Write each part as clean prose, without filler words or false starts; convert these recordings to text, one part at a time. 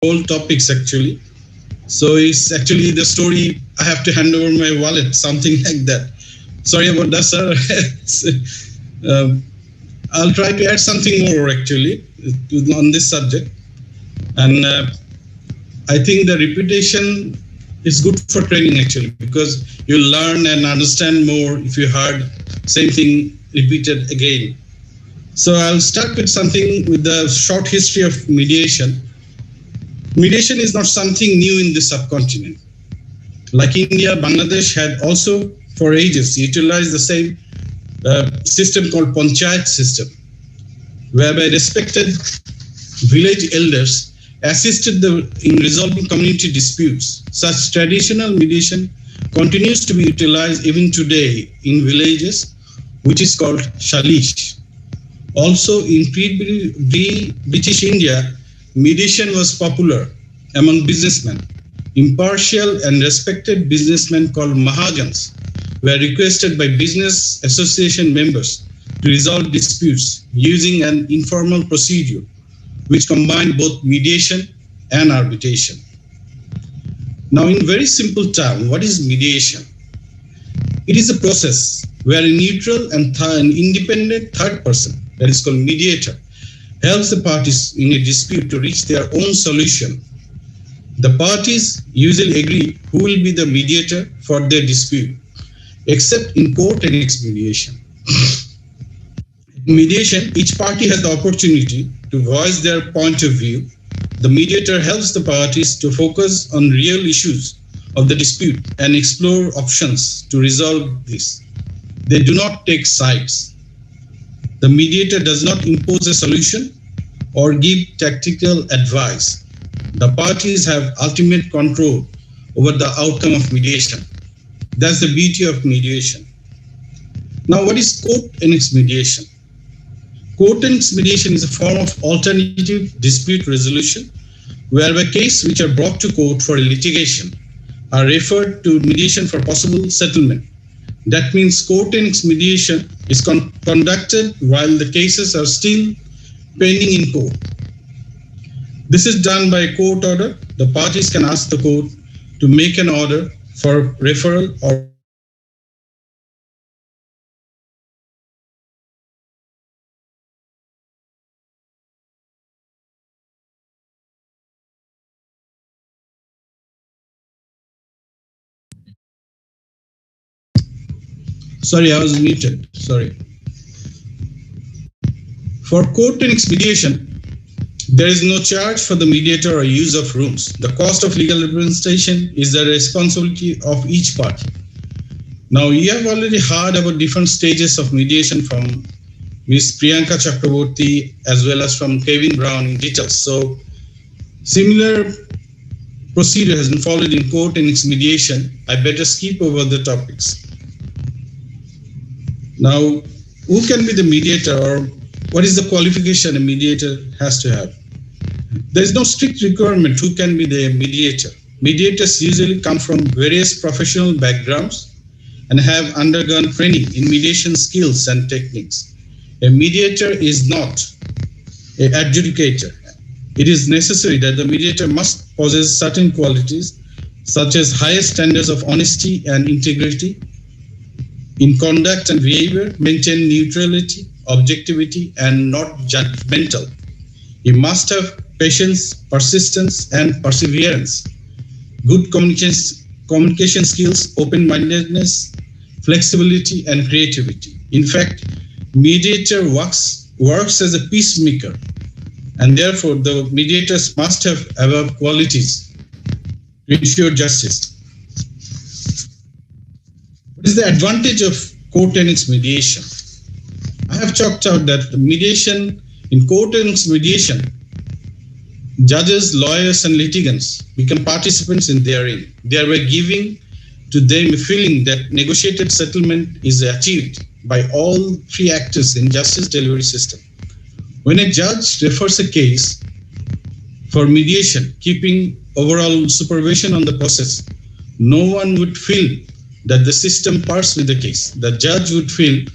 whole topics actually. So it's actually the story I have to hand over my wallet, something like that. Sorry about that, sir. um, I'll try to add something more actually on this subject. And I think the repetition is good for training actually because you learn and understand more if you heard same thing repeated again. So I'll start with something with the short history of mediation. Mediation is not something new in the subcontinent. Like India, Bangladesh had also for ages utilized the same system called panchayat system, whereby respected village elders assisted in resolving community disputes. Such traditional mediation continues to be utilized even today in villages, which is called shalish. Also, in pre-British India, mediation was popular among businessmen. Impartial and respected businessmen called mahajans were requested by business association members to resolve disputes using an informal procedure which combined both mediation and arbitration. Now, in very simple terms, what is mediation? It is a process where a neutral and an independent third person, that is called mediator, helps the parties in a dispute to reach their own solution. The parties usually agree who will be the mediator for their dispute, except in court and mediation. In mediation, each party has the opportunity to voice their point of view. The mediator helps the parties to focus on real issues of the dispute and explore options to resolve this. They do not take sides. The mediator does not impose a solution or give tactical advice. The parties have ultimate control over the outcome of mediation. That's the beauty of mediation. Now, what is court annexed mediation? Court annexed mediation is a form of alternative dispute resolution whereby cases which are brought to court for litigation are referred to mediation for possible settlement. That means court annexed mediation is conducted while the cases are still pending in court. This is done by a court order. The parties can ask the court to make an order for referral or sorry, I was muted. Sorry. For court annexed mediation, there is no charge for the mediator or use of rooms. The cost of legal representation is the responsibility of each party. Now, you have already heard about different stages of mediation from Ms. Priyanka Chakraborty as well as from Kevin Brown in detail. So, similar procedure has been followed in court annexed mediation. I better skip over the topics. Now, who can be the mediator or what is the qualification a mediator has to have? There is no strict requirement who can be the mediator. Mediators usually come from various professional backgrounds and have undergone training in mediation skills and techniques. A mediator is not an adjudicator. It is necessary that the mediator must possess certain qualities such as higher standards of honesty and integrity in conduct and behavior, maintain neutrality, objectivity, and not judgmental. You must have patience, persistence, and perseverance, good communication skills, open-mindedness, flexibility, and creativity. In fact, mediator works as a peacemaker, and therefore the mediators must have above qualities to ensure justice. What is the advantage of court annexed mediation? I have chalked out that the mediation in court annexed mediation, judges, lawyers, and litigants become participants in therein, thereby giving to them a feeling that negotiated settlement is achieved by all three actors in justice delivery system. When a judge refers a case for mediation, keeping overall supervision on the process, no one would feel that the system parts with the case. The judge would feel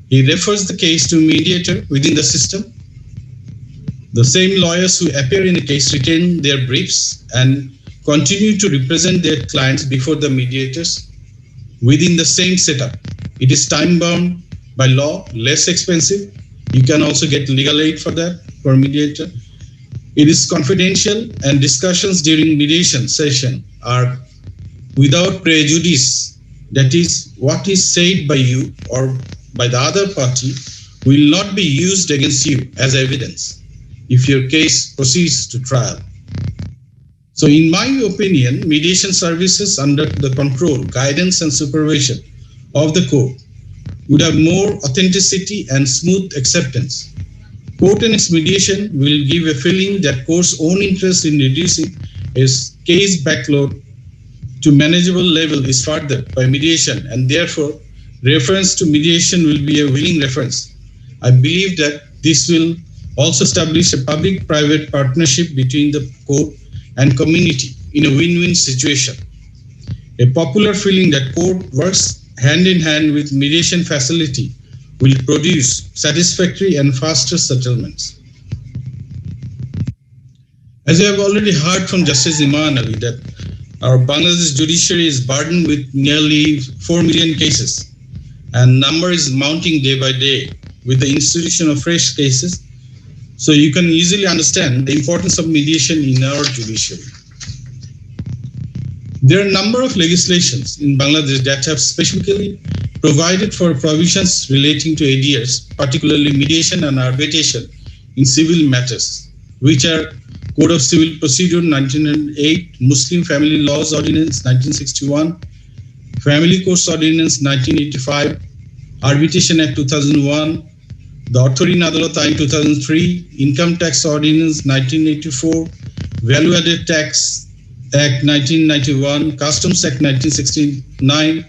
he refers the case to a mediator within the system The same lawyers who appear in a case retain their briefs and continue to represent their clients before the mediators within the same setup. It is time bound by law, less expensive. You can also get legal aid for that for mediator. It is confidential, and discussions during mediation session are without prejudice. That is, what is said by you or by the other party will not be used against you as evidence if your case proceeds to trial. So in my opinion, mediation services under the control, guidance and supervision of the court would have more authenticity and smooth acceptance. Court and its mediation will give a feeling that court's own interest in reducing its case backload to manageable level is furthered by mediation, and therefore reference to mediation will be a willing reference. I believe that this will also establish a public-private partnership between the court and community in a win-win situation. A popular feeling that court works hand in hand with mediation facility will produce satisfactory and faster settlements. As you have already heard from Justice Iman Ali, that our Bangladesh judiciary is burdened with nearly 4 million cases, and number is mounting day by day with the institution of fresh cases. So you can easily understand the importance of mediation in our judiciary. There are a number of legislations in Bangladesh that have specifically provided for provisions relating to ADRs, particularly mediation and arbitration in civil matters, which are Code of Civil Procedure 1908, Muslim Family Laws Ordinance 1961, Family Courts Ordinance 1985, Arbitration Act 2001, the Authority in Adalat Ain 2003, Income Tax Ordinance 1984, Value Added Tax Act 1991, Customs Act 1969,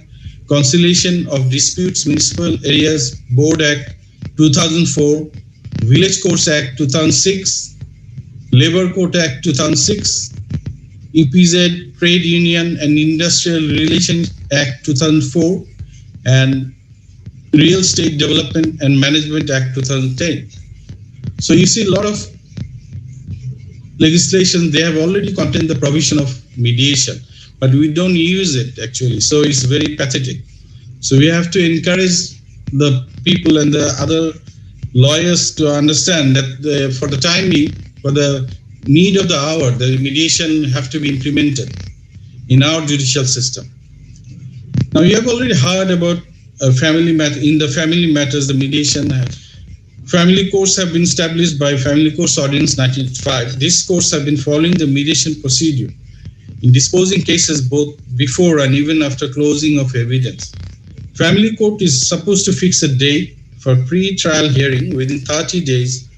Conciliation of Disputes Municipal Areas Board Act 2004, Village Courts Act 2006, Labor Court Act 2006, EPZ Trade Union and Industrial Relations Act 2004, and Real Estate Development and Management Act 2010. So you see a lot of legislation, they have already contained the provision of mediation, but we don't use it actually. So it's very pathetic. So we have to encourage the people and the other lawyers to understand that for the time being, for the need of the hour, the mediation have to be implemented in our judicial system. Now you have already heard about family matter. In the family matters, the mediation family courts have been established by Family Courts Ordinance 1985. These courts have been following the mediation procedure in disposing cases both before and even after closing of evidence. Family court is supposed to fix a date for pre-trial hearing within 30 days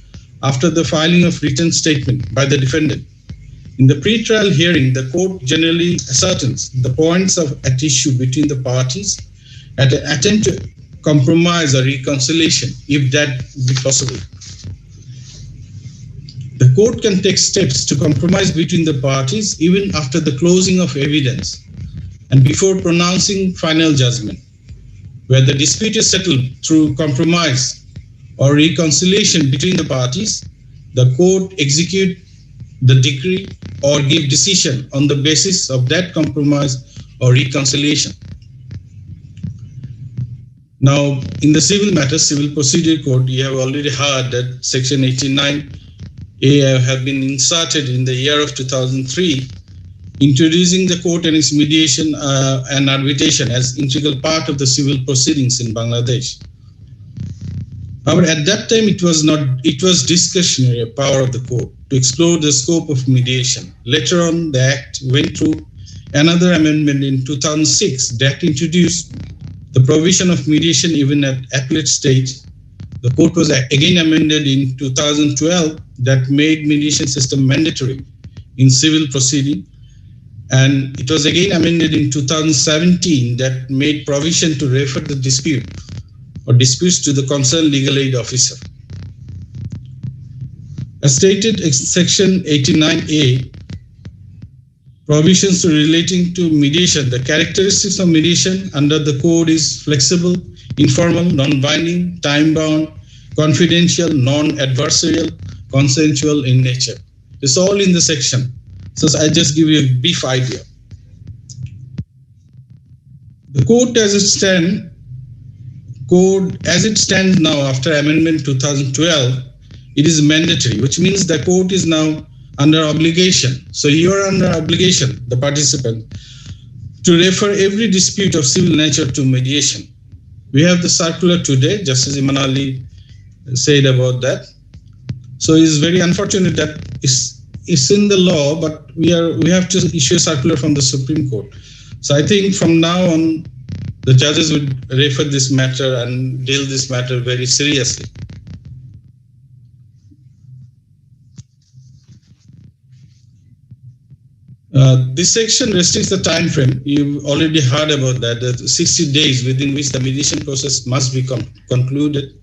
after the filing of written statement by the defendant. In the pre-trial hearing, the court generally ascertains the points at issue between the parties at an attempt to compromise or reconciliation, if that be possible. The court can take steps to compromise between the parties even after the closing of evidence and before pronouncing final judgment. Where the dispute is settled through compromise or reconciliation between the parties, the court execute the decree or give decision on the basis of that compromise or reconciliation. Now, in the civil matters, Civil Procedure Code, you have already heard that Section 89A have been inserted in the year of 2003, introducing the court and its mediation and arbitration as integral part of the civil proceedings in Bangladesh. However, at that time, it was discretionary power of the court to explore the scope of mediation. Later on, the Act went through another amendment in 2006 that introduced the provision of mediation even at appellate stage. The court was again amended in 2012 that made mediation system mandatory in civil proceeding. And it was again amended in 2017 that made provision to refer the dispute or disputes to the concerned legal aid officer. As stated in Section 89A, provisions relating to mediation. The characteristics of mediation under the code is flexible, informal, non-binding, time-bound, confidential, non-adversarial, consensual in nature. It's all in the section. So I just give you a brief idea. The code as it stands now after Amendment 2012, it is mandatory, which means the court is now under obligation. So you are under obligation, the participant, to refer every dispute of civil nature to mediation. We have the circular today, Justice Iman Ali said about that. So it's very unfortunate that it's in the law, but we have to issue a circular from the Supreme Court. So I think from now on, the judges would refer this matter and deal this matter very seriously. This section restricts the time frame. You've already heard about that, 60 days within which the mediation process must be concluded.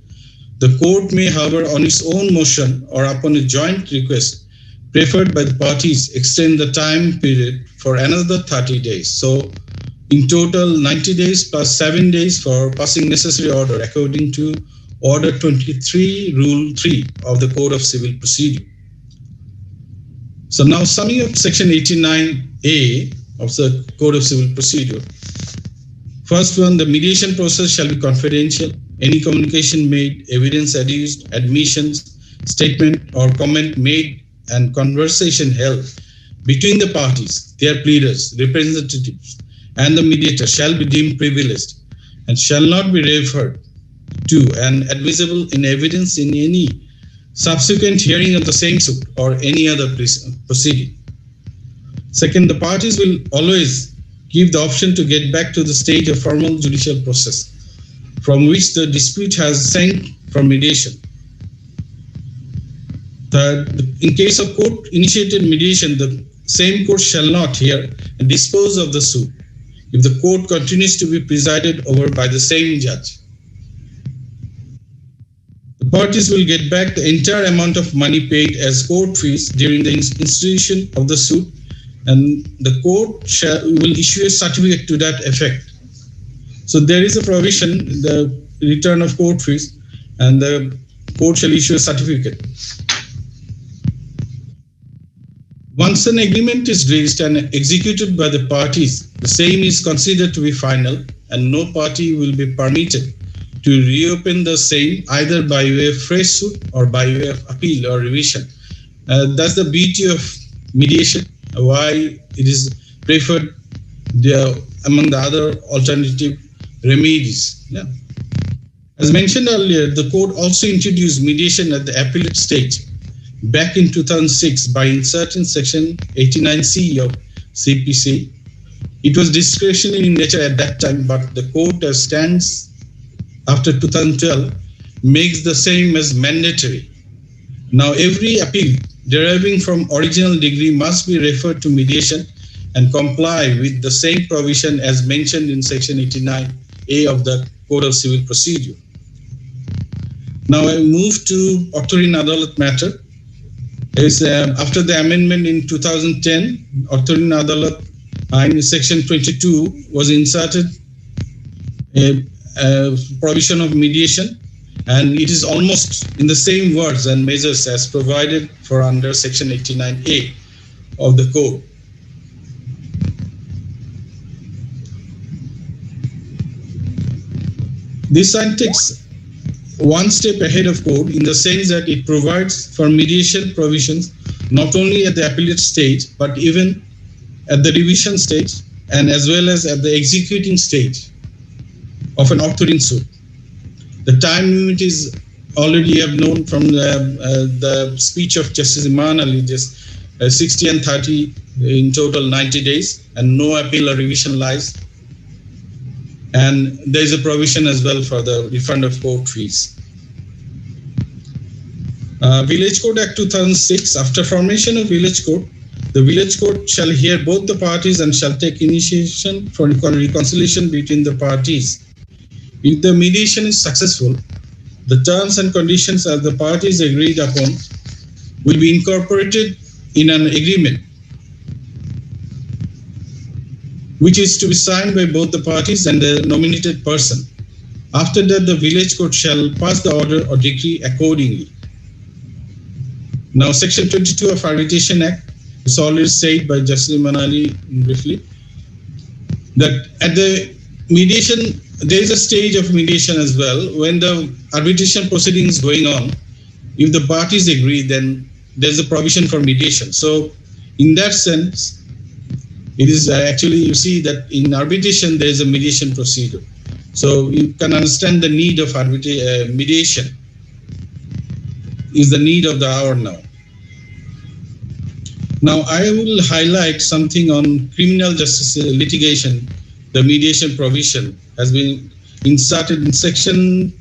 The court may, however, on its own motion or upon a joint request preferred by the parties, extend the time period for another 30 days. So in total, 90 days plus 7 days for passing necessary order according to Order 23, Rule 3 of the Code of Civil Procedure. So now summing up Section 89A of the Code of Civil Procedure. First one, the mediation process shall be confidential. Any communication made, evidence adduced, admissions, statement or comment made, and conversation held between the parties, their pleaders, representatives, and the mediator shall be deemed privileged and shall not be referred to and admissible in evidence in any subsequent hearing of the same suit or any other proceeding. Second, the parties will always give the option to get back to the stage of formal judicial process from which the dispute has sent for mediation. Third, in case of court-initiated mediation, the same court shall not hear and dispose of the suit if the court continues to be presided over by the same judge. The parties will get back the entire amount of money paid as court fees during the institution of the suit, and the court will issue a certificate to that effect. So there is a provision, the return of court fees, and the court shall issue a certificate. Once an agreement is reached and executed by the parties, the same is considered to be final, and no party will be permitted to reopen the same either by way of fresh suit or by way of appeal or revision. That's the beauty of mediation, why it is preferred among the other alternative remedies. Yeah. As mentioned earlier, the court also introduced mediation at the appellate stage back in 2006 by inserting Section 89C of CPC. It was discretionary in nature at that time, but the court as stands after 2012 makes the same as mandatory. Now every appeal deriving from original degree must be referred to mediation and comply with the same provision as mentioned in Section 89A of the Code of Civil Procedure. Now I move to Authorin Adalat matter. After the amendment in 2010, Authorin Adalat in Section 22 was inserted a provision of mediation, and it is almost in the same words and measures as provided for under Section 89A of the Code. This takes one step ahead of Code in the sense that it provides for mediation provisions not only at the appellate stage but even at the revision stage and as well as at the executing stage of an authoring suit. The time limit is already you have known from the speech of Justice Iman Ali, just 60 and 30 in total 90 days, and no appeal or revision lies. And there is a provision as well for the refund of court fees. Village Code Act 2006, after formation of Village Court, the Village Court shall hear both the parties and shall take initiation for reconciliation between the parties. If the mediation is successful, the terms and conditions as the parties agreed upon will be incorporated in an agreement which is to be signed by both the parties and the nominated person. After that, the village court shall pass the order or decree accordingly. Now, Section 22 of Arbitration Act is already said by Justice Manali briefly that at the mediation, there is a stage of mediation as well. When the arbitration proceeding is going on, if the parties agree, then there's a provision for mediation. So, in that sense, it is actually, you see that in arbitration there is a mediation procedure. So you can understand the need of mediation is the need of the hour now. Now I will highlight something on criminal justice litigation. The mediation provision has been inserted in Section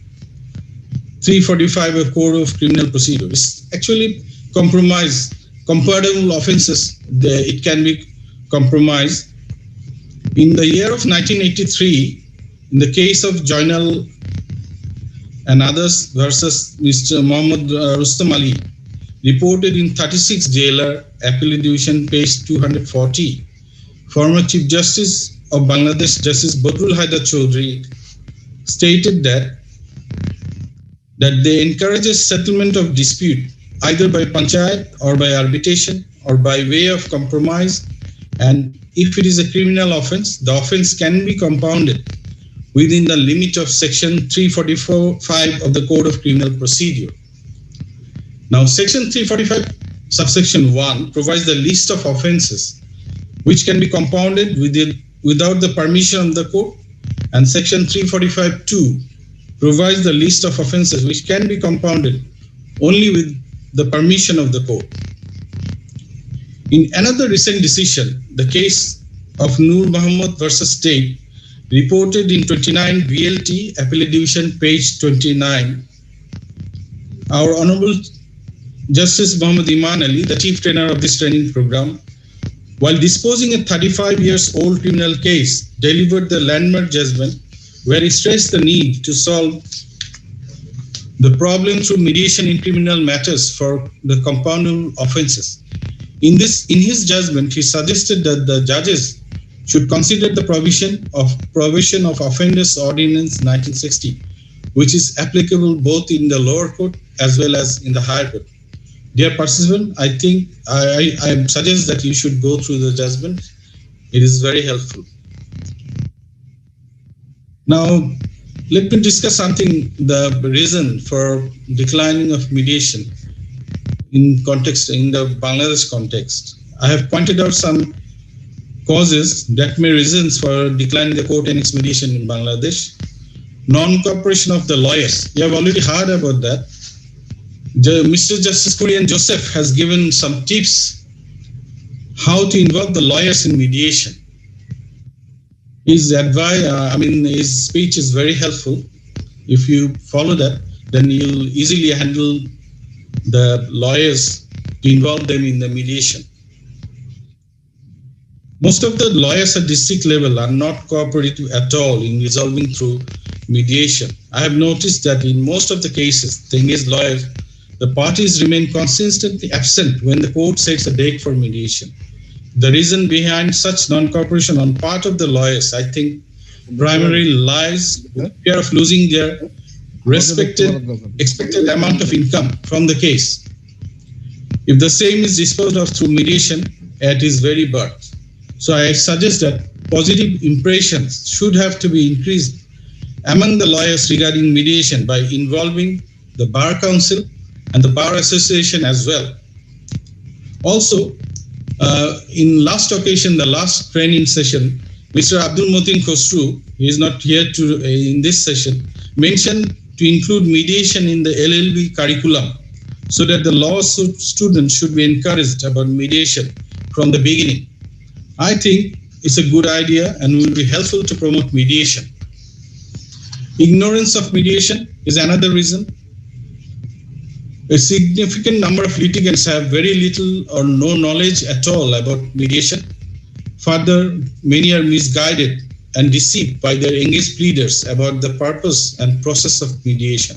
345 of Code of Criminal Procedure. It's actually comparable offences. It can be compromised. In the year of 1983, in the case of Joinal and others versus Mr. Mohammad Rustam Ali, reported in 36 Jailer Appellate Division, page 240, former Chief Justice of Bangladesh, Justice Badrul Haidar Chaudhry, stated that they encourage a settlement of dispute either by panchayat or by arbitration or by way of compromise, and if it is a criminal offense, the offense can be compounded within the limit of Section 345 of the Code of Criminal Procedure. Now, Section 345, subsection 1 provides the list of offenses which can be compounded without the permission of the court, and Section 345(2) provides the list of offenses which can be compounded only with the permission of the court. In another recent decision, the case of Nur Muhammad versus State, reported in 29 BLT Appellate Division, page 29, our Honorable Justice Muhammad Iman Ali, the chief trainer of this training program, while disposing a 35 years old criminal case, delivered the landmark judgment where he stressed the need to solve the problem through mediation in criminal matters for the compoundable offenses. In his judgment, he suggested that the judges should consider the provision of Offenders Ordinance 1960, which is applicable both in the lower court as well as in the higher court. Dear participant, I think I suggest that you should go through the judgment. It is very helpful. Now, let me discuss something, the reason for declining of mediation in the Bangladesh context. I have pointed out some causes that may reasons for declining the court and its mediation in Bangladesh. Non-cooperation of the lawyers. You have already heard about that. Mr. Justice Korean Joseph has given some tips how to involve the lawyers in mediation. His advice, his speech is very helpful. If you follow that, then you'll easily handle the lawyers to involve them in the mediation. Most of the lawyers at district level are not cooperative at all in resolving through mediation. I have noticed that in most of the cases, the engaged lawyers, the parties remain consistently absent when the court sets a date for mediation. The reason behind such non-cooperation on part of the lawyers, I think, primarily lies with fear of losing their expected amount of income from the case. If the same is disposed of through mediation at its very birth. So I suggest that positive impressions should have to be increased among the lawyers regarding mediation by involving the Bar Council and the Bar Association as well. Also, in last occasion, the last training session, Mr. Abdul Motin Khosru, he is not here in this session, mentioned to include mediation in the LLB curriculum so that the law students should be encouraged about mediation from the beginning. I think it's a good idea and will be helpful to promote mediation. Ignorance of mediation is another reason. A significant number of litigants have very little or no knowledge at all about mediation. Further, many are misguided and deceived by their engaged pleaders about the purpose and process of mediation.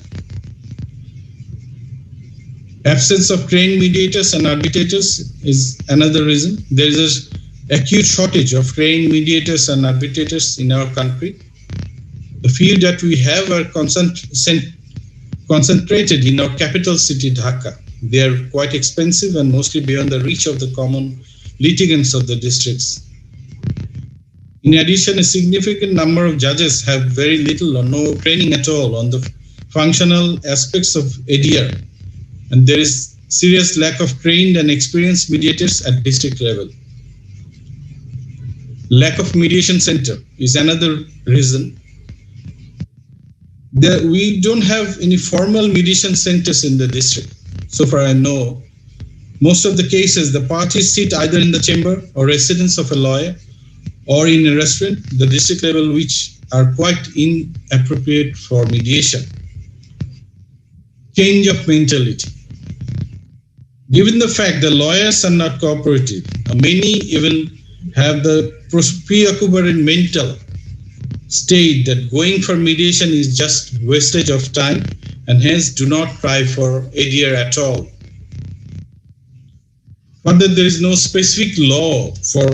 Absence of trained mediators and arbitrators is another reason. There is an acute shortage of trained mediators and arbitrators in our country. The few that we have are concentrated in our capital city, Dhaka. They are quite expensive and mostly beyond the reach of the common litigants of the districts. In addition, a significant number of judges have very little or no training at all on the functional aspects of ADR, and there is serious lack of trained and experienced mediators at district level. Lack of mediation center is another reason. We don't have any formal mediation centers in the district. So far I know, most of the cases, the parties sit either in the chamber or residence of a lawyer or in a restaurant, the district level, which are quite inappropriate for mediation. Change of mentality. Given the fact that lawyers are not cooperative, many even have the preoccupied mental state that going for mediation is just wastage of time and hence do not try for ADR at all. Further, there is no specific law for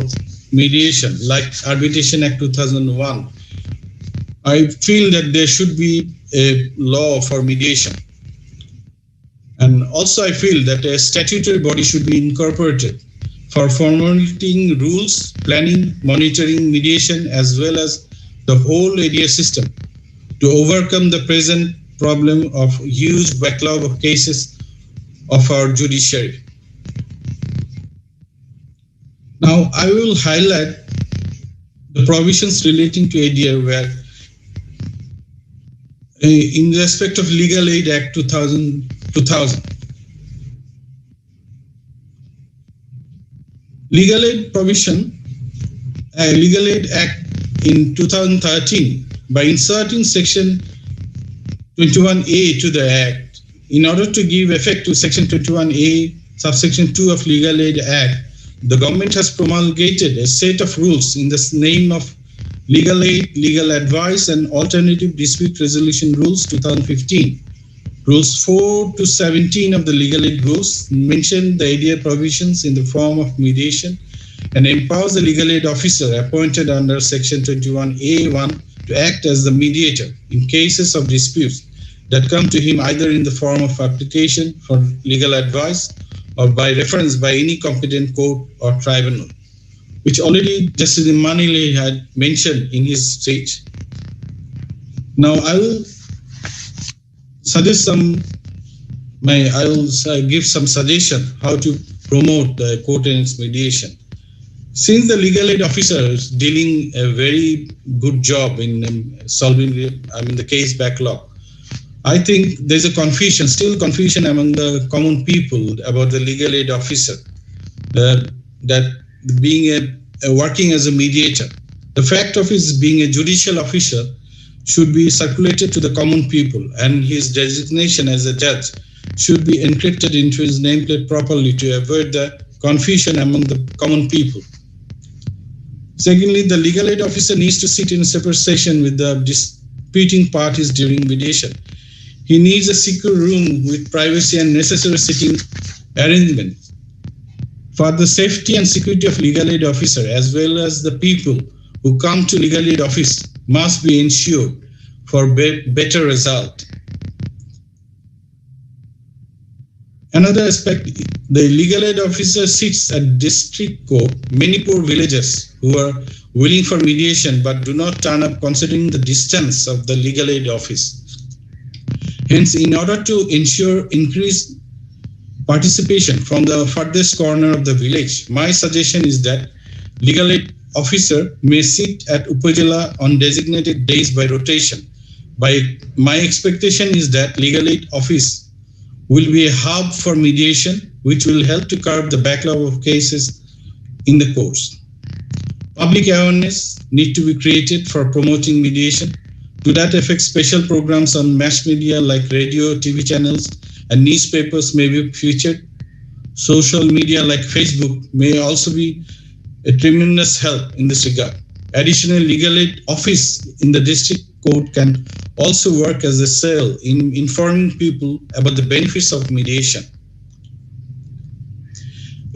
mediation like Arbitration Act 2001. I feel that there should be a law for mediation. And also I feel that a statutory body should be incorporated for formulating rules, planning, monitoring mediation, as well as the whole ADR system to overcome the present problem of huge backlog of cases of our judiciary. Now, I will highlight the provisions relating to ADR where in respect of Legal Aid Act 2000. Legal Aid provision, Legal Aid Act in 2013, by inserting section 21A to the Act, in order to give effect to section 21A, subsection 2 of Legal Aid Act, the government has promulgated a set of rules in the name of Legal Aid, Legal Advice and Alternative Dispute Resolution Rules 2015. Rules 4 to 17 of the Legal Aid Rules mention the ADR provisions in the form of mediation and empowers the legal aid officer appointed under section 21A1 to act as the mediator in cases of disputes that come to him either in the form of application for legal advice or by reference by any competent court or tribunal, which already Justice Manile had mentioned in his speech. Now I will suggest give some suggestion how to promote the court and its mediation. Since the legal aid officer is dealing a very good job in solving the case backlog, I think there's a still confusion among the common people about the legal aid officer, that being working as a mediator. The fact of his being a judicial officer should be circulated to the common people, and his designation as a judge should be encrypted into his nameplate properly to avoid the confusion among the common people. Secondly, the legal aid officer needs to sit in a separate session with the disputing parties during mediation. He needs a secure room with privacy and necessary sitting arrangements. For the safety and security of legal aid officer as well as the people who come to legal aid office must be ensured for better result. Another aspect, the legal aid officer sits at district court. Many poor villagers who are willing for mediation but do not turn up considering the distance of the legal aid office. Hence, in order to ensure increased participation from the furthest corner of the village, my suggestion is that legal aid officer may sit at Upazila on designated days by rotation. My expectation is that legal aid office will be a hub for mediation, which will help to curb the backlog of cases in the courts. Public awareness need to be created for promoting mediation. To that effect, special programs on mass media like radio, TV channels, and newspapers may be featured. Social media like Facebook may also be a tremendous help in this regard. Additionally, legal aid office in the district court can also work as a cell in informing people about the benefits of mediation.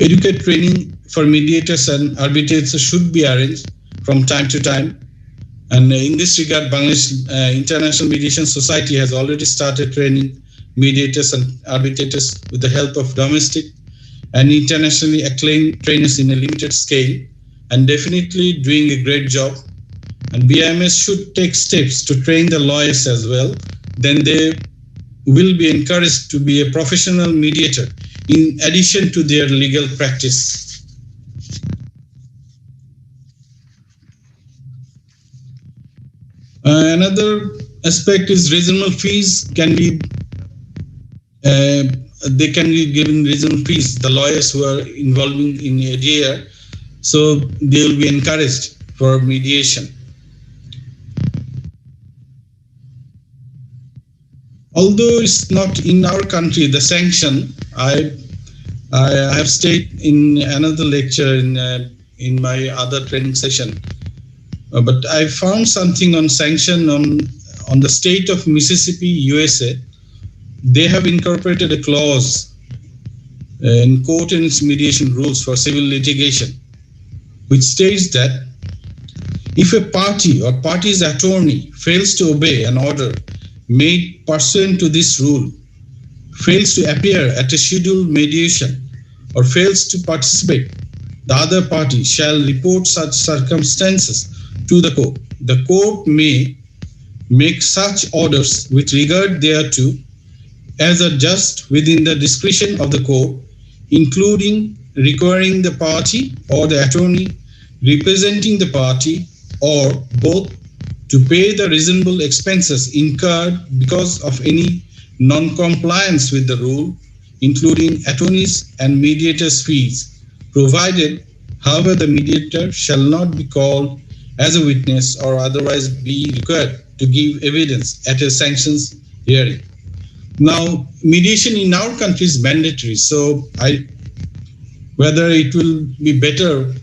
Educate training for mediators and arbitrators should be arranged from time to time. And in this regard, Bangladesh International Mediation Society has already started training mediators and arbitrators with the help of domestic and internationally acclaimed trainers in a limited scale, and definitely doing a great job. And BIMS should take steps to train the lawyers as well. Then they will be encouraged to be a professional mediator in addition to their legal practice. Another aspect is reasonable fees can be they can be given reasonable fees. The lawyers who are involving in ADR, so they will be encouraged for mediation. Although it's not in our country, the sanction, I have stated in another lecture in my other training session, but I found something on sanction on the state of Mississippi, USA. They have incorporated a clause in court and its mediation rules for civil litigation, which states that if a party or party's attorney fails to obey an order made pursuant to this rule, fails to appear at a scheduled mediation, or fails to participate, the other party shall report such circumstances to the court. The court may make such orders with regard thereto as are just within the discretion of the court, including requiring the party or the attorney representing the party or both to pay the reasonable expenses incurred because of any non-compliance with the rule, including attorneys and mediators' fees, provided, however, the mediator shall not be called as a witness or otherwise be required to give evidence at a sanctions hearing. Now, mediation in our country is mandatory, so whether it will be better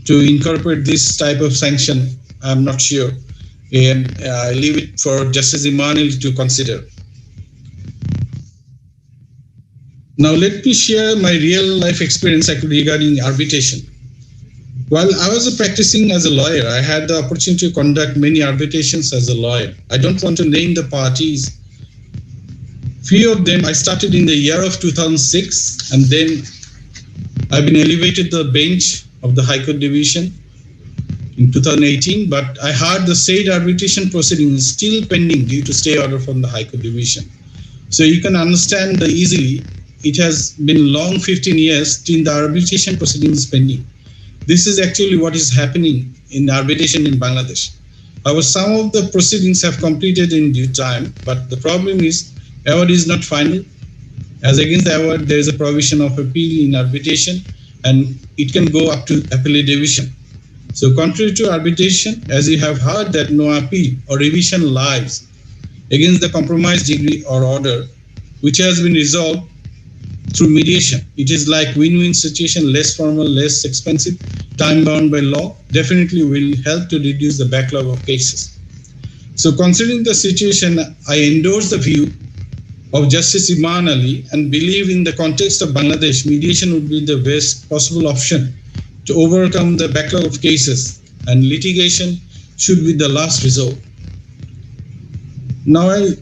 to incorporate this type of sanction, I'm not sure. And I leave it for Justice Emmanuel to consider. Now, let me share my real life experience regarding arbitration. While I was practicing as a lawyer, I had the opportunity to conduct many arbitrations as a lawyer. I don't want to name the parties. Few of them I started in the year of 2006, and then I've been elevated to the bench of the High Court Division in 2018, but I heard the said arbitration proceeding is still pending due to stay order from the High Court Division. So you can understand easily, it has been long 15 years till the arbitration proceeding is pending. This is actually what is happening in arbitration in Bangladesh. However, some of the proceedings have completed in due time, but the problem is award is not final. As against the award, there is a provision of appeal in arbitration, and it can go up to appellate division. So contrary to arbitration, as you have heard that no appeal or revision lies against the compromise degree or order, which has been resolved through mediation. It is like win-win situation, less formal, less expensive, time-bound by law, definitely will help to reduce the backlog of cases. So considering the situation, I endorse the view of Justice Iman Ali and believe in the context of Bangladesh, mediation would be the best possible option to overcome the backlog of cases, and litigation should be the last resort. Now I'll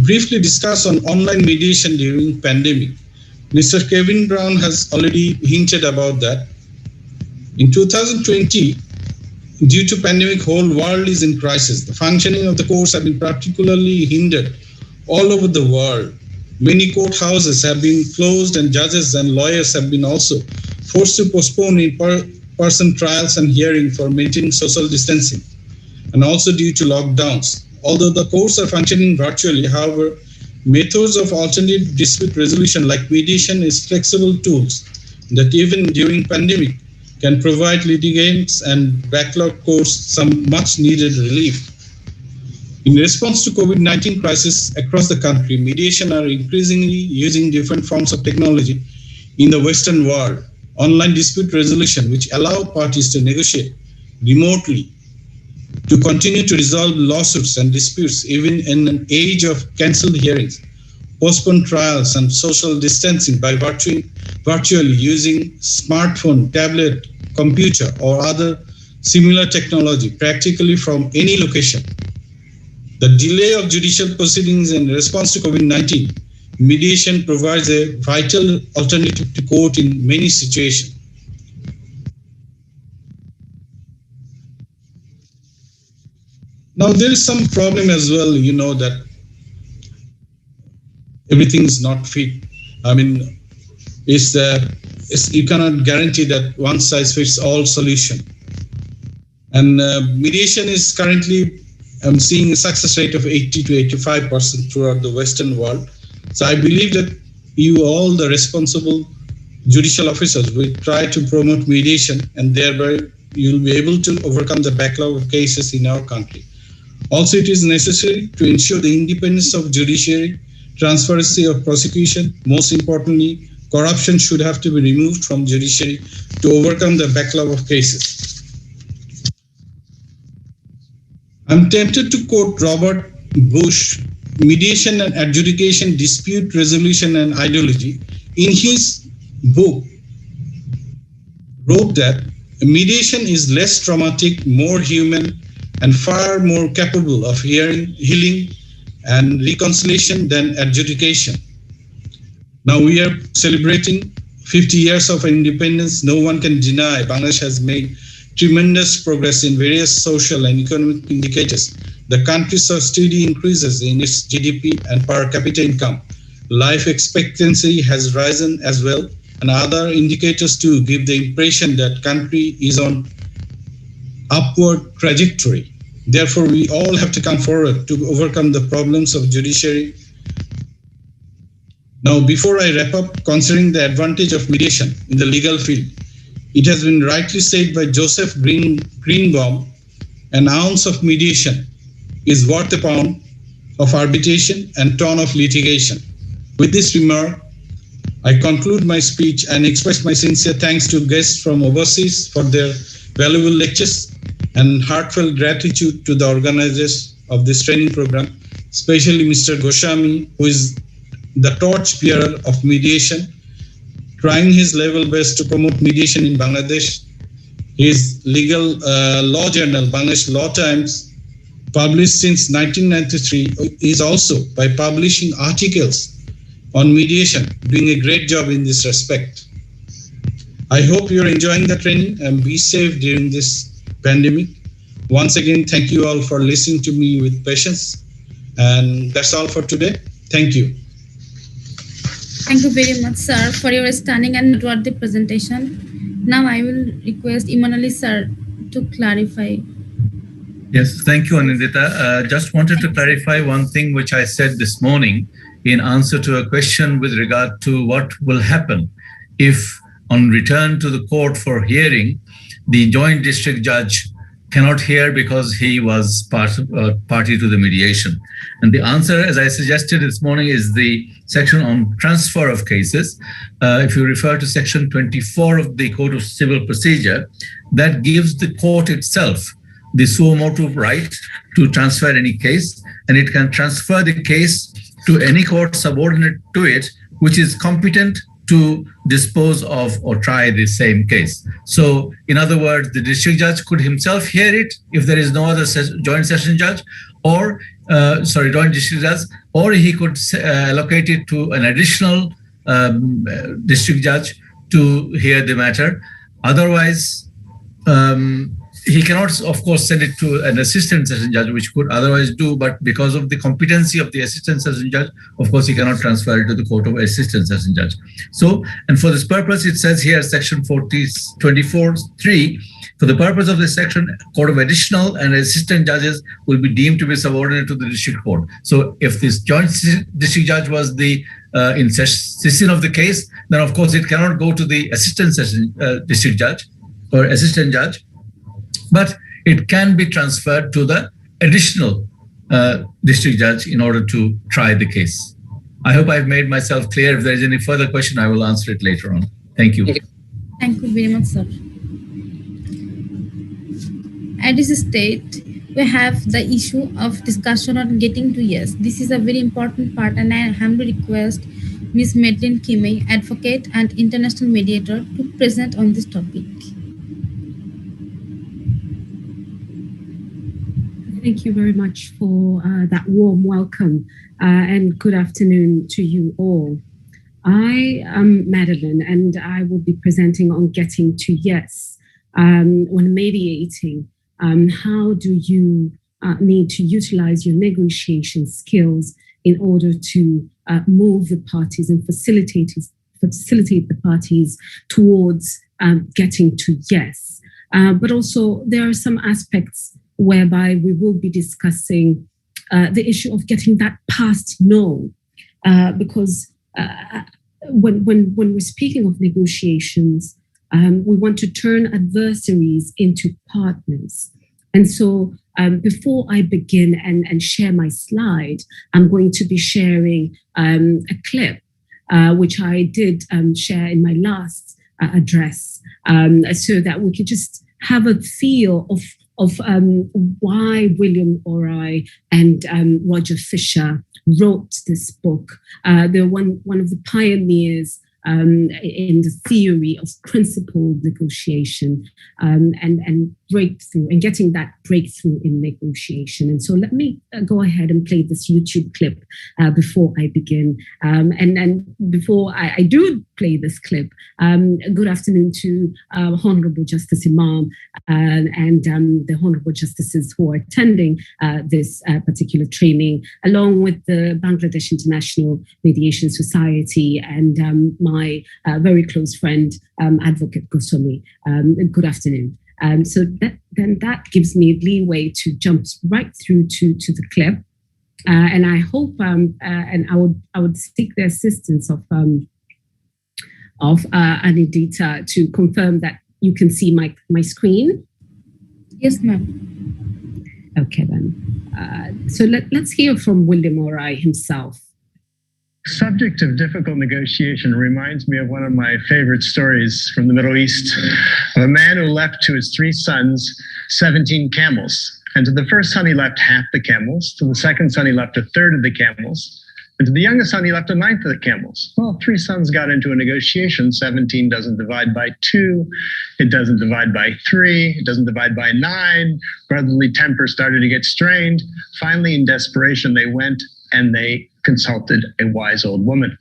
briefly discuss on online mediation during pandemic. Mr. Kevin Brown has already hinted about that. In 2020, due to pandemic, whole world is in crisis. The functioning of the courts have been particularly hindered all over the world. Many courthouses have been closed, and judges and lawyers have been also forced to postpone in-person trials and hearing for maintaining social distancing, and also due to lockdowns. Although the courts are functioning virtually, however, methods of alternative dispute resolution like mediation is flexible tools that even during pandemic can provide litigants and backlog courts some much needed relief. In response to COVID-19 crisis across the country, mediation are increasingly using different forms of technology in the Western world. Online dispute resolution, which allow parties to negotiate remotely, to continue to resolve lawsuits and disputes even in an age of cancelled hearings, postpone trials and social distancing by virtually using smartphone, tablet, computer, or other similar technology, practically from any location. The delay of judicial proceedings in response to COVID-19 mediation provides a vital alternative to court in many situations. Now, there is some problem as well, that everything is not fit. I mean, you cannot guarantee that one size fits all solution. And mediation is currently seeing a success rate of 80 to 85% throughout the Western world. So I believe that you all, the responsible judicial officers, will try to promote mediation, and thereby you'll be able to overcome the backlog of cases in our country. Also, it is necessary to ensure the independence of judiciary, transparency of prosecution. Most importantly, corruption should have to be removed from judiciary to overcome the backlog of cases. I'm tempted to quote Robert Bush, Mediation and Adjudication, Dispute Resolution and Ideology. In his book, wrote that mediation is less traumatic, more human, and far more capable of healing and reconciliation than adjudication. Now we are celebrating 50 years of independence. No one can deny Bangladesh has made tremendous progress in various social and economic indicators. The country saw steady increases in its GDP and per capita income. Life expectancy has risen as well, and other indicators too give the impression that country is on upward trajectory. Therefore, we all have to come forward to overcome the problems of judiciary. Now, before I wrap up, considering the advantage of mediation in the legal field, it has been rightly said by Joseph Greenbaum, an ounce of mediation is worth a pound of arbitration and ton of litigation. With this remark, I conclude my speech and express my sincere thanks to guests from overseas for their valuable lectures and heartfelt gratitude to the organizers of this training program, especially Mr. Goswami, who is the torch bearer of mediation, trying his level best to promote mediation in Bangladesh. His legal law journal, Bangladesh Law Times, published since 1993, is also, by publishing articles on mediation, doing a great job in this respect. I hope you're enjoying the training and be safe during this pandemic. Once again, thank you all for listening to me with patience. And that's all for today. Thank you. Thank you very much, sir, for your stunning and noteworthy presentation. Now I will request Imanali, sir, to clarify. Yes, thank you, Anindita. Just wanted to clarify one thing which I said this morning in answer to a question with regard to what will happen if, on return to the court for hearing, the joint district judge cannot hear because he was party to the mediation. And the answer, as I suggested this morning, is the section on transfer of cases. If you refer to section 24 of the Code of Civil Procedure, that gives the court itself the suo motu right to transfer any case, and it can transfer the case to any court subordinate to it, which is competent to dispose of or try the same case. So, in other words, the district judge could himself hear it if there is no other joint session judge, or joint district judge, or he could allocate it to an additional district judge to hear the matter. Otherwise, he cannot, of course, send it to an assistant session judge, which could otherwise do, but because of the competency of the assistant session judge, of course, he cannot transfer it to the court of assistant session judge. So, and for this purpose, it says here, section 24(3), for the purpose of this section, court of additional and assistant judges will be deemed to be subordinate to the district court. So, if this joint district judge was the in session of the case, then of course it cannot go to the assistant session district judge or assistant judge, but it can be transferred to the additional district judge in order to try the case. I hope I've made myself clear. If there is any further question, I will answer it later on. Thank you. Thank you very much, sir. At this stage, we have the issue of discussion on getting to yes. This is a very important part, and I humbly request Ms. Madeline Kimei, advocate and international mediator, to present on this topic. Thank you very much for that warm welcome and good afternoon to you all. I am Madeline and I will be presenting on getting to yes. When mediating, how do you need to utilize your negotiation skills in order to move the parties and facilitate the parties towards getting to yes. But also there are some aspects whereby we will be discussing the issue of getting that past no, because when we're speaking of negotiations, we want to turn adversaries into partners. And so before I begin and share my slide, I'm going to be sharing a clip, which I did share in my last address, so that we could just have a feel of why William Orai and Roger Fisher wrote this book. They're one of the pioneers in the theory of principled negotiation and breakthrough, and getting that breakthrough in negotiation. And so let me go ahead and play this YouTube clip before I begin. And before I do play this clip, good afternoon to Honorable Justice Imam and the Honorable Justices who are attending this particular training, along with the Bangladesh International Mediation Society and my very close friend, Advocate Goswami. Good afternoon. So that gives me leeway to jump right through to the clip, and I hope and I would seek the assistance of Anindita to confirm that you can see my screen. Yes, ma'am. Okay then. So let's hear from William Orai himself. Subject of difficult negotiation reminds me of one of my favorite stories from the Middle East, of a man who left to his 3 sons 17 camels. And to the first son, he left half the camels. To the second son, he left 1/3 of the camels. And to the youngest son, he left 1/9 of the camels. Well, 3 sons got into a negotiation. 17 doesn't divide by 2. It doesn't divide by 3. It doesn't divide by 9. Brotherly temper started to get strained. Finally, in desperation, they went and they consulted a wise old woman.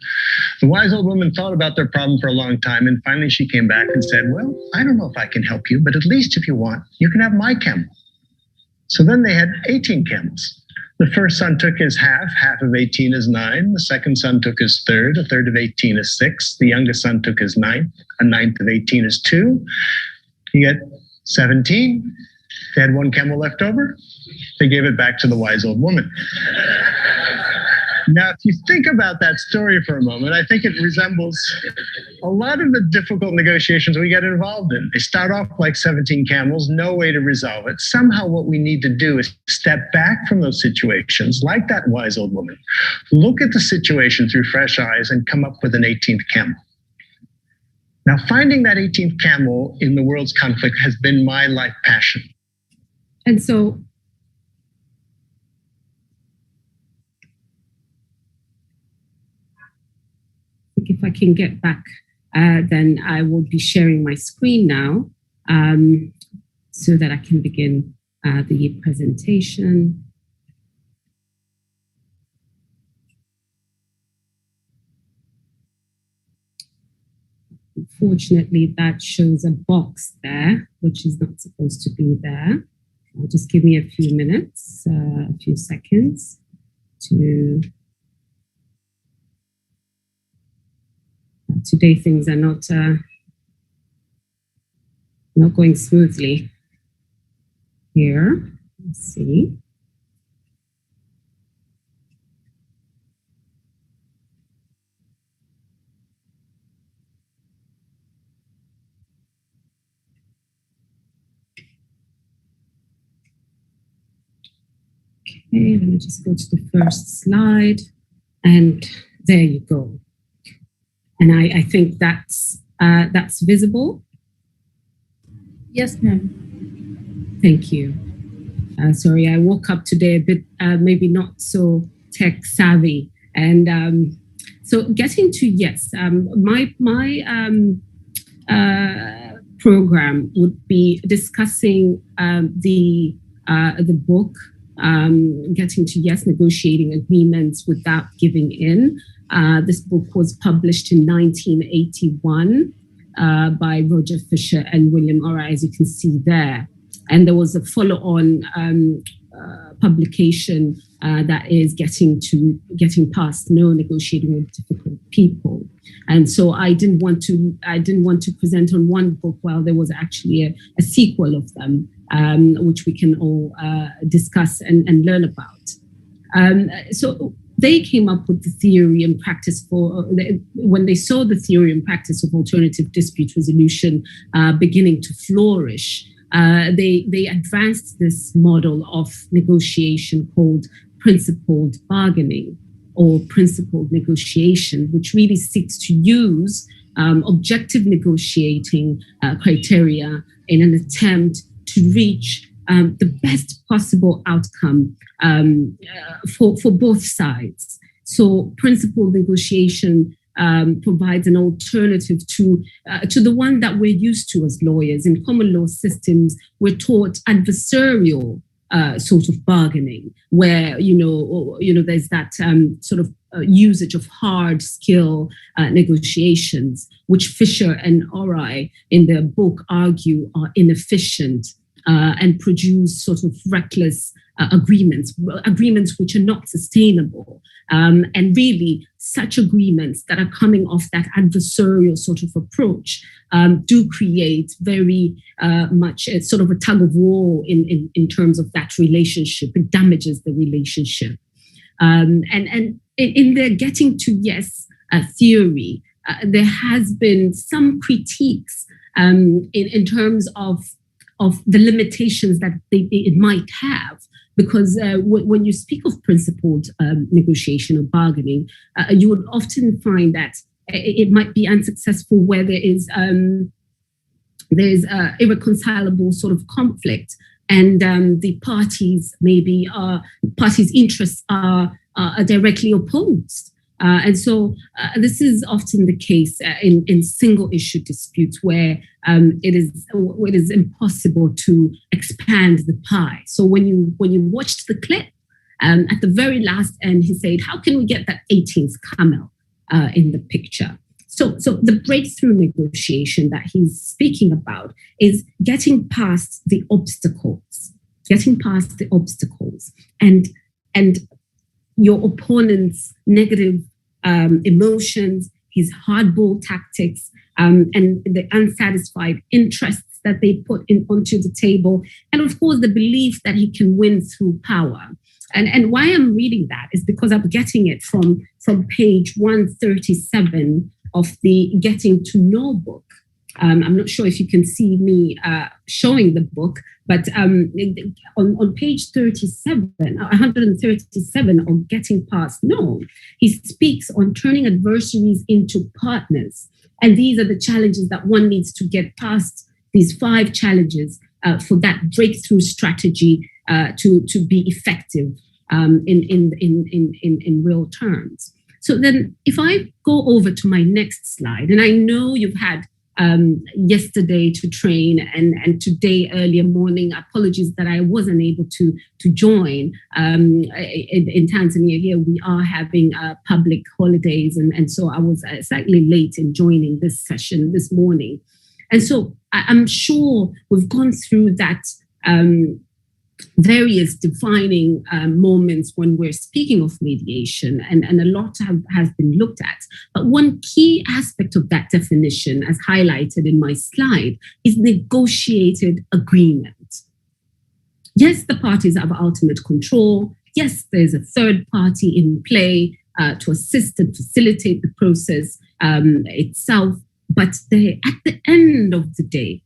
The wise old woman thought about their problem for a long time, and finally she came back and said, well, I don't know if I can help you, but at least if you want, you can have my camel. So then they had 18 camels. The first son took his half of 18 is 9. The second son took his 1/3, 1/3 of 18 is 6. The youngest son took his 9th, 1/9 of 18 is 2. You get 17. They had 1 camel left over. They gave it back to the wise old woman. Now, if you think about that story for a moment, I think it resembles a lot of the difficult negotiations we get involved in. They start off like 17 camels, no way to resolve it. Somehow what we need to do is step back from those situations, like that wise old woman, look at the situation through fresh eyes and come up with an 18th camel. Now, finding that 18th camel in the world's conflict has been my life passion. And so if I can get back, then I will be sharing my screen now so that I can begin the presentation. Unfortunately, that shows a box there, which is not supposed to be there. Just give me a few minutes, a few seconds to... Today things are not going smoothly here. Let's see. Okay, let me just go to the first slide, and there you go. And I think that's visible. Yes, ma'am. Thank you. Sorry, I woke up today a bit, maybe not so tech savvy. And so getting to yes, my program would be discussing the book Getting to Yes, Negotiating Agreements Without Giving In. This book was published in 1981 by Roger Fisher and William Ora, as you can see there. And there was a follow-on publication that is Getting Past No, Negotiating with Difficult People. And so I didn't want to present on one book while there was actually a sequel of them, which we can all discuss and learn about. So they came up with the theory and practice when they saw the theory and practice of alternative dispute resolution beginning to flourish. They advanced this model of negotiation called principled bargaining or principled negotiation, which really seeks to use objective negotiating criteria in an attempt to reach the best possible outcome for both sides. So principled negotiation provides an alternative to the one that we're used to as lawyers. In common law systems, we're taught adversarial sort of bargaining, where there's that sort of usage of hard skill negotiations, which Fisher and Ori in their book argue are inefficient and produce sort of reckless agreements which are not sustainable. And really, such agreements that are coming off that adversarial sort of approach do create very much a sort of a tug of war in terms of that relationship. It damages the relationship. And in the Getting to Yes theory, there has been some critiques in terms of the limitations that it might have. Because when you speak of principled negotiation or bargaining, you would often find that it might be unsuccessful where there's irreconcilable sort of conflict, and the parties' interests are directly opposed. And so this is often the case in single issue disputes where it is impossible to expand the pie. So when you watched the clip, at the very last end, he said, how can we get that 18th camel in the picture? So the breakthrough negotiation that he's speaking about is getting past the obstacles, and your opponent's negative emotions, his hardball tactics, and the unsatisfied interests that they put onto the table, and of course the belief that he can win through power. And why I'm reading that is because I'm getting it from page 137 of the Getting to Know book. I'm not sure if you can see me showing the book, but on page 137 of Getting Past No, he speaks on turning adversaries into partners. And these are the challenges that one needs to get past, these 5 challenges for that breakthrough strategy to be effective in real terms. So then if I go over to my next slide, and I know you've had yesterday to train and today earlier morning. Apologies that I wasn't able to join. In Tanzania here, we are having public holidays, and so I was slightly late in joining this session this morning. And so I'm sure we've gone through that various defining moments when we're speaking of mediation, and a lot has been looked at. But one key aspect of that definition, as highlighted in my slide, is negotiated agreement. Yes, the parties have ultimate control. Yes, there's a third party in play to assist and facilitate the process itself. But at the end of the day,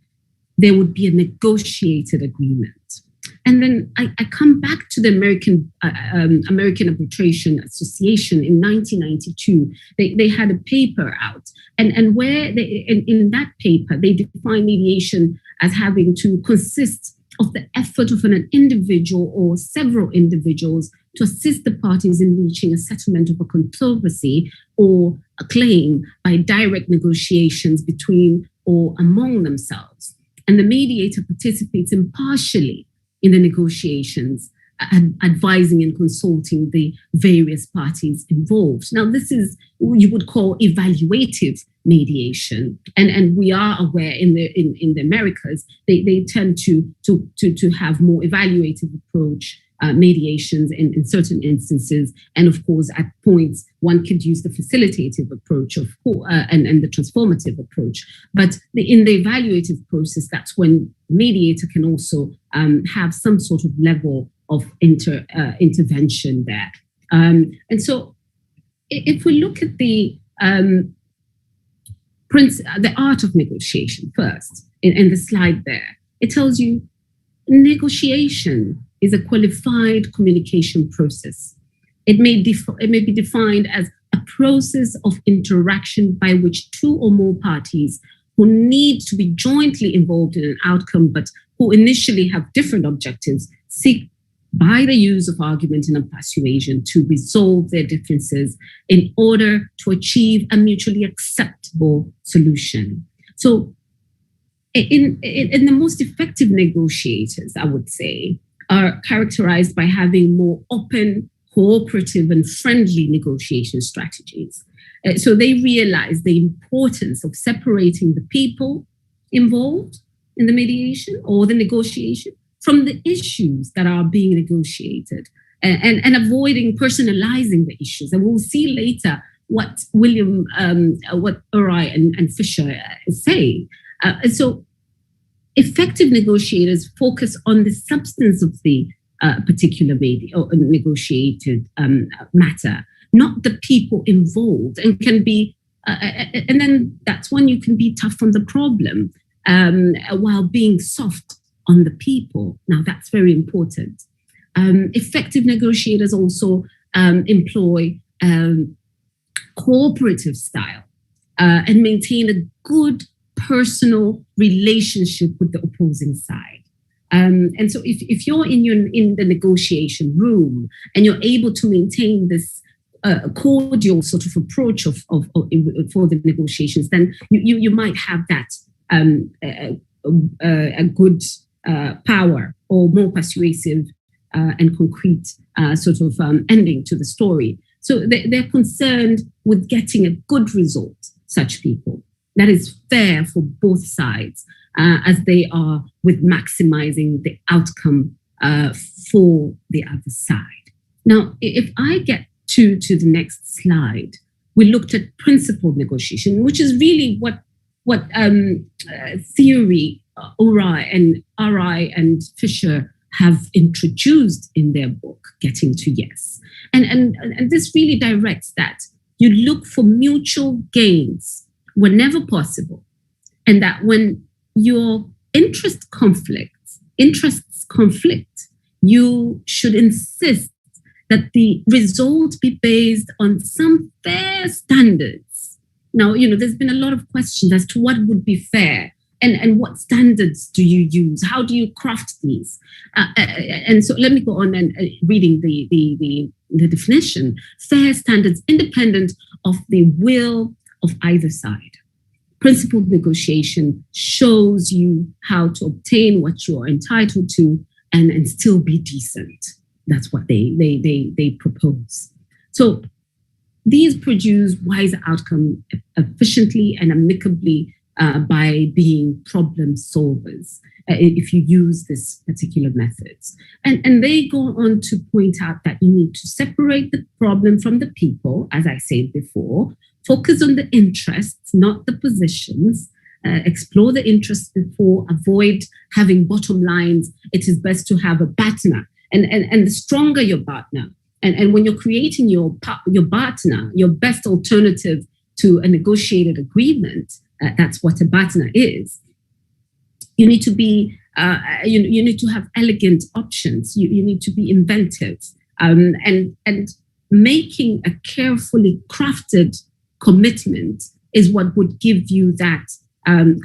there would be a negotiated agreement. And then I come back to the American Arbitration Association in 1992. They had a paper out, and where in that paper they define mediation as having to consist of the effort of an individual or several individuals to assist the parties in reaching a settlement of a controversy or a claim by direct negotiations between or among themselves. And the mediator participates impartially in the negotiations advising and consulting the various parties involved. Now, this is what you would call evaluative mediation, and we are aware in the Americas they tend to have more evaluative approach mediations in certain instances, and of course at points one could use the facilitative approach and the transformative approach. But in the evaluative process, that's when mediator can also have some sort of level of intervention there. And so if we look at the art of negotiation first, in the slide there, it tells you negotiation is a qualified communication process. It may be defined as a process of interaction by which two or more parties who need to be jointly involved in an outcome, but who initially have different objectives, seek by the use of argument and persuasion to resolve their differences in order to achieve a mutually acceptable solution. So in the most effective negotiators, I would say, are characterized by having more open, cooperative, and friendly negotiation strategies. So they realize the importance of separating the people involved in the mediation or the negotiation from the issues that are being negotiated, and avoiding personalizing the issues. And we'll see later what what Uri and Fisher say. So effective negotiators focus on the substance of the particular negotiated matter, not the people involved, and can be, and then that's when you can be tough on the problem while being soft on the people. Now, that's very important. Effective negotiators also employ cooperative style and maintain a good personal relationship with the opposing side. And so if you're in the negotiation room and you're able to maintain this cordial sort of approach for the negotiations, then you might have that a good power or more persuasive and concrete sort of ending to the story. So they're concerned with getting a good result, such people, that is fair for both sides, as they are with maximizing the outcome for the other side. Now, if I get to the next slide, we looked at principled negotiation, which is really what theory Uri and Fisher have introduced in their book, Getting to Yes. And this really directs that you look for mutual gains whenever possible, and that when your interests conflict, you should insist that the result be based on some fair standards. Now, there's been a lot of questions as to what would be fair and what standards do you use? How do you craft these? And so let me go on and reading the definition. Fair standards independent of the will of either side. Principled negotiation shows you how to obtain what you are entitled to and still be decent. That's what they propose. So these produce wise outcome efficiently and amicably by being problem solvers if you use this particular methods. And they go on to point out that you need to separate the problem from the people, as I said before, focus on the interests, not the positions, explore the interests before, avoid having bottom lines. It is best to have a partner, and the stronger your partner. And when you're creating your partner, your best alternative to a negotiated agreement, that's what a partner is. You need to be, you need to have elegant options. You need to be inventive, and making a carefully crafted commitment is what would give you that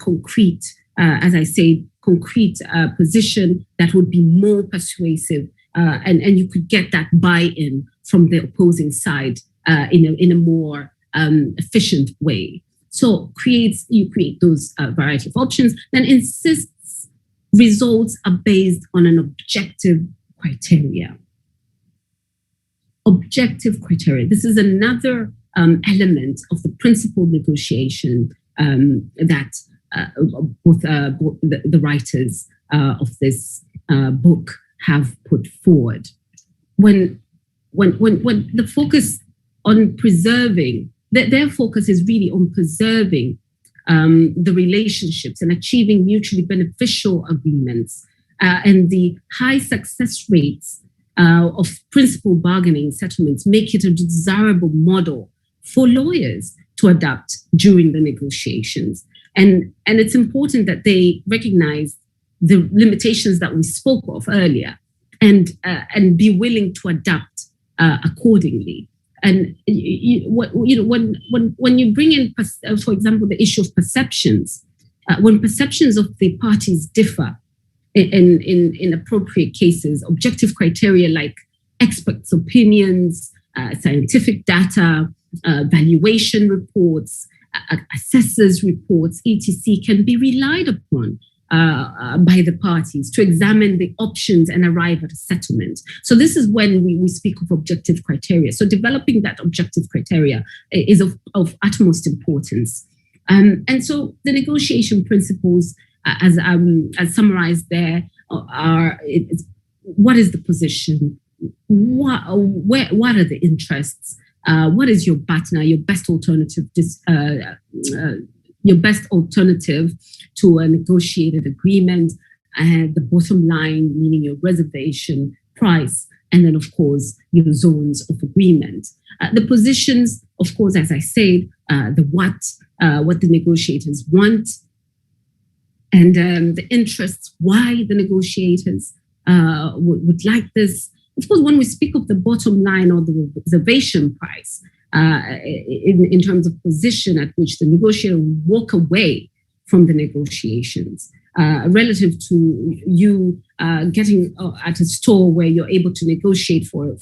concrete, as I say, concrete position that would be more persuasive, and you could get that buy-in from the opposing side in a more efficient way. So you create those variety of options, then insists results are based on an objective criteria. objective criteria. This is another element of the principal negotiation that both the writers of this book have put forward. When the focus on preserving, their focus is really on preserving the relationships and achieving mutually beneficial agreements, and the high success rates of principal bargaining settlements make it a desirable model for lawyers to adopt during the negotiations. And it's important that they recognize the limitations that we spoke of earlier, and be willing to adapt accordingly. And when you bring in, for example, the issue of perceptions, when perceptions of the parties differ in appropriate cases, objective criteria like experts' opinions, scientific data, valuation reports, assessors' reports, etc., can be relied upon by the parties to examine the options and arrive at a settlement. So this is when we speak of objective criteria. So developing that objective criteria is of utmost importance. And so the negotiation principles, as summarized there, are what is the position? What are the interests? What is your BATNA, your best alternative? Your best alternative to a negotiated agreement, and the bottom line, meaning your reservation price, and then, of course, your zones of agreement. The positions, of course, as I said, what the negotiators want, and the interests, why the negotiators would like this. Of course, when we speak of the bottom line or the reservation price, in terms of position at which the negotiator will walk away from the negotiations, relative to you getting at a store where you're able to negotiate for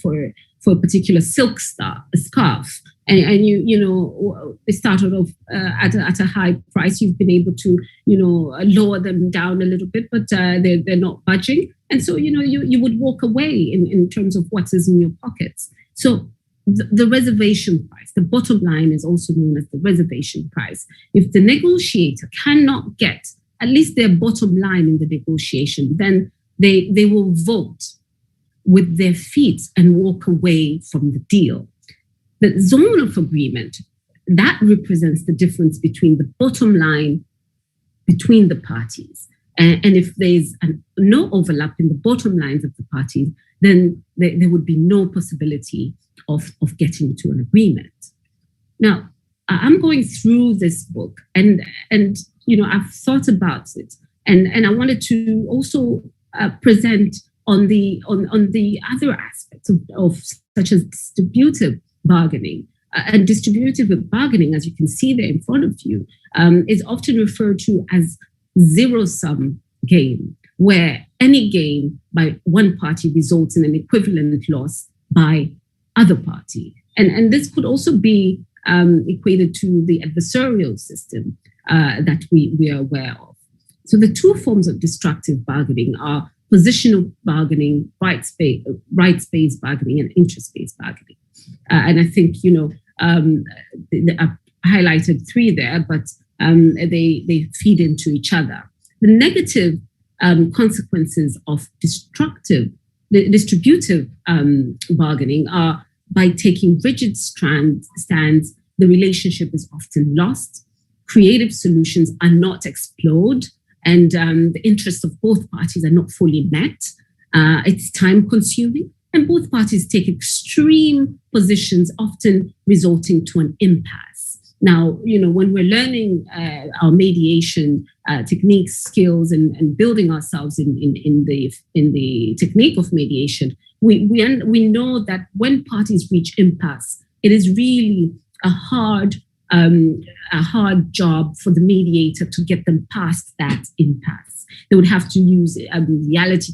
a particular silk scarf, and you they started off at a high price. You've been able to lower them down a little bit, but they're not budging, and so you would walk away in terms of what is in your pockets. So the reservation price, the bottom line, is also known as the reservation price. If the negotiator cannot get at least their bottom line in the negotiation, then they will vote with their feet and walk away from the deal. The zone of agreement, that represents the difference between the bottom line between the parties. And if there's no overlap in the bottom lines of the parties, then there would be no possibility of getting to an agreement. Now, I'm going through this book, and I've thought about it, and I wanted to also present on the other aspects of such as distributive bargaining. And distributive bargaining, as you can see there in front of you, is often referred to as zero-sum game, where any gain by one party results in an equivalent loss by other party. And this could also be equated to the adversarial system that we are aware of. So the two forms of destructive bargaining are positional bargaining, rights-based bargaining, and interest-based bargaining. And I think, I've highlighted three there, but they feed into each other. The negative consequences of distributive bargaining are by taking rigid stands, the relationship is often lost, creative solutions are not explored, and the interests of both parties are not fully met. It's time consuming, and both parties take extreme positions, often resulting to an impasse. Now, when we're learning our mediation techniques, skills, and building ourselves in the technique of mediation, we know that when parties reach impasse, it is really a hard job for the mediator to get them past that impasse. They would have to use reality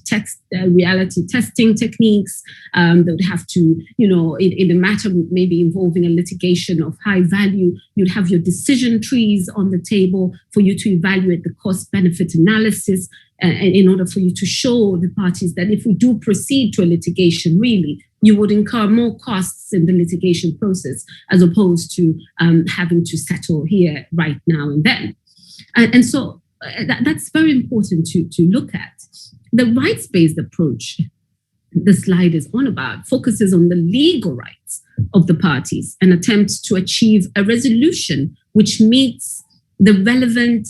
testing techniques. They would have to, in a matter maybe involving a litigation of high value, you'd have your decision trees on the table for you to evaluate the cost-benefit analysis, in order for you to show the parties that if we do proceed to a litigation, really, you would incur more costs in the litigation process as opposed to having to settle here right now and then. And so that's very important to look at. The rights-based approach the slide is on about focuses on the legal rights of the parties and attempts to achieve a resolution which meets the relevant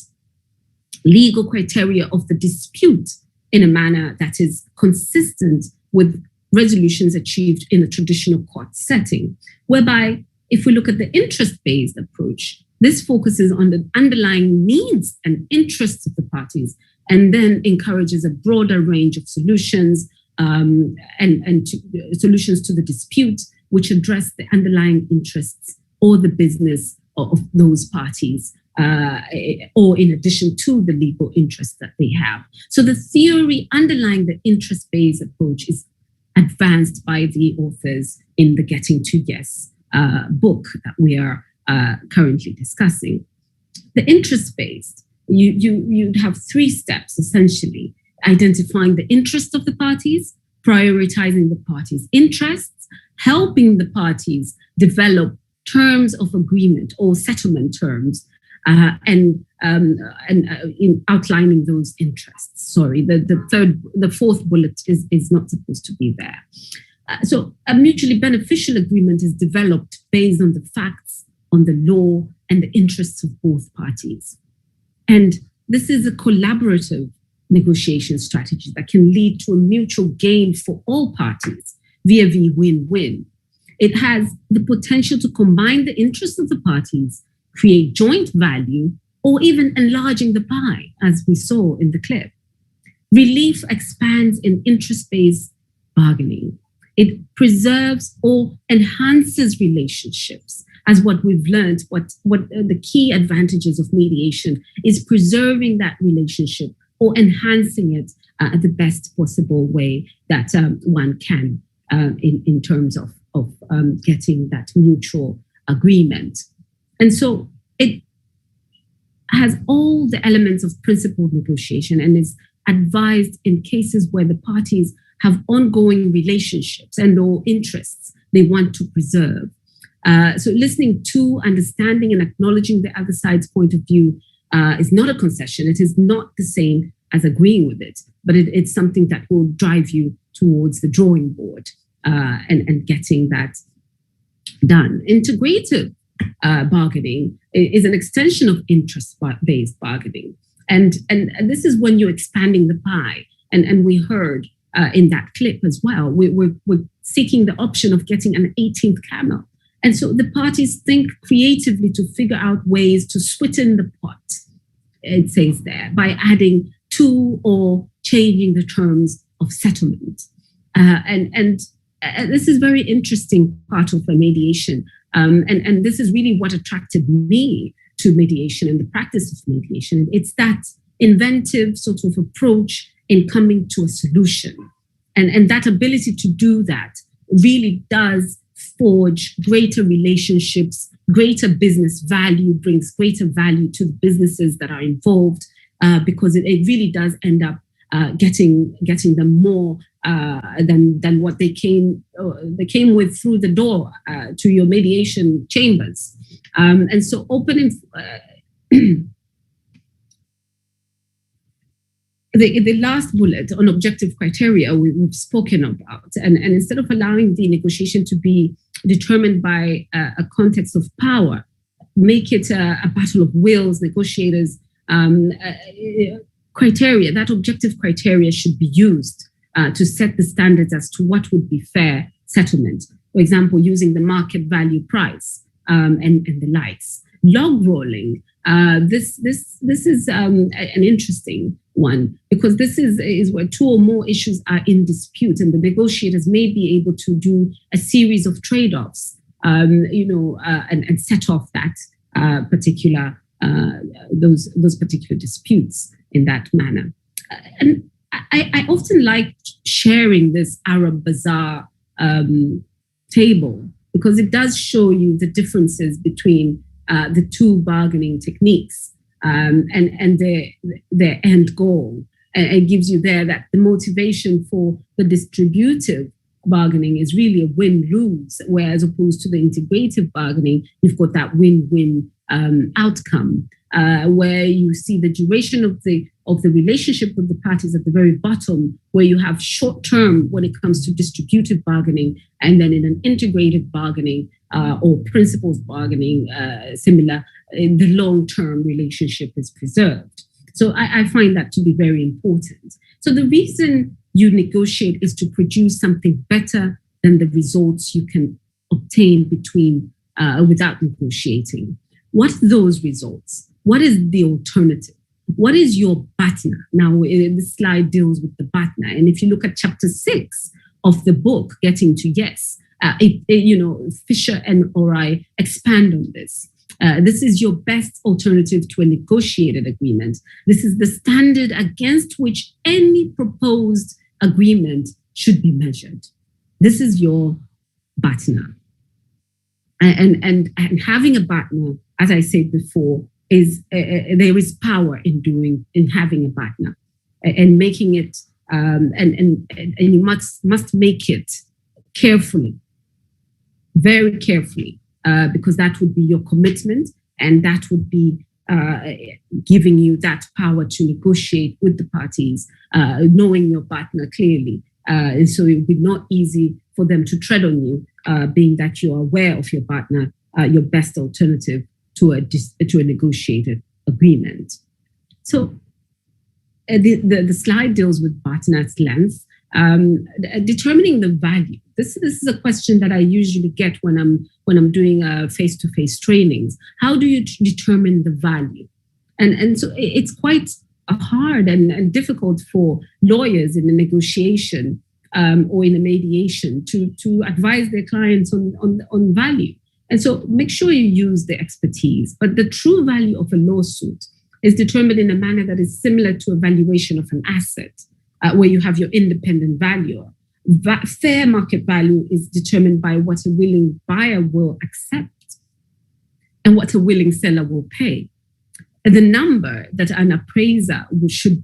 legal criteria of the dispute in a manner that is consistent with resolutions achieved in a traditional court setting, whereby if we look at the interest-based approach, this focuses on the underlying needs and interests of the parties and then encourages a broader range of solutions solutions to the dispute, which address the underlying interests or the business of those parties, or in addition to the legal interests that they have. So the theory underlying the interest-based approach is advanced by the authors in the Getting to Yes book that we are currently discussing. The interest-based, you'd have 3 steps essentially: identifying the interest of the parties, prioritizing the parties' interests, helping the parties develop terms of agreement or settlement terms, and in outlining those interests. Sorry, the 4th bullet is not supposed to be there. So a mutually beneficial agreement is developed based on the facts, on the law, and the interests of both parties. And this is a collaborative negotiation strategy that can lead to a mutual gain for all parties via the win-win. It has the potential to combine the interests of the parties, create joint value, or even enlarging the pie, as we saw in the clip. Relief expands in interest-based bargaining. It preserves or enhances relationships. As what we've learned, what the key advantages of mediation is preserving that relationship or enhancing it the best possible way that one can in terms of getting that mutual agreement. And so it has all the elements of principled negotiation and is advised in cases where the parties have ongoing relationships and or interests they want to preserve. So listening to, understanding, and acknowledging the other side's point of view is not a concession. It is not the same as agreeing with it, but it's something that will drive you towards the drawing board and getting that done. Integrative bargaining is an extension of interest-based bargaining. And this is when you're expanding the pie. And we heard in that clip as well, we're seeking the option of getting an 18th camel. And so the parties think creatively to figure out ways to sweeten the pot, it says there, by adding to or changing the terms of settlement. And this is very interesting part of the mediation. And this is really what attracted me to mediation and the practice of mediation. It's that inventive sort of approach in coming to a solution. And that ability to do that really does forge greater relationships, greater business value, brings greater value to the businesses that are involved, because it really does end up getting them more than what they came with through the door to your mediation chambers. And so opening the last bullet on objective criteria we've spoken about, and instead of allowing the negotiation to be determined by a context of power, make it a battle of wills, negotiators, criteria, that objective criteria should be used to set the standards as to what would be fair settlement. For example, using the market value price and the likes. Log rolling, this is an interesting one, because this is where 2 or more issues are in dispute, and the negotiators may be able to do a series of trade-offs, and set off that particular those particular disputes in that manner. And I often like sharing this Arab Bazaar table, because it does show you the differences between the 2 bargaining techniques and their end goal. And it gives you there that the motivation for the distributive bargaining is really a win-lose, whereas opposed to the integrative bargaining, you've got that win-win outcome, where you see the duration of the relationship with the parties at the very bottom, where you have short-term when it comes to distributive bargaining, and then in an integrative bargaining or principles bargaining, similar, in the long-term relationship is preserved. So I find that to be very important. So the reason you negotiate is to produce something better than the results you can obtain without negotiating. What are those results? What is the alternative? What is your BATNA? Now, this slide deals with the BATNA. And if you look at chapter 6 of the book, Getting to Yes, Fisher and Ori expand on this. This is your best alternative to a negotiated agreement. This is the standard against which any proposed agreement should be measured. This is your BATNA. And having a BATNA, as I said before, is there is power in having a BATNA and making it, and you must make it carefully, very carefully. Because that would be your commitment, and that would be giving you that power to negotiate with the parties, knowing your partner clearly. And so it would be not easy for them to tread on you, being that you are aware of your partner, your best alternative to a negotiated agreement. So the slide deals with BATNA's length, determining the value. This is a question that I usually get when I'm doing face-to-face trainings. How do you determine the value? And so it's quite hard and difficult for lawyers in a negotiation or in a mediation to advise their clients on value. And so make sure you use the expertise. But the true value of a lawsuit is determined in a manner that is similar to a valuation of an asset, where you have your independent valuer. Fair market value is determined by what a willing buyer will accept and what a willing seller will pay. And the number that an appraiser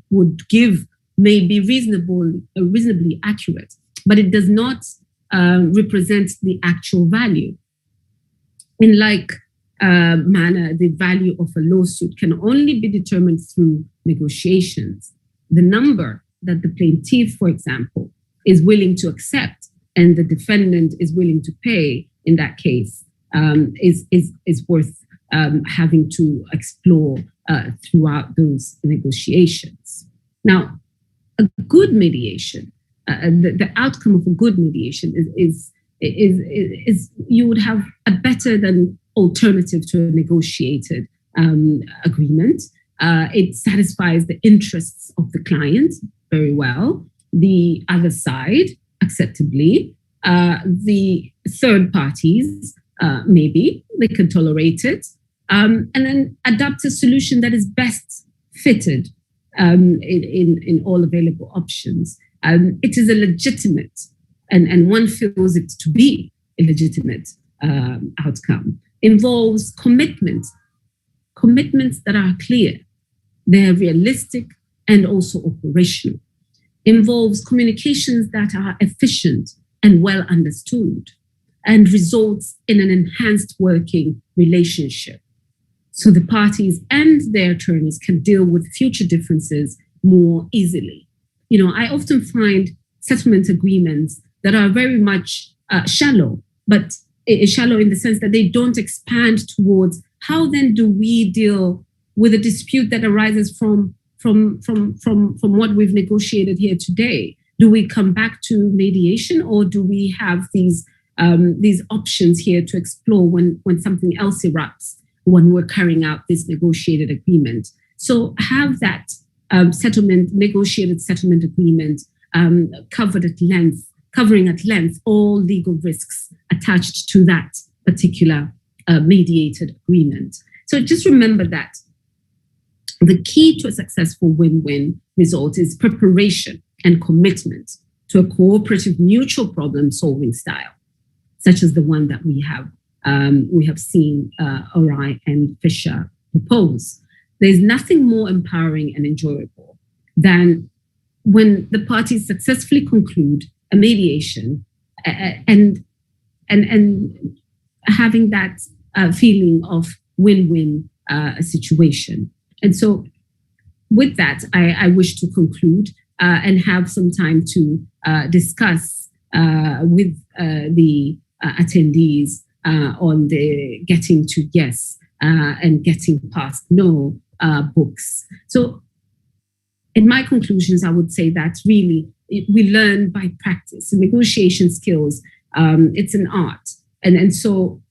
would give may be reasonably accurate, but it does not represent the actual value. In like manner, the value of a lawsuit can only be determined through negotiations. The number that the plaintiff, for example, is willing to accept and the defendant is willing to pay in that case is worth having to explore throughout those negotiations. Now, a good mediation, the outcome of a good mediation is you would have a better than alternative to a negotiated agreement. It satisfies the interests of the client very well, the other side acceptably, the third parties maybe they can tolerate it, and then adapt a solution that is best fitted in all available options. It is a legitimate, and one feels it to be a legitimate outcome. Involves commitments that are clear, they're realistic and also operational. Involves communications that are efficient and well understood, and results in an enhanced working relationship. So the parties and their attorneys can deal with future differences more easily. I often find settlement agreements that are very much shallow, but shallow in the sense that they don't expand towards how then do we deal with a dispute that arises from what we've negotiated here today. Do we come back to mediation, or do we have these options here to explore when something else erupts when we're carrying out this negotiated agreement? So have that negotiated settlement agreement covering at length all legal risks attached to that particular mediated agreement. So just remember that the key to a successful win-win result is preparation and commitment to a cooperative mutual problem-solving style, such as the one that we have seen Ori and Fisher propose. There's nothing more empowering and enjoyable than when the parties successfully conclude a mediation and having that feeling of win-win situation. And so with that, I wish to conclude and have some time to discuss with the attendees on the Getting to Yes and Getting Past No books. So in my conclusions, I would say that really we learn by practice. Negotiation skills, it's an art. And so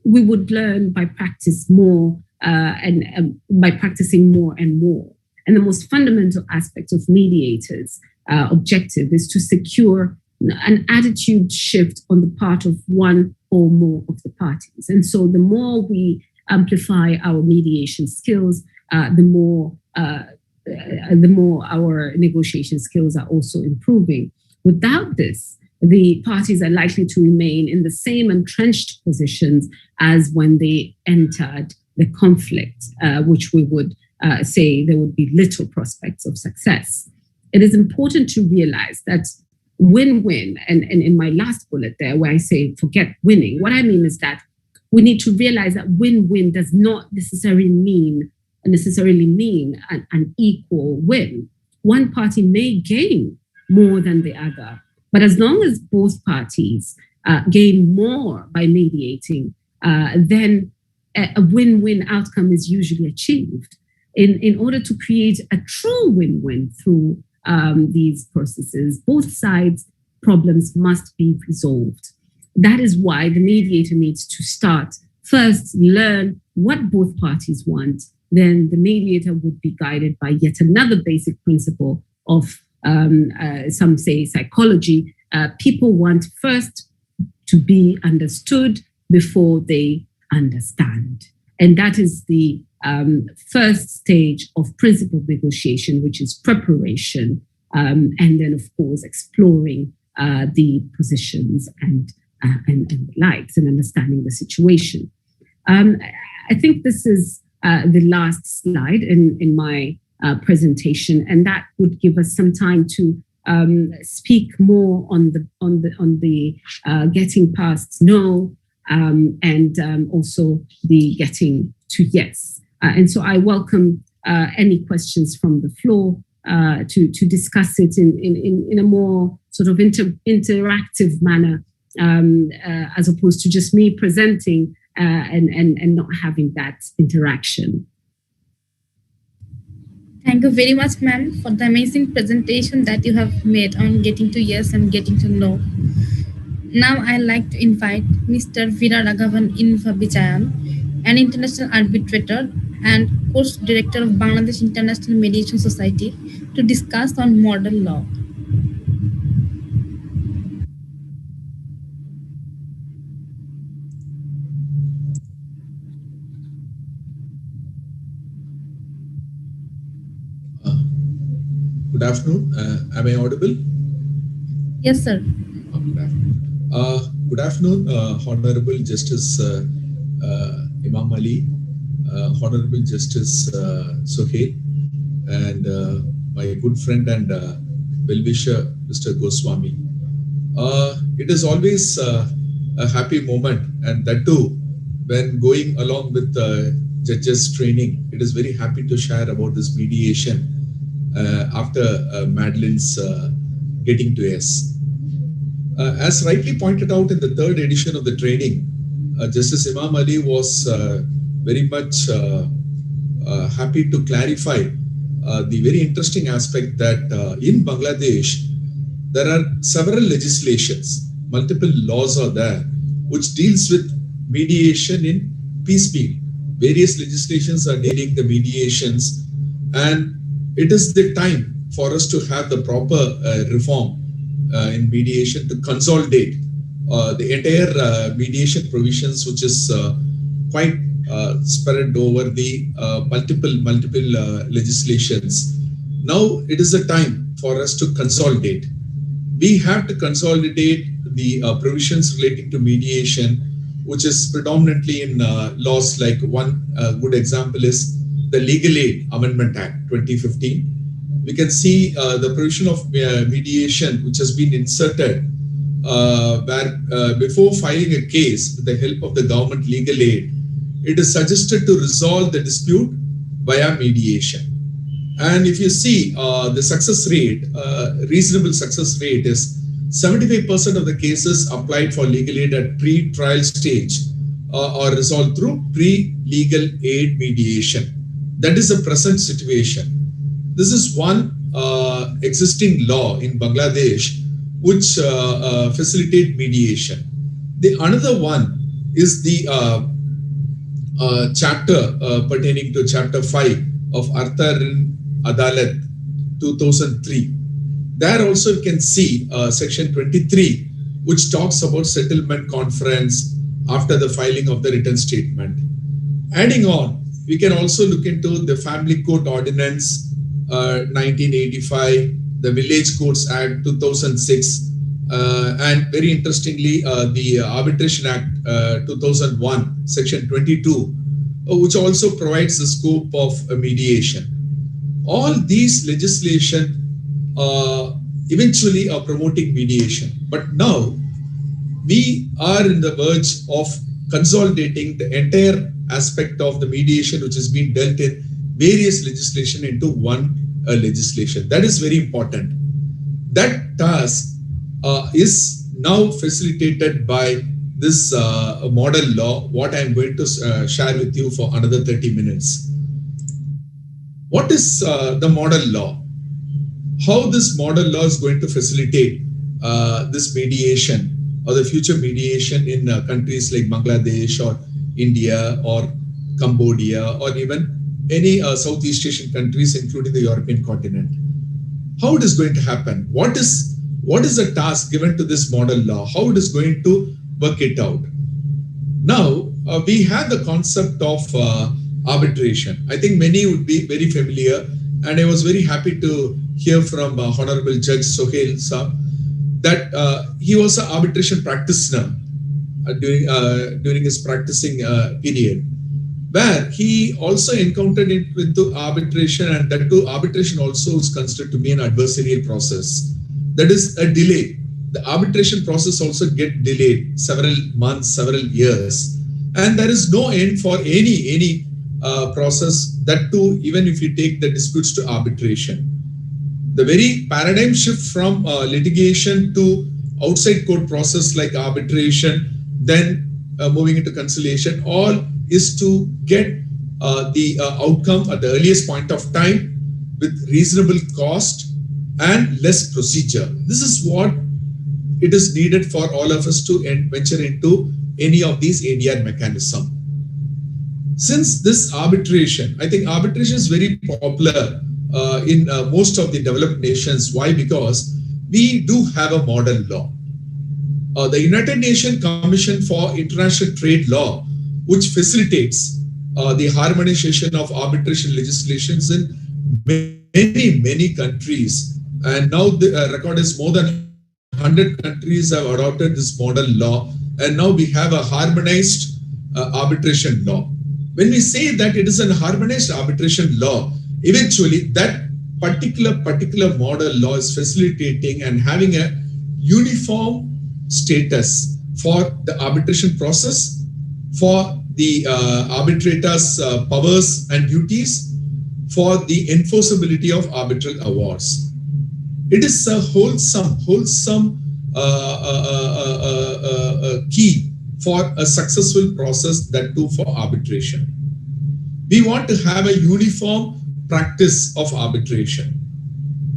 we would learn by practice more and by practicing more and more. And the most fundamental aspect of mediators' objective is to secure an attitude shift on the part of one or more of the parties. And so the more we amplify our mediation skills, the more our negotiation skills are also improving. Without this, the parties are likely to remain in the same entrenched positions as when they entered the conflict, which we would say there would be little prospects of success. It is important to realize that win-win, and in my last bullet there, where I say forget winning, what I mean is that we need to realize that win-win does not necessarily mean an equal win. One party may gain more than the other, but as long as both parties gain more by mediating, then a win-win outcome is usually achieved. In order to create a true win-win through these processes, both sides' problems must be resolved. That is why the mediator needs to start first, learn what both parties want. Then the mediator would be guided by yet another basic principle of, some say, psychology. People want first to be understood before they understand. And that is the first stage of principled negotiation, which is preparation, and then, of course, exploring the positions and the likes and understanding the situation. I think this is the last slide in my presentation, and that would give us some time to speak more on the getting past no and also the getting to yes. And so I welcome any questions from the floor to discuss it in a more sort of interactive manner, as opposed to just me presenting and not having that interaction. Thank you very much, ma'am, for the amazing presentation that you have made on getting to yes and getting to no. Now I'd like to invite Mr. Veeraraghavan Invabichayan, an international arbitrator and course director of Bangladesh International Mediation Society, to discuss on model law. Good afternoon. Am I audible? Yes, sir. Good afternoon. Good afternoon, Honorable Justice Imam Ali, Honorable Justice Sohail, and my good friend and well-wisher, Mr. Goswami. It is always a happy moment, and that too, when going along with the judges training, it is very happy to share about this mediation after Madeline's getting to yes. As rightly pointed out in the third edition of the training, Justice Imam Ali was very much happy to clarify the very interesting aspect that in Bangladesh, there are several legislations, multiple laws are there, which deals with mediation in piecemeal. Various legislations are dealing the mediations, and it is the time for us to have the proper reform in mediation to consolidate the entire mediation provisions, which is quite spread over the multiple legislations. Now it is the time for us to consolidate. We have to consolidate the provisions relating to mediation, which is predominantly in laws like one good example is the Legal Aid Amendment Act 2015. We can see the provision of mediation, which has been inserted where before filing a case with the help of the government legal aid, it is suggested to resolve the dispute via mediation. And if you see the success rate, reasonable success rate is 75% of the cases applied for legal aid at pre-trial stage are resolved through pre-legal aid mediation. That is the present situation. This is one existing law in Bangladesh which facilitate mediation. The another one is the chapter pertaining to chapter 5 of Arthar Adalat 2003. There also you can see section 23, which talks about settlement conference after the filing of the written statement. Adding on, we can also look into the Family Court Ordinance 1985, the Village Courts Act 2006, and very interestingly, the Arbitration Act 2001, section 22, which also provides the scope of mediation. All these legislation eventually are promoting mediation. But now we are in the verge of consolidating the entire aspect of the mediation which has been dealt in various legislation into one legislation. That is very important. That task is now facilitated by this model law, what I am going to share with you for another 30 minutes. What is the model law? How this model law is going to facilitate this mediation or the future mediation in countries like Bangladesh or India or Cambodia or even any Southeast Asian countries, including the European continent. How it is going to happen? What is the task given to this model law? How it is going to work it out? Now, we have the concept of arbitration. I think many would be very familiar, and I was very happy to hear from Honorable Judge Sohail Saab that he was an arbitration practitioner during his practicing period, where he also encountered it into arbitration, and that too arbitration also is considered to be an adversarial process. That is a delay. The arbitration process also get delayed several months, several years, and there is no end for any process. That too, even if you take the disputes to arbitration, the very paradigm shift from litigation to outside court process like arbitration, then moving into conciliation, all is to get the outcome at the earliest point of time with reasonable cost and less procedure. This is what it is needed for all of us to venture into any of these ADR mechanism. Since this arbitration, I think arbitration is very popular in most of the developed nations. Why? Because we do have a model law. The United Nations Commission for International Trade Law, which facilitates the harmonization of arbitration legislations in many countries. And now the record is more than 100 countries have adopted this model law. And now we have a harmonized arbitration law. When we say that it is a harmonized arbitration law, eventually that particular model law is facilitating and having a uniform status for the arbitration process, for the arbitrators' powers and duties, for the enforceability of arbitral awards. It is a wholesome key for a successful process, that too for arbitration. We want to have a uniform practice of arbitration,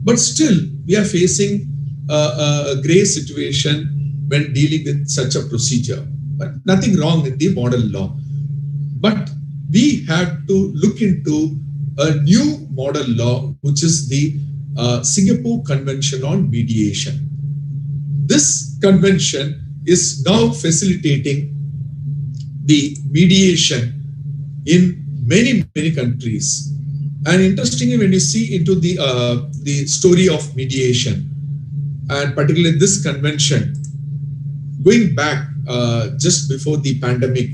but still we are facing a gray situation when dealing with such a procedure. But nothing wrong with the model law. But we have to look into a new model law, which is the Singapore Convention on Mediation. This convention is now facilitating the mediation in many countries. And interestingly, when you see into the story of mediation, and particularly this convention, going back just before the pandemic,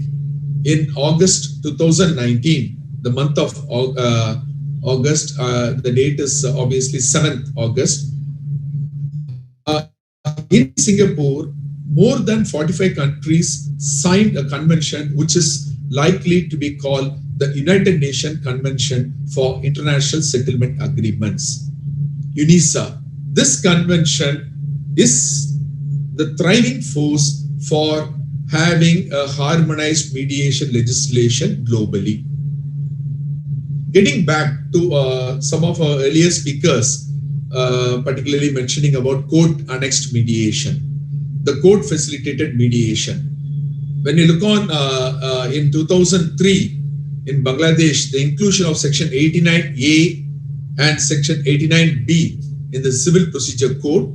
in August 2019, the month of August, the date is obviously 7th August. In Singapore, more than 45 countries signed a convention which is likely to be called the United Nations Convention for International Settlement Agreements, UNISA. This convention is the thriving force for having a harmonized mediation legislation globally. Getting back to some of our earlier speakers, particularly mentioning about court-annexed mediation, the court-facilitated mediation. When you look on in 2003 in Bangladesh, the inclusion of Section 89A and Section 89B in the Civil Procedure Code,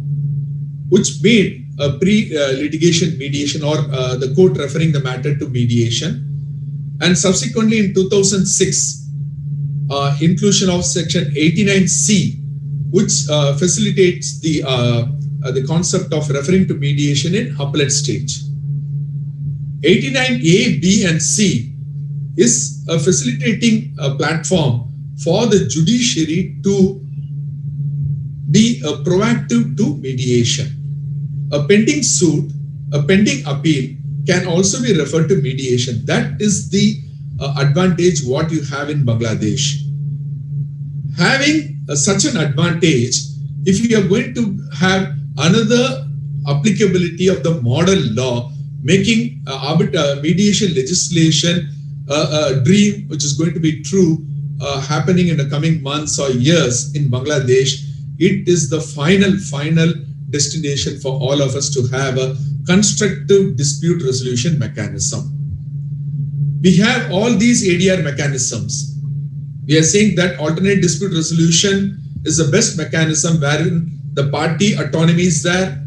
which made a pre-litigation mediation or the court referring the matter to mediation. And subsequently in 2006, inclusion of Section 89C, which facilitates the concept of referring to mediation in appellate stage. 89A, B, and C is a facilitating platform for the judiciary to be proactive to mediation. A pending suit, a pending appeal can also be referred to mediation. That is the advantage what you have in Bangladesh. Having such an advantage, if you are going to have another applicability of the model law, making mediation legislation a dream which is going to be true happening in the coming months or years in Bangladesh, it is the final destination for all of us to have a constructive dispute resolution mechanism. We have all these ADR mechanisms. We are saying that alternate dispute resolution is the best mechanism wherein the party autonomy is there,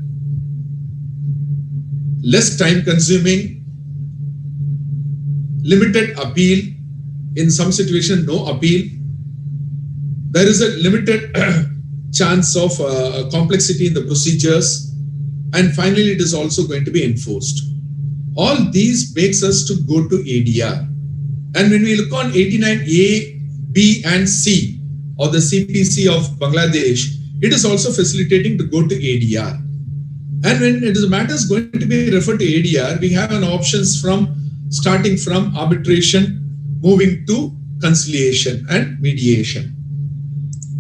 less time consuming, limited appeal, in some situation no appeal. There is a limited chance of complexity in the procedures, and finally it is also going to be enforced. All these makes us to go to ADR. And when we look on 89A, B and C or the CPC of Bangladesh, it is also facilitating to go to ADR. And when it is matters going to be referred to ADR, we have an options from starting from arbitration, moving to conciliation and mediation.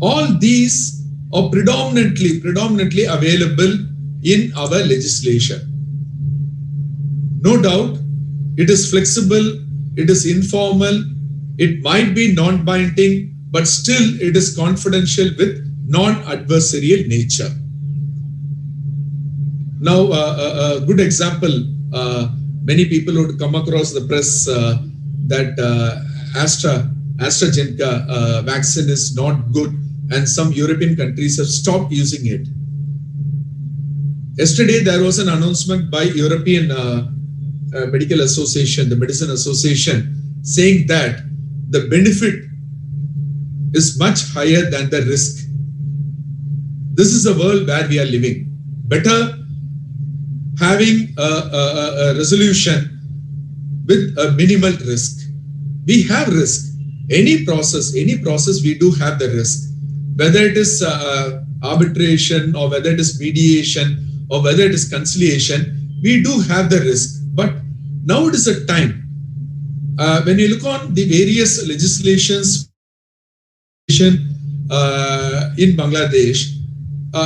All these are predominantly available in our legislation. No doubt, it is flexible, it is informal, it might be non-binding, but still it is confidential with non-adversarial nature. Now, a good example, many people would come across the press that AstraZeneca vaccine is not good and some European countries have stopped using it. Yesterday, there was an announcement by European Medical Association, the Medicine Association, saying that the benefit is much higher than the risk. This is the world where we are living. Better having a resolution with a minimal risk. We have risk. Any process we do have the risk. Whether it is arbitration or whether it is mediation or whether it is conciliation, we do have the risk. But now it is a time. When you look on the various legislations in Bangladesh,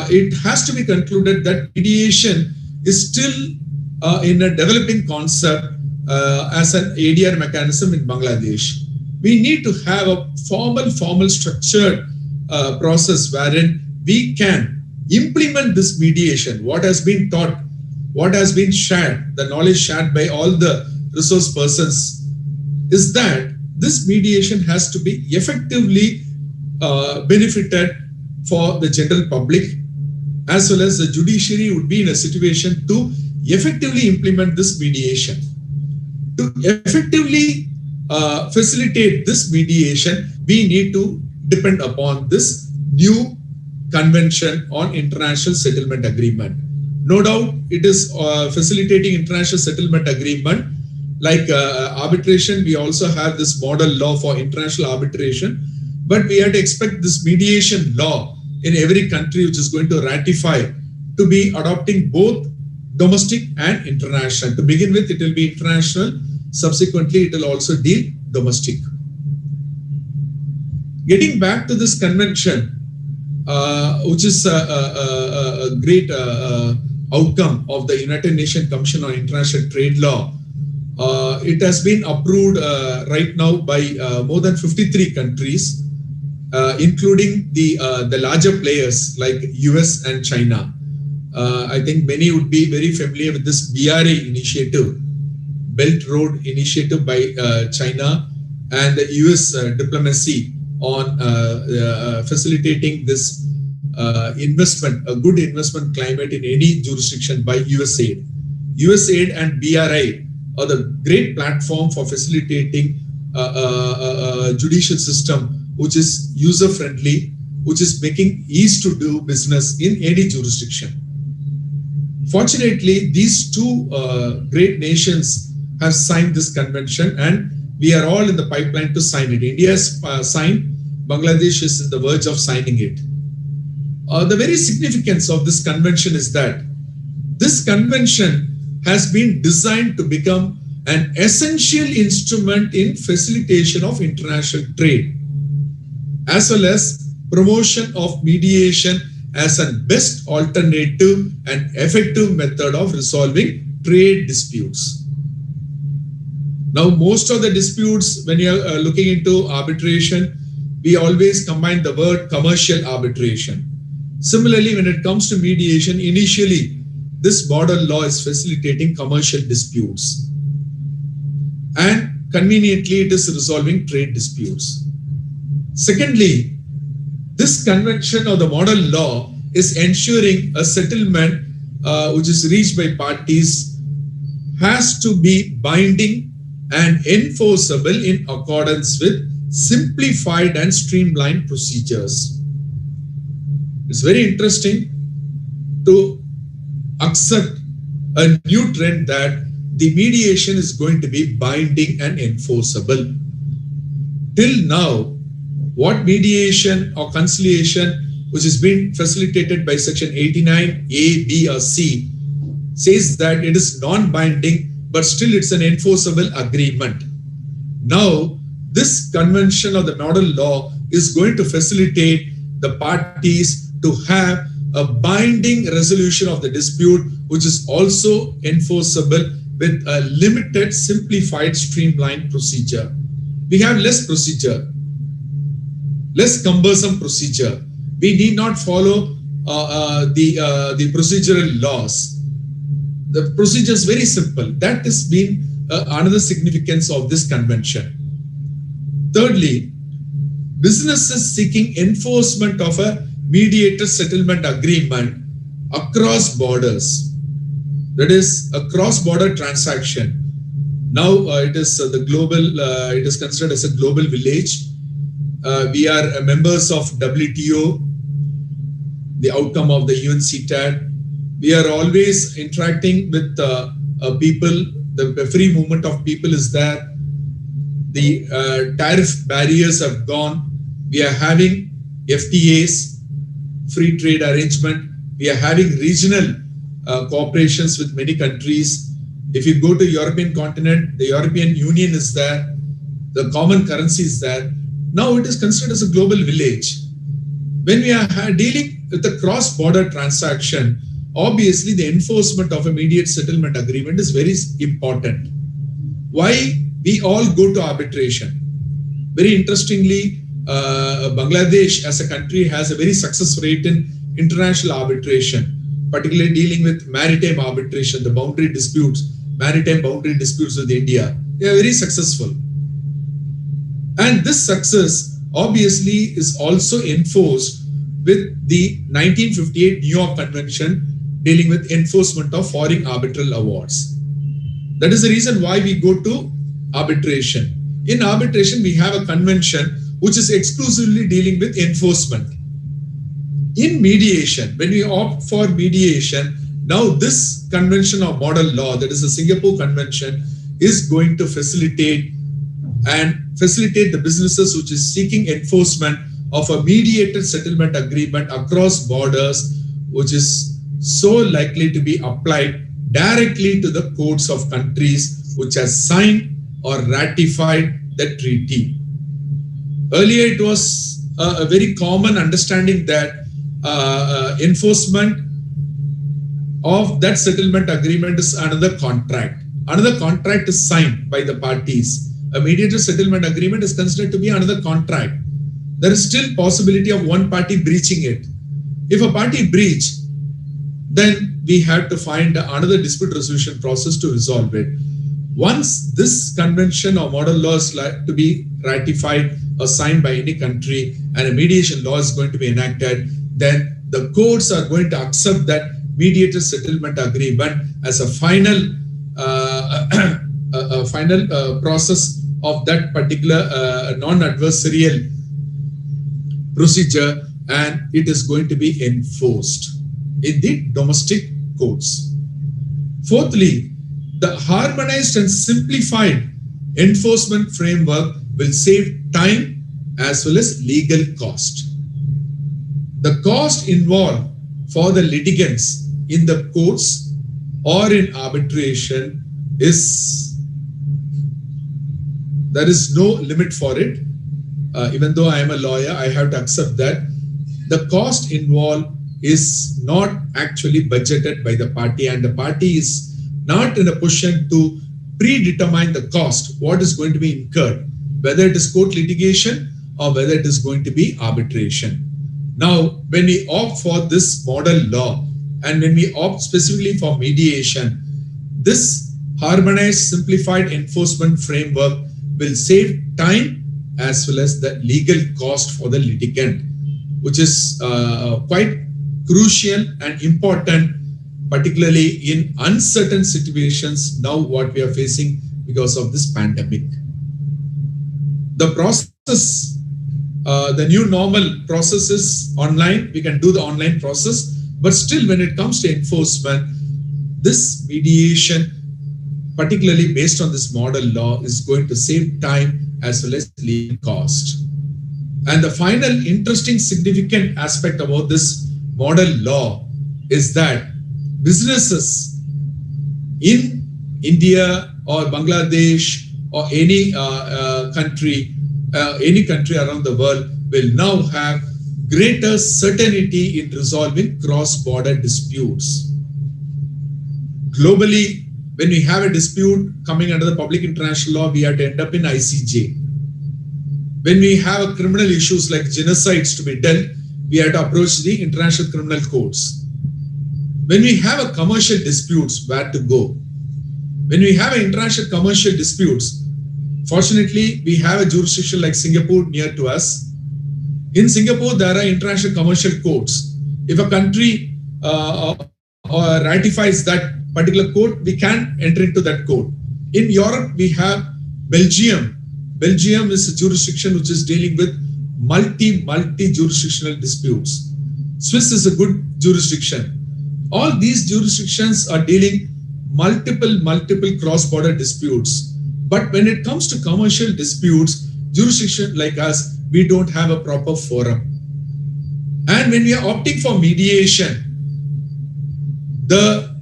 it has to be concluded that mediation is still in a developing concept as an ADR mechanism in Bangladesh. We need to have a formal structured process wherein we can implement this mediation, what has been taught, what has been shared, the knowledge shared by all the resource persons, is that this mediation has to be effectively benefited for the general public, as well as the judiciary would be in a situation to effectively implement this mediation. To effectively facilitate this mediation, we need to depend upon this new Convention on International Settlement Agreement. No doubt it is facilitating international settlement agreement. Like arbitration, we also have this model law for international arbitration, but we have to expect this mediation law in every country which is going to ratify to be adopting both domestic and international. To begin with, it will be international. Subsequently, it will also deal domestic. Getting back to this convention, which is a great outcome of the United Nations Commission on International Trade Law. It has been approved right now by more than 53 countries, including the larger players like US and China. I think many would be very familiar with this BRA initiative, Belt Road Initiative by China, and the US diplomacy on facilitating this investment, a good investment climate in any jurisdiction by USAID. USAID and BRI are the great platform for facilitating a judicial system which is user-friendly, which is making ease to do business in any jurisdiction. Fortunately, these two great nations have signed this convention, and we are all in the pipeline to sign it. India has signed, Bangladesh is in the verge of signing it. The very significance of this convention is that this convention has been designed to become an essential instrument in facilitation of international trade, as well as promotion of mediation as a best alternative and effective method of resolving trade disputes. Now, most of the disputes, when you are looking into arbitration, we always combine the word commercial arbitration. Similarly, when it comes to mediation, initially, this model law is facilitating commercial disputes. And conveniently, it is resolving trade disputes. Secondly, this convention or the model law is ensuring a settlement which is reached by parties has to be binding and enforceable in accordance with simplified and streamlined procedures. It's very interesting to accept a new trend that the mediation is going to be binding and enforceable. Till now, what mediation or conciliation, which is being facilitated by Section 89A, B, or C, says that it is non-binding, but still it's an enforceable agreement. Now, this convention or the model law is going to facilitate the parties to have a binding resolution of the dispute, which is also enforceable with a limited, simplified, streamlined procedure. We have less procedure, less cumbersome procedure. We need not follow the procedural laws. The procedure is very simple. That has been another significance of this convention. Thirdly, businesses seeking enforcement of a mediated settlement agreement across borders. That is a cross-border transaction. Now it is the global. It is considered as a global village. We are members of WTO, the outcome of the UNCTAD. We are always interacting with people. The free movement of people is there. The tariff barriers have gone. We are having FTAs, free trade arrangement. We are having regional cooperations with many countries. If you go to European continent, the European Union is there. The common currency is there. Now it is considered as a global village. When we are dealing with a cross-border transaction, obviously the enforcement of a immediate settlement agreement is very important. Why we all go to arbitration? Very interestingly, Bangladesh as a country has a very success rate in international arbitration, particularly dealing with maritime arbitration, the boundary disputes, maritime boundary disputes with India. They are very successful. And this success obviously is also enforced with the 1958 New York Convention dealing with enforcement of foreign arbitral awards. That is the reason why we go to arbitration. In arbitration, we have a convention which is exclusively dealing with enforcement. In mediation, when we opt for mediation, now this convention of model law, that is the Singapore Convention, is going to facilitate the businesses which is seeking enforcement of a mediated settlement agreement across borders, which is so likely to be applied directly to the courts of countries which has signed or ratified the treaty. Earlier, it was a very common understanding that enforcement of that settlement agreement is another contract. Another contract is signed by the parties. A mediator settlement agreement is considered to be another contract. There is still possibility of one party breaching it. If a party breach, then we have to find another dispute resolution process to resolve it. Once this convention or model law is to be ratified or signed by any country and a mediation law is going to be enacted, then the courts are going to accept that mediator settlement agreement as a final process of that particular non-adversarial procedure, and it is going to be enforced in the domestic courts. Fourthly, the harmonized and simplified enforcement framework will save time as well as legal cost. The cost involved for the litigants in the courts or in arbitration there is no limit for it. Even though I am a lawyer, I have to accept that the cost involved is not actually budgeted by the party, and the party is not in a position to predetermine the cost, what is going to be incurred, whether it is court litigation or whether it is going to be arbitration. Now, when we opt for this model law and when we opt specifically for mediation, this harmonized, simplified enforcement framework will save time as well as the legal cost for the litigant, which is quite crucial and important, particularly in uncertain situations now what we are facing because of this pandemic. The process, the new normal process is online. We can do the online process, but still when it comes to enforcement, this mediation, particularly based on this model law, is going to save time as well as legal cost. And the final interesting, significant aspect about this model law is that businesses in India or Bangladesh or any country around the world will now have greater certainty in resolving cross-border disputes. Globally, when we have a dispute coming under the public international law, we have to end up in ICJ. When we have criminal issues like genocides to be dealt, we have to approach the international criminal courts. When we have a commercial disputes, where to go? When we have international commercial disputes, fortunately, we have a jurisdiction like Singapore near to us. In Singapore, there are international commercial courts. If a country ratifies that particular court, we can enter into that court. In Europe, we have Belgium. Belgium is a jurisdiction which is dealing with multi-jurisdictional disputes. Swiss is a good jurisdiction. All these jurisdictions are dealing multiple cross-border disputes. But when it comes to commercial disputes, jurisdiction like us, we don't have a proper forum. And when we are opting for mediation, the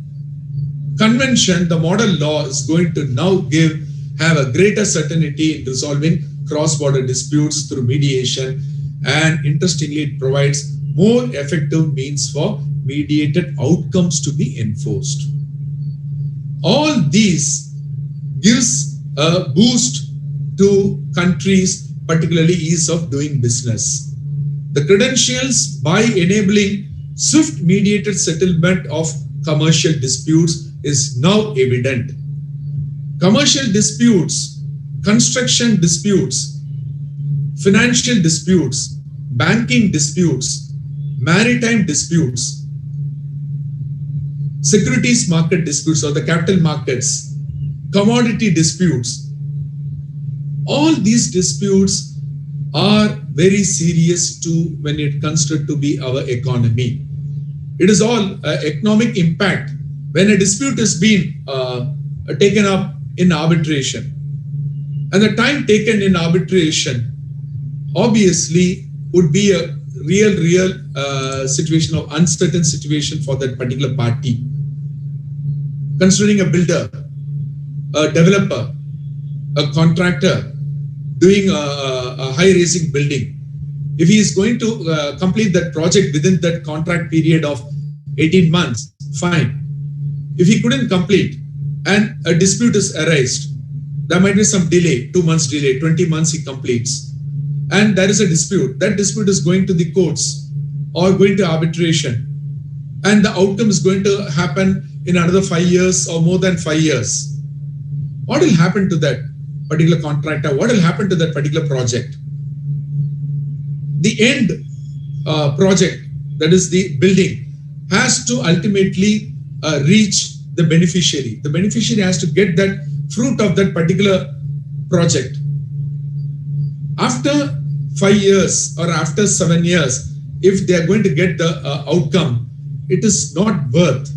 convention, the model law is going to now have a greater certainty in resolving cross-border disputes through mediation. And interestingly, it provides more effective means for mediated outcomes to be enforced. All these gives a boost to countries, particularly ease of doing business. The credentials by enabling swift mediated settlement of commercial disputes is now evident. Commercial disputes, construction disputes, financial disputes, banking disputes, maritime disputes, securities market disputes or the capital markets, commodity disputes. All these disputes are very serious too when it comes to be our economy. It is all economic impact when a dispute is being taken up in arbitration. And the time taken in arbitration obviously would be a real situation of uncertain situation for that particular party. considering a builder, a developer, a contractor doing a high-rising building, if he is going to complete that project within that contract period of 18 months, fine. If he couldn't complete and a dispute is arised, there might be some delay, 2 months delay, 20 months he completes, and there is a dispute. That dispute is going to the courts or going to arbitration, and the outcome is going to happen in another 5 years or more than 5 years. What will happen to that particular contractor? What will happen to that particular project? The end project, that is the building, has to ultimately reach the beneficiary. The beneficiary has to get that fruit of that particular project. After 5 years or after 7 years, if they are going to get the outcome, it is not worth.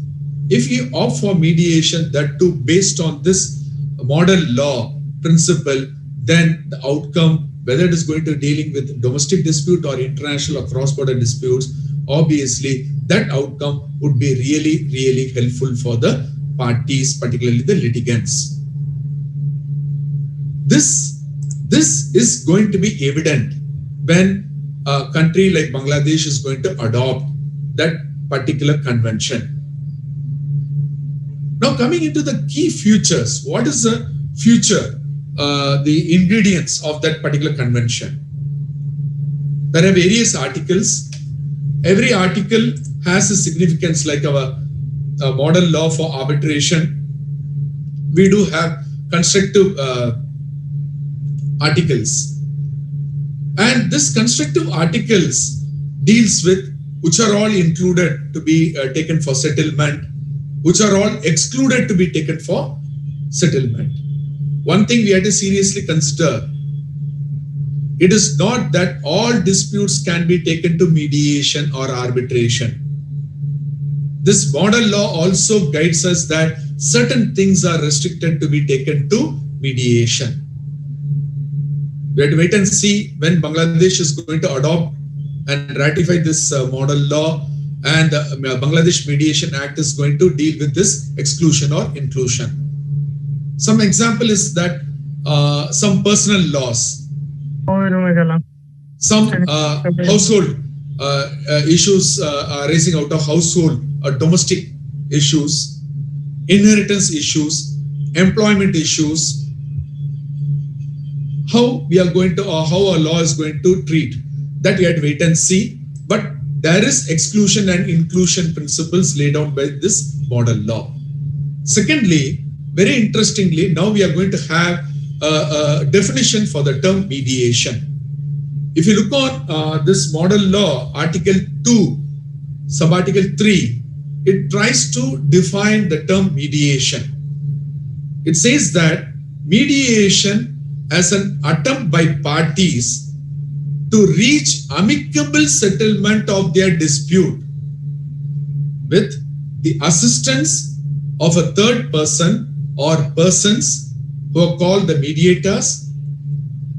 If you opt for mediation, that too based on this model law principle, then the outcome, whether it is going to dealing with domestic dispute or international or cross-border disputes, obviously that outcome would be really, really helpful for the parties, particularly the litigants. This is going to be evident when a country like Bangladesh is going to adopt that particular convention. Now coming into the key features, what is the future, the ingredients of that particular convention? There are various articles. Every article has a significance, like our model law for arbitration. We do have constructive articles. And this constructive articles deals with which are all included to be taken for settlement, which are all excluded to be taken for settlement. One thing we have to seriously consider, it is not that all disputes can be taken to mediation or arbitration. This model law also guides us that certain things are restricted to be taken to mediation. We have to wait and see when Bangladesh is going to adopt and ratify this model law, and the Bangladesh Mediation Act is going to deal with this exclusion or inclusion. Some example is that some personal laws, some household issues arising out of household or domestic issues, inheritance issues, employment issues, how we are going to, or how our law is going to treat, that we have to wait and see. But there is exclusion and inclusion principles laid out by this model law. Secondly, very interestingly, now we are going to have a definition for the term mediation. If you look on this model law, Article 2, Subarticle 3, it tries to define the term mediation. It says that mediation as an attempt by parties to reach amicable settlement of their dispute with the assistance of a third person or persons who are called the mediators,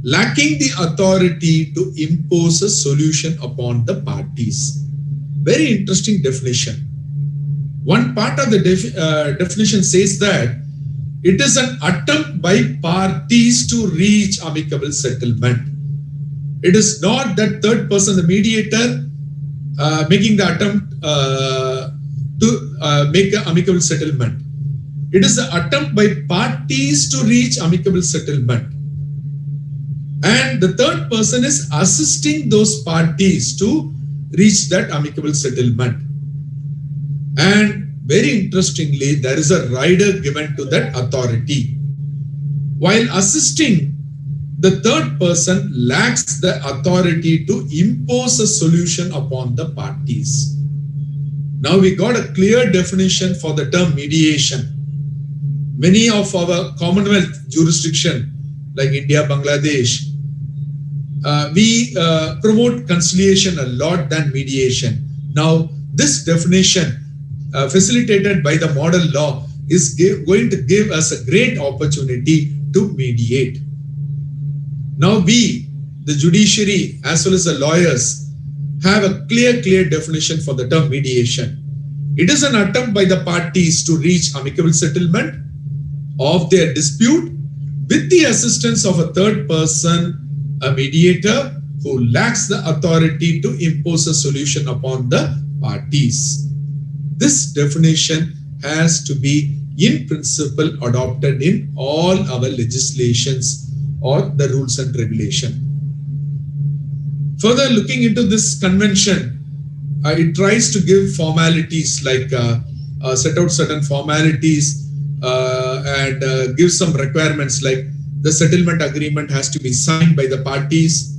lacking the authority to impose a solution upon the parties. Very interesting definition. One part of the definition says that it is an attempt by parties to reach amicable settlement. It is not that third person, the mediator, making the attempt to make an amicable settlement. It is an attempt by parties to reach amicable settlement. And the third person is assisting those parties to reach that amicable settlement. And very interestingly, there is a rider given to that authority. While assisting, the third person lacks the authority to impose a solution upon the parties. Now we got a clear definition for the term mediation. Many of our Commonwealth jurisdiction, like India, Bangladesh, we promote conciliation a lot than mediation. Now, this definition facilitated by the model law is going to give us a great opportunity to mediate. Now we, the judiciary, as well as the lawyers, have a clear definition for the term mediation. It is an attempt by the parties to reach amicable settlement of their dispute with the assistance of a third person, a mediator, who lacks the authority to impose a solution upon the parties. This definition has to be in principle adopted in all our legislations or the rules and regulation. Further, looking into this convention, it tries to give formalities like set out certain formalities and give some requirements like the settlement agreement has to be signed by the parties.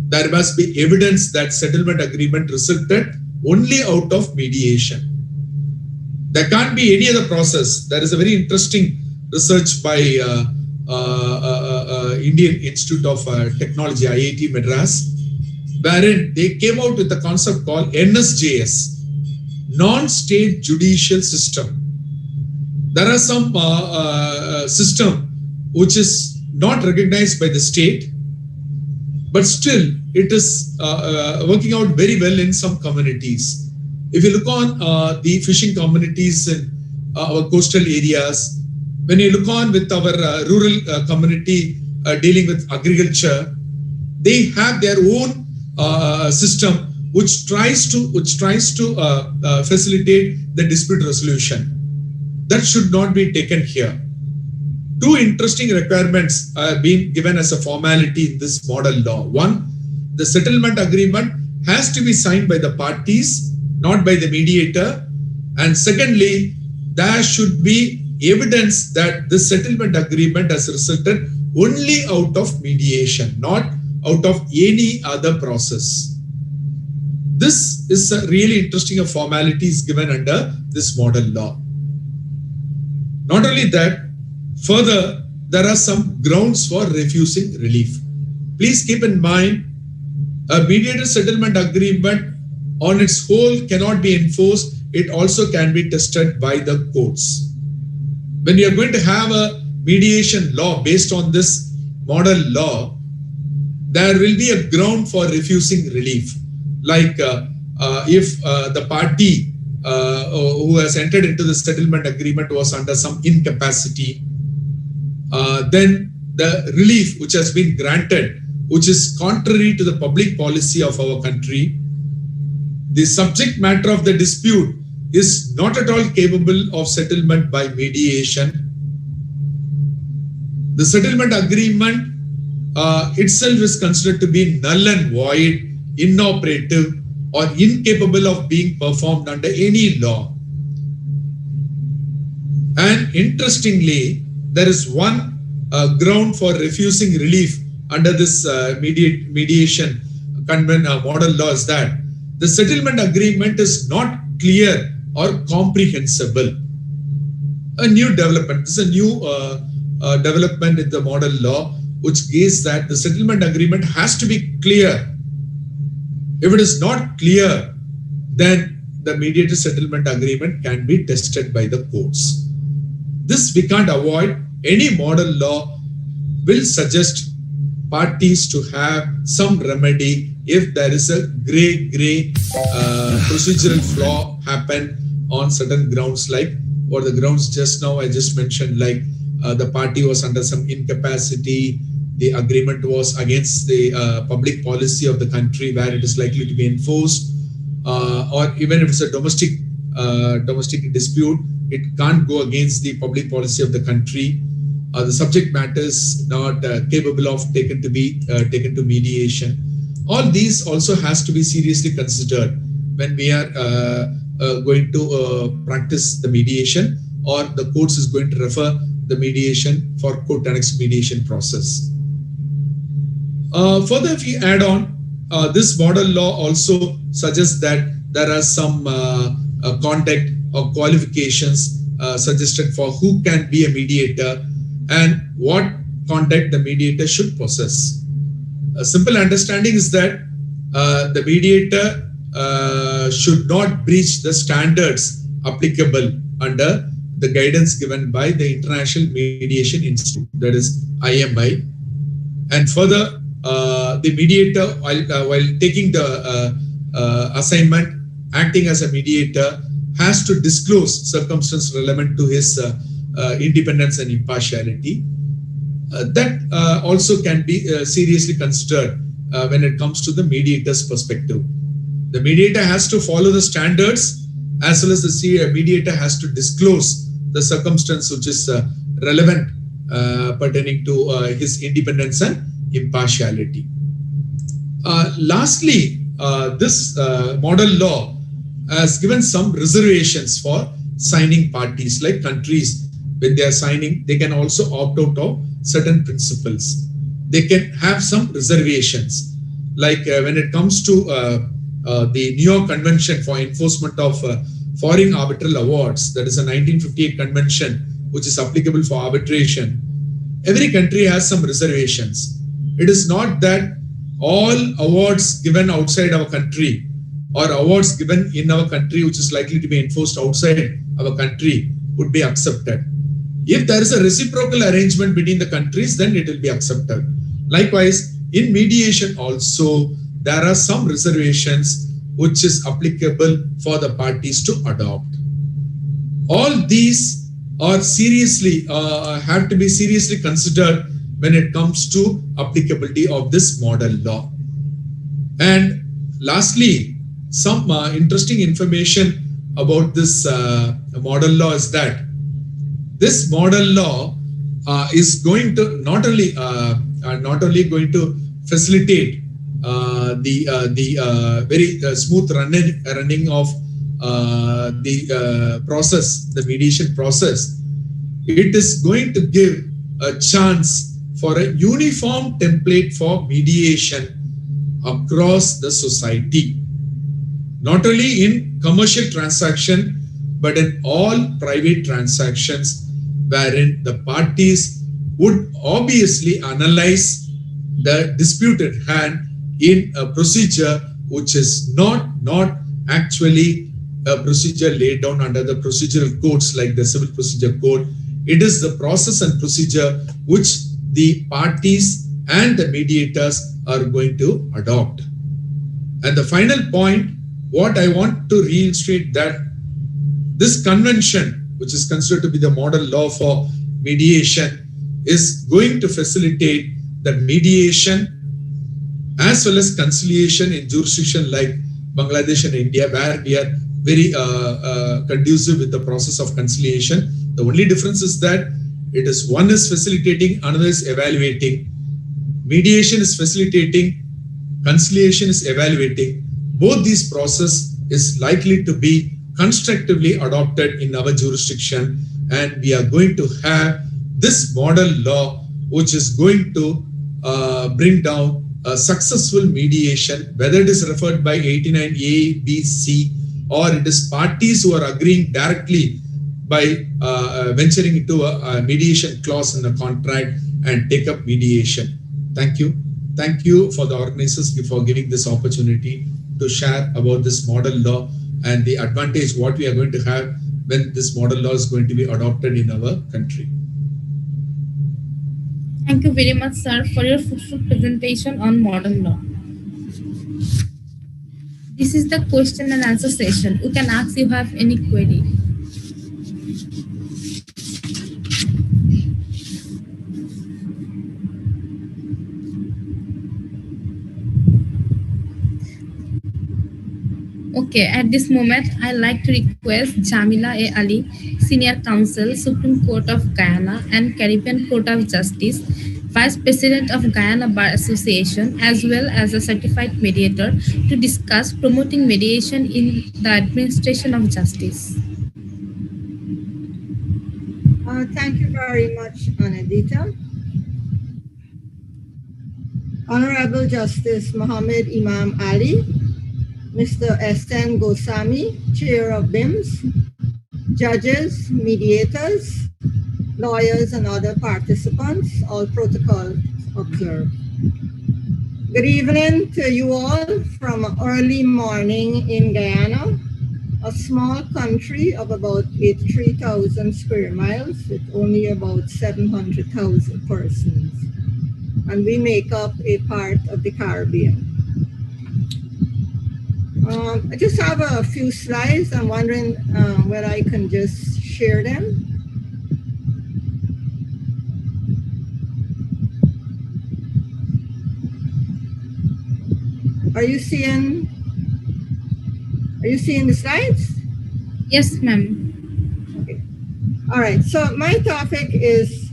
There must be evidence that settlement agreement resulted only out of mediation. There can't be any other process. There is a very interesting research by Indian Institute of Technology, IIT Madras, wherein they came out with a concept called NSJS, non-state judicial system. There are some system which is not recognized by the state, but still it is working out very well in some communities. If you look on the fishing communities in our coastal areas, when you look on with our rural community dealing with agriculture, they have their own system which tries to facilitate the dispute resolution. That should not be taken here. Two interesting requirements are being given as a formality in this model law. One, the settlement agreement has to be signed by the parties, not by the mediator. And secondly, there should be evidence that the settlement agreement has resulted only out of mediation, not out of any other process. This is a really interesting formalities given under this model law. Not only that, further, there are some grounds for refusing relief. Please keep in mind, a mediated settlement agreement on its whole cannot be enforced. It also can be tested by the courts. When you are going to have a mediation law based on this model law, there will be a ground for refusing relief. Like if the party who has entered into the settlement agreement was under some incapacity, then the relief which has been granted, which is contrary to the public policy of our country, the subject matter of the dispute is not at all capable of settlement by mediation. The settlement agreement itself is considered to be null and void, inoperative, or incapable of being performed under any law. And interestingly, there is one ground for refusing relief under this mediation model law is that the settlement agreement is not clear or comprehensible. A new development. This is a new development in the model law, which gives that the settlement agreement has to be clear. If it is not clear, then the mediated settlement agreement can be tested by the courts. This we can't avoid. Any model law will suggest parties to have some remedy if there is a gray procedural flaw happen on certain grounds, like or the grounds just now I just mentioned, like the party was under some incapacity, the agreement was against the public policy of the country where it is likely to be enforced, or even if it's a domestic dispute, it can't go against the public policy of the country. The subject matter is not capable of taken to mediation. All these also has to be seriously considered when we are going to practice the mediation, or the courts is going to refer the mediation for court annexed mediation process. Further, if you add on, this model law also suggests that there are some conduct or qualifications suggested for who can be a mediator and what conduct the mediator should possess. A simple understanding is that the mediator should not breach the standards applicable under the guidance given by the International Mediation Institute, that is IMI. And further, the mediator, while taking the assignment, acting as a mediator, has to disclose circumstances relevant to his independence and impartiality. That also can be seriously considered when it comes to the mediator's perspective. The mediator has to follow the standards, as well as the mediator has to disclose the circumstance which is relevant pertaining to his independence and impartiality. Lastly, this model law has given some reservations for signing parties, like countries. When they are signing, they can also opt out of certain principles. They can have some reservations, like when it comes to the New York Convention for Enforcement of Foreign Arbitral Awards, that is a 1958 convention which is applicable for arbitration. Every country has some reservations. It is not that all awards given outside our country or awards given in our country which is likely to be enforced outside our country would be accepted. If there is a reciprocal arrangement between the countries, then it will be accepted. Likewise, in mediation also, there are some reservations which is applicable for the parties to adopt. All these are seriously, have to be seriously considered when it comes to applicability of this model law. And lastly, some interesting information about this model law is that this model law is going to not only going to facilitate the very smooth running of the process, the mediation process. It is going to give a chance for a uniform template for mediation across the society, not only in commercial transaction, but in all private transactions, wherein the parties would obviously analyze the dispute at hand in a procedure which is not actually a procedure laid down under the procedural codes like the Civil Procedure Code. It is the process and procedure which the parties and the mediators are going to adopt. And the final point, what I want to reiterate, that this convention, which is considered to be the model law for mediation, is going to facilitate the mediation as well as conciliation in jurisdiction like Bangladesh and India, where we are very conducive with the process of conciliation. The only difference is that it is one is facilitating, another is evaluating. Mediation is facilitating, conciliation is evaluating. Both these processes is likely to be constructively adopted in our jurisdiction, and we are going to have this model law which is going to bring down a successful mediation, whether it is referred by 89A, B, C, or it is parties who are agreeing directly by venturing into a mediation clause in the contract and take up mediation. Thank you. Thank you for the organizers for giving this opportunity to share about this model law and the advantage what we are going to have when this model law is going to be adopted in our country. Thank you very much, sir, for your fruitful presentation on modern law. This is the question and answer session. You can ask if you have any query. Okay, at this moment, I'd like to request Jamila A. Ali, Senior Counsel, Supreme Court of Guyana and Caribbean Court of Justice, Vice President of Guyana Bar Association, as well as a certified mediator, to discuss promoting mediation in the administration of justice. Thank you very much, Anadita. Honorable Justice Muhammad Imam Ali, Mr. S.N. Gosami, Chair of BIMS, judges, mediators, lawyers, and other participants, all protocols observed. Good evening to you all from early morning in Guyana, a small country of about 83,000 square miles with only about 700,000 persons. And we make up a part of the Caribbean. I just have a few slides. I'm wondering whether I can just share them. Are you seeing the slides? Yes, ma'am. Okay. All right. So my topic is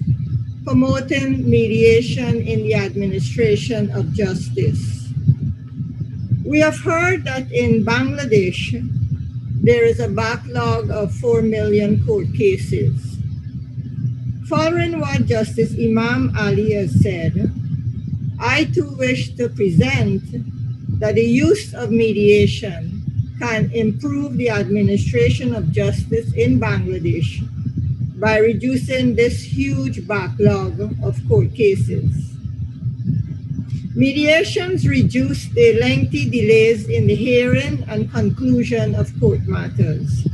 promoting mediation in the administration of justice. We have heard that in Bangladesh, there is a backlog of 4 million court cases. Following what Justice Imam Ali has said, I too wish to present that the use of mediation can improve the administration of justice in Bangladesh by reducing this huge backlog of court cases. Mediations reduce the lengthy delays in the hearing and conclusion of court matters.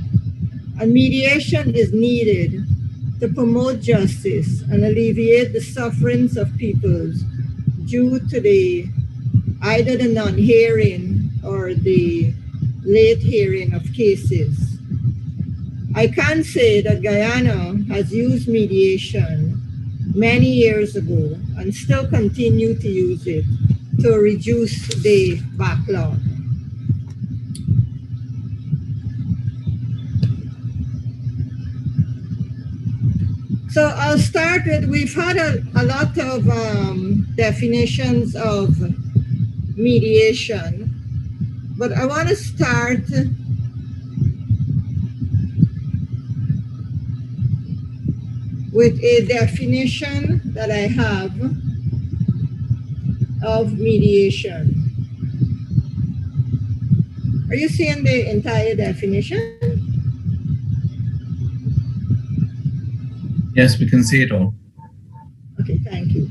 And mediation is needed to promote justice and alleviate the sufferings of peoples due to either the non-hearing or the late hearing of cases. I can say that Guyana has used mediation many years ago and still continue to use it to reduce the backlog. So I'll start with, we've had a lot of definitions of mediation, but I want to start with a definition that I have of mediation. Are you seeing the entire definition? Yes, we can see it all. Okay, thank you.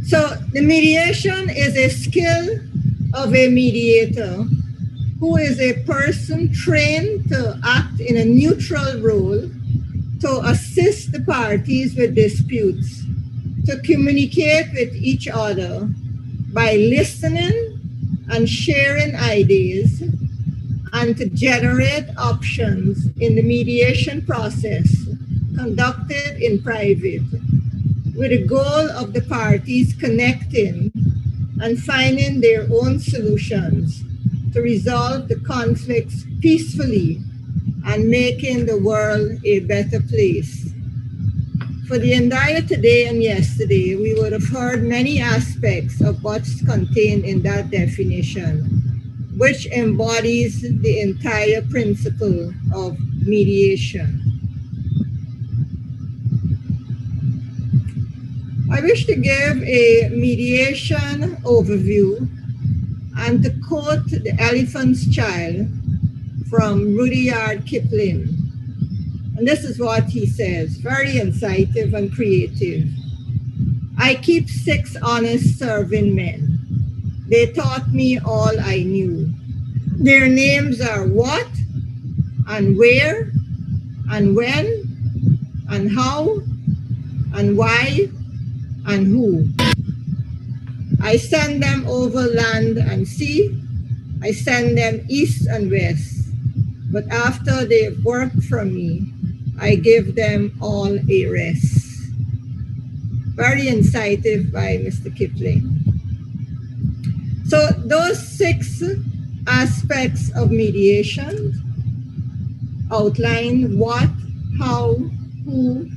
So the mediation is a skill of a mediator who is a person trained to act in a neutral role to assist the parties with disputes, to communicate with each other by listening and sharing ideas, and to generate options in the mediation process conducted in private, with the goal of the parties connecting and finding their own solutions to resolve the conflicts peacefully and making the world a better place. For the entire today and yesterday, we would have heard many aspects of what's contained in that definition, which embodies the entire principle of mediation. I wish to give a mediation overview and to quote The Elephant's Child from Rudyard Kipling. And this is what he says, very incisive and creative. I keep 6 honest serving men. They taught me all I knew. Their names are what, and where, and when, and how, and why, and who. I send them over land and sea. I send them east and west. But after they've worked for me, I give them all a rest. Very incisive by Mr. Kipling. So those 6 aspects of mediation outline what, how, who,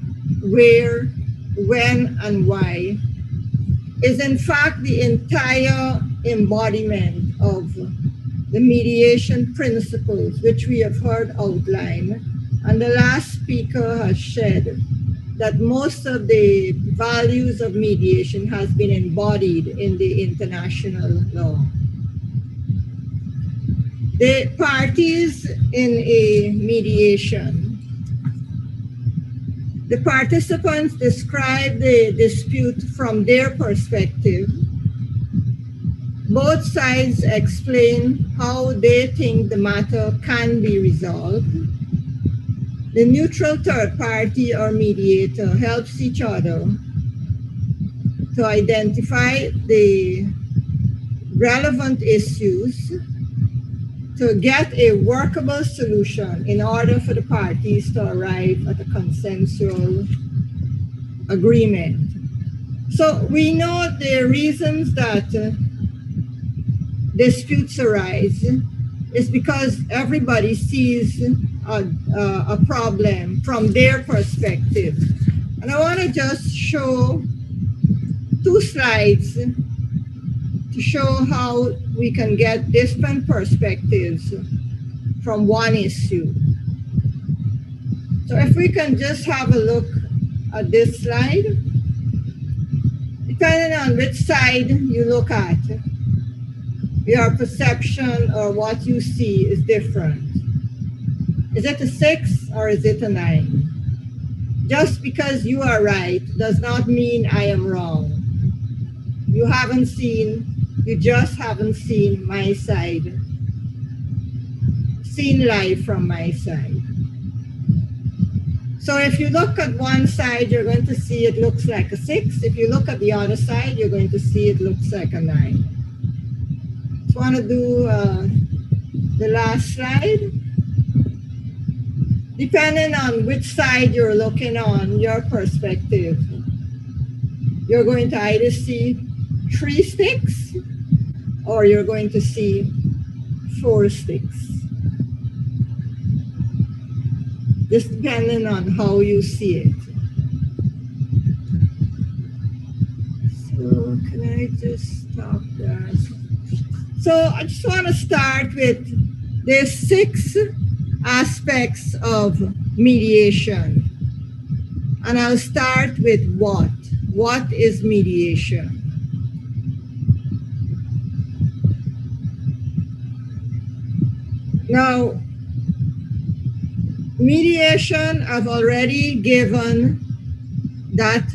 where, when, and why is in fact the entire embodiment of the mediation principles which we have heard outlined. And the last speaker has said that most of the values of mediation has been embodied in the international law. The parties in a mediation, the participants describe the dispute from their perspective. Both sides explain how they think the matter can be resolved. The neutral third party or mediator helps each other to identify the relevant issues to get a workable solution in order for the parties to arrive at a consensual agreement. So we know the reasons that disputes arise is because everybody sees a problem from their perspective. And I want to just show 2 slides to show how we can get different perspectives from one issue. So if we can just have a look at this slide, depending on which side you look at, your perception or what you see is different. Is it a 6 or is it a 9? Just because you are right does not mean I am wrong. You just haven't seen my side, seen life from my side. So if you look at one side, you're going to see it looks like a 6. If you look at the other side, you're going to see it looks like a 9. Just want to do the last slide. Depending on which side you're looking on, your perspective, you're going to either see 3 sticks or you're going to see 4 sticks. Just depending on how you see it. So can I just stop that? So I just want to start with the 6 aspects of mediation. And I'll start with what? What is mediation? Now, mediation, I've already given that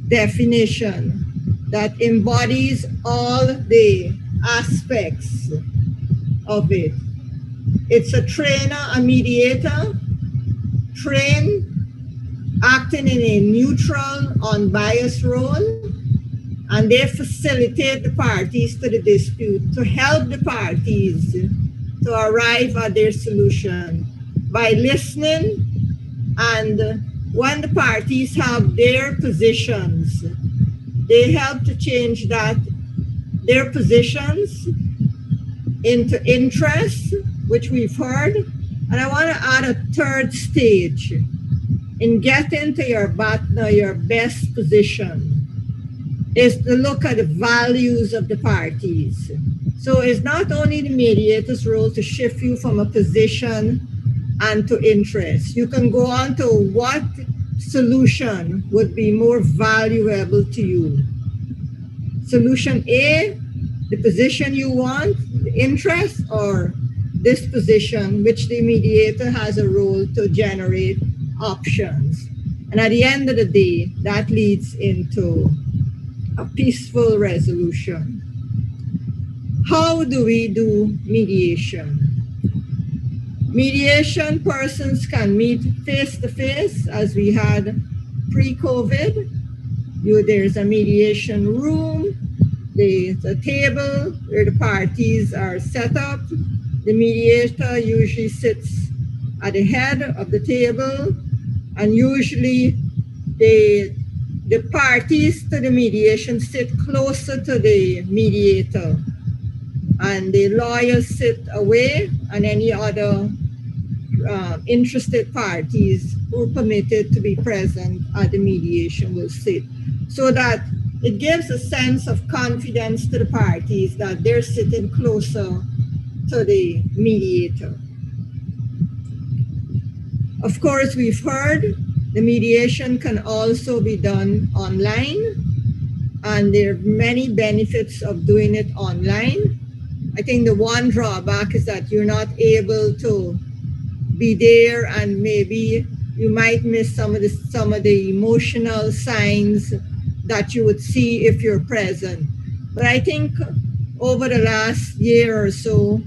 definition that embodies all the aspects of it. It's a trainer, a mediator, trained, acting in a neutral, unbiased role, and they facilitate the parties to the dispute to help the parties to arrive at their solution by listening, and when the parties have their positions, they help to change their positions into interests, which we've heard. And I want to add a 3rd stage in getting to your best position is to look at the values of the parties. So it's not only the mediator's role to shift you from a position and to interest. You can go on to what solution would be more valuable to you. Solution A, the position you want, the interest, or this position, which the mediator has a role to generate options. And at the end of the day, that leads into a peaceful resolution. How do we do mediation? Mediation persons can meet face-to-face, as we had pre-COVID. There's a mediation room, there's a table where the parties are set up. The mediator usually sits at the head of the table, and usually the parties to the mediation sit closer to the mediator, and the lawyers sit away, and any other interested parties who are permitted to be present at the mediation will sit, so that it gives a sense of confidence to the parties that they're sitting closer to the mediator. Of course, we've heard the mediation can also be done online, and there are many benefits of doing it online. I think the one drawback is that you're not able to be there, and maybe you might miss some of the emotional signs that you would see if you're present. But I think over the last year or so,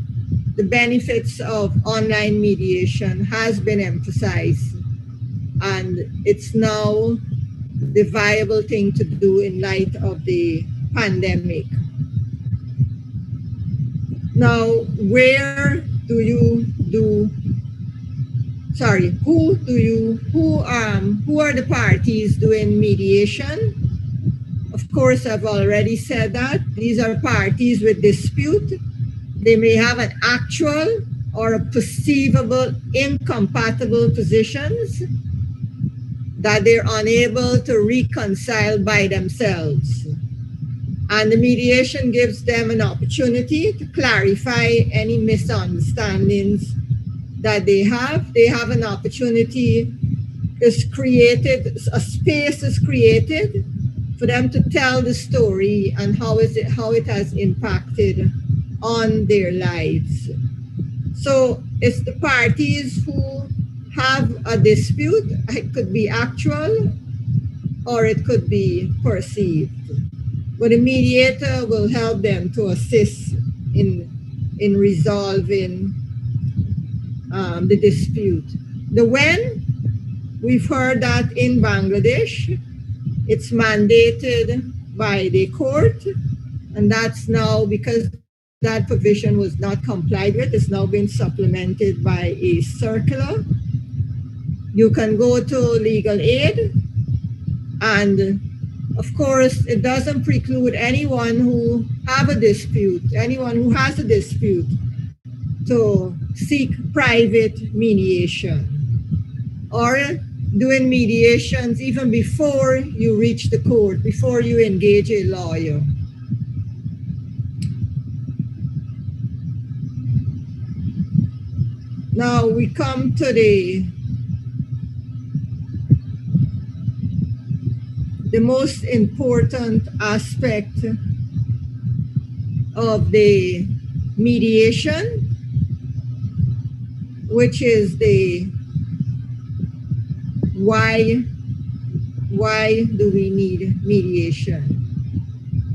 the benefits of online mediation has been emphasized, and it's now the viable thing to do in light of the pandemic. Now, where do you do, sorry, who are the parties doing mediation? Of course, I've already said that. These are parties with dispute. They may have an actual or a perceivable incompatible positions that they're unable to reconcile by themselves. And the mediation gives them an opportunity to clarify any misunderstandings that they have. They have an opportunity, is created, a space is created for them to tell the story and how it has impacted on their lives. So it's the parties who have a dispute. It could be actual or it could be perceived. But the mediator will help them to assist in resolving the dispute. The when, we've heard that in Bangladesh, it's mandated by the court, and that's now, because that provision was not complied with, it's now been supplemented by a circular. You can go to legal aid, and of course, it doesn't preclude anyone who have a dispute, anyone who has a dispute, to seek private mediation or doing mediations even before you reach the court, before you engage a lawyer. Now we come to the most important aspect of the mediation, which is the why do we need mediation?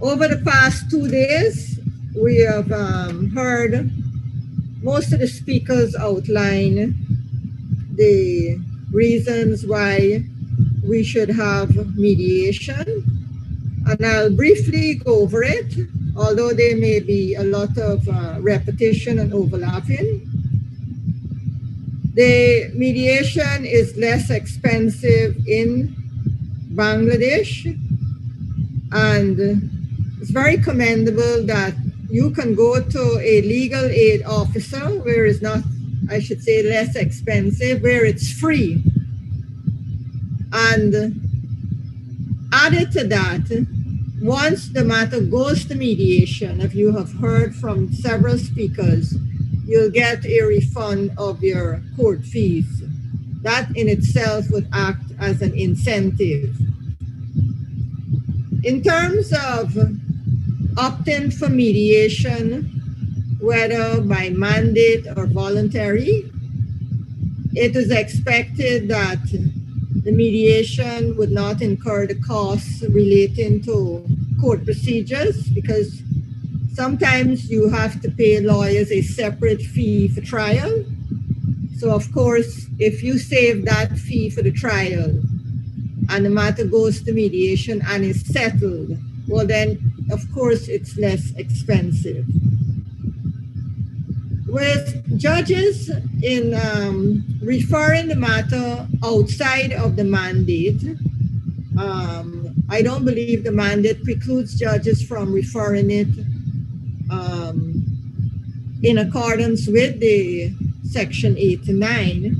Over the past 2 days, we have heard most of the speakers outline the reasons why we should have mediation, and I'll briefly go over it, although there may be a lot of repetition and overlapping. The mediation is less expensive in Bangladesh, and it's very commendable that you can go to a legal aid officer where it's not, I should say, less expensive, where it's free. And added to that, once the matter goes to mediation, if you have heard from several speakers, you'll get a refund of your court fees. That in itself would act as an incentive. In terms of opting for mediation, whether by mandate or voluntary, it is expected that the mediation would not incur the costs relating to court procedures, because sometimes you have to pay lawyers a separate fee for trial. So of course, if you save that fee for the trial and the matter goes to mediation and is settled, well then, of course, it's less expensive. With judges in referring the matter outside of the mandate, I don't believe the mandate precludes judges from referring it in accordance with the Section 89.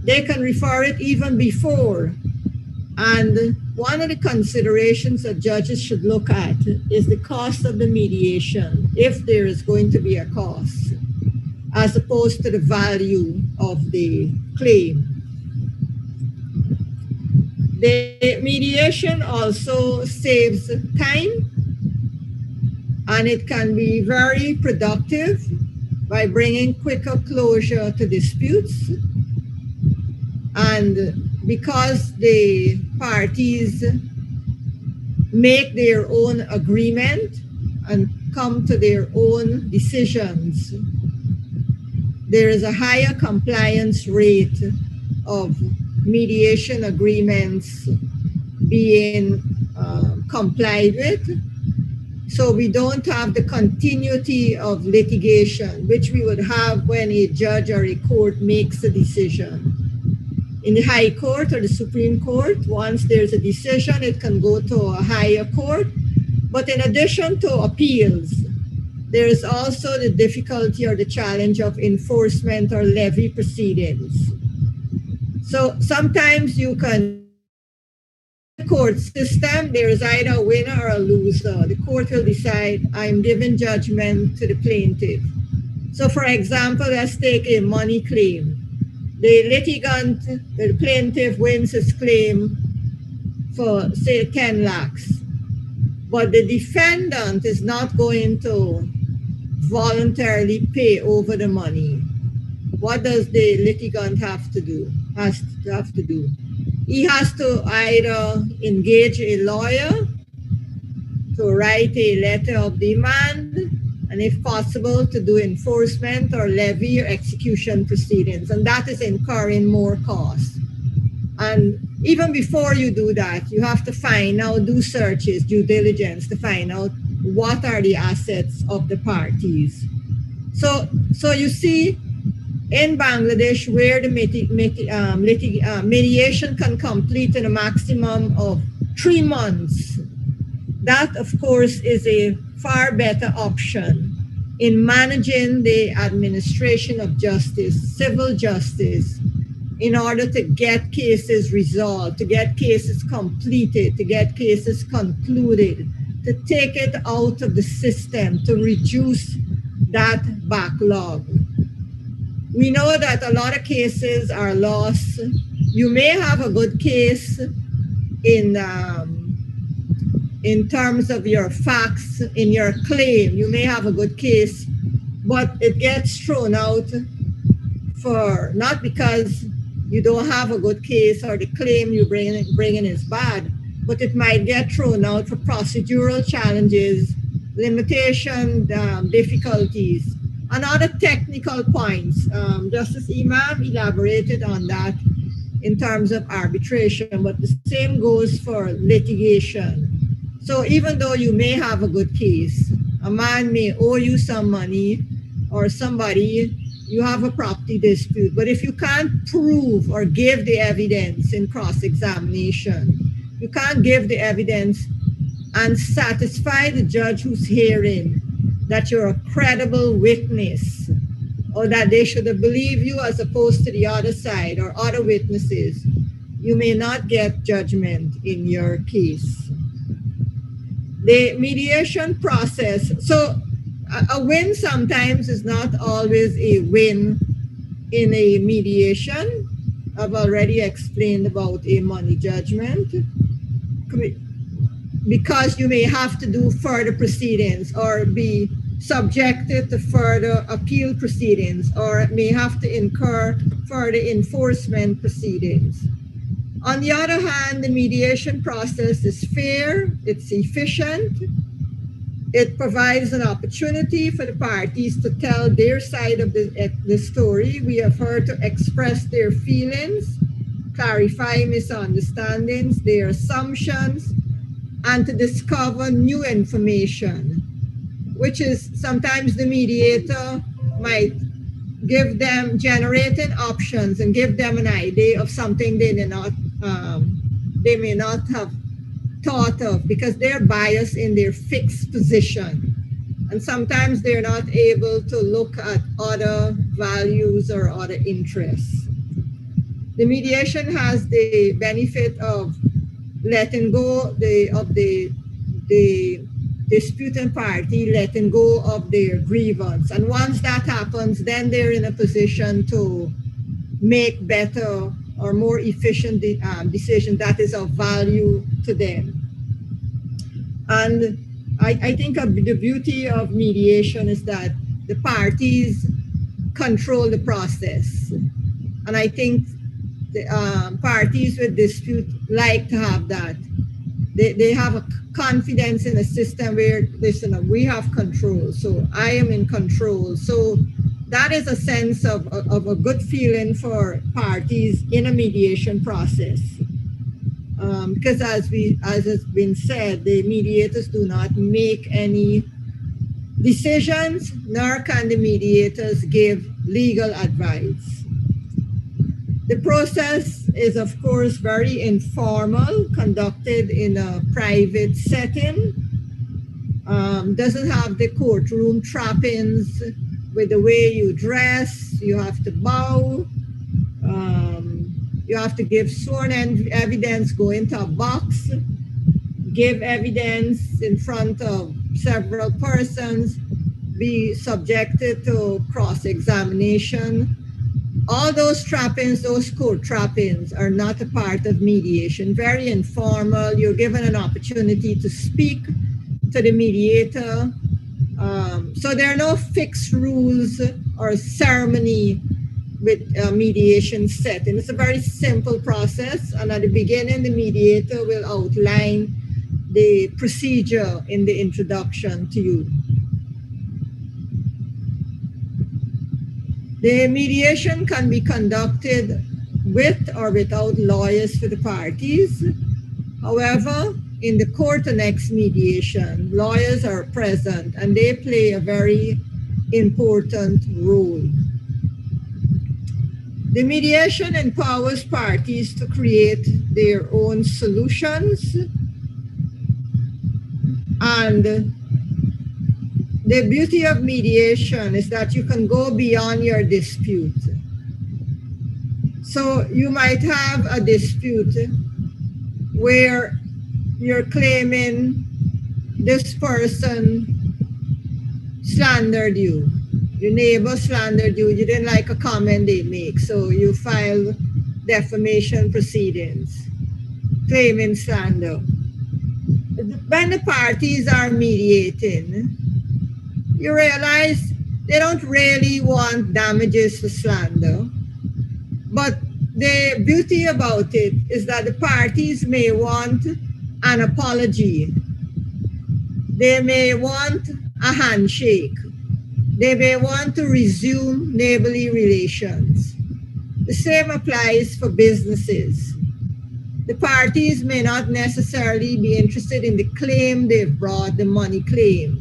They can refer it even before. And one of the considerations that judges should look at is the cost of the mediation, if there is going to be a cost, as opposed to the value of the claim. The mediation also saves time, and it can be very productive by bringing quicker closure to disputes. And because the parties make their own agreement and come to their own decisions, there is a higher compliance rate of mediation agreements being complied with. So we don't have the continuity of litigation, which we would have when a judge or a court makes a decision. In the High Court or the Supreme Court, once there's a decision, it can go to a higher court. But in addition to appeals, there is also the difficulty or the challenge of enforcement or levy proceedings. So sometimes you can court system, there is either a winner or a loser. The court will decide, I'm giving judgment to the plaintiff. So for example, let's take a money claim. The litigant, the plaintiff wins his claim for say 10 lakhs, but the defendant is not going to voluntarily pay over the money. What does the litigant have to do? He has to either engage a lawyer to write a letter of demand, and if possible, to do enforcement or levy or execution proceedings. And that is incurring more costs. And even before you do that, you have to find out, do searches, due diligence to find out what are the assets of the parties. So you see, in Bangladesh, where the mediation can complete in a maximum of 3 months, that, of course, is a far better option in managing the administration of justice, civil justice, in order to get cases resolved, to get cases completed, to get cases concluded, to take it out of the system, to reduce that backlog. We know that a lot of cases are lost. You may have a good case in terms of your facts, in your claim. You may have a good case, but it gets thrown out for not because you don't have a good case or the claim you bring in is bad, but it might get thrown out for procedural challenges, limitation, difficulties, and other technical points. Justice Imam elaborated on that in terms of arbitration, but the same goes for litigation. So even though you may have a good case, a man may owe you some money, or somebody, you have a property dispute, but if you can't prove or give the evidence in cross-examination, you can't give the evidence and satisfy the judge who's hearing that you're a credible witness, or that they should believe you as opposed to the other side or other witnesses, you may not get judgment in your case. The mediation process, so a win sometimes is not always a win in a mediation. I've already explained about a money judgment, because you may have to do further proceedings or be subjected to further appeal proceedings, or may have to incur further enforcement proceedings. On the other hand, the mediation process is fair, it's efficient, it provides an opportunity for the parties to tell their side of the story. We have heard to express their feelings, clarify misunderstandings, their assumptions, and to discover new information, which is sometimes the mediator might give them, generating options and give them an idea of something they may not have thought of, because they're biased in their fixed position. And sometimes they're not able to look at other values or other interests. The mediation has the benefit of letting go of the disputing party, letting go of their grievance. And once that happens, then they're in a position to make better or more efficient decision that is of value to them. And I think the beauty of mediation is that the parties control the process. And I think the parties with dispute like to have that. They have a confidence in a system where, listen, we have control, so I am in control. So that is a sense of a good feeling for parties in a mediation process. because as has been said, the mediators do not make any decisions, nor can the mediators give legal advice. The process is, of course, very informal, conducted in a private setting. Doesn't have the courtroom trappings with the way you dress. You have to bow. You have to give sworn evidence, go into a box, give evidence in front of several persons, be subjected to cross-examination. All those trappings, those court trappings, are not a part of mediation. Very informal. You're given an opportunity to speak to the mediator. So there are no fixed rules or ceremony with mediation set. And it's a very simple process. And at the beginning, the mediator will outline the procedure in the introduction to you. The mediation can be conducted with or without lawyers for the parties. However, in the court annex mediation, lawyers are present and they play a very important role. The mediation empowers parties to create their own solutions, and the beauty of mediation is that you can go beyond your dispute. So you might have a dispute where you're claiming this person slandered you. Your neighbor slandered you. You didn't like a comment they make, so you file defamation proceedings, claiming slander. When the parties are mediating, you realize they don't really want damages for slander. But the beauty about it is that the parties may want an apology. They may want a handshake. They may want to resume neighborly relations. The same applies for businesses. The parties may not necessarily be interested in the claim they've brought, the money claim,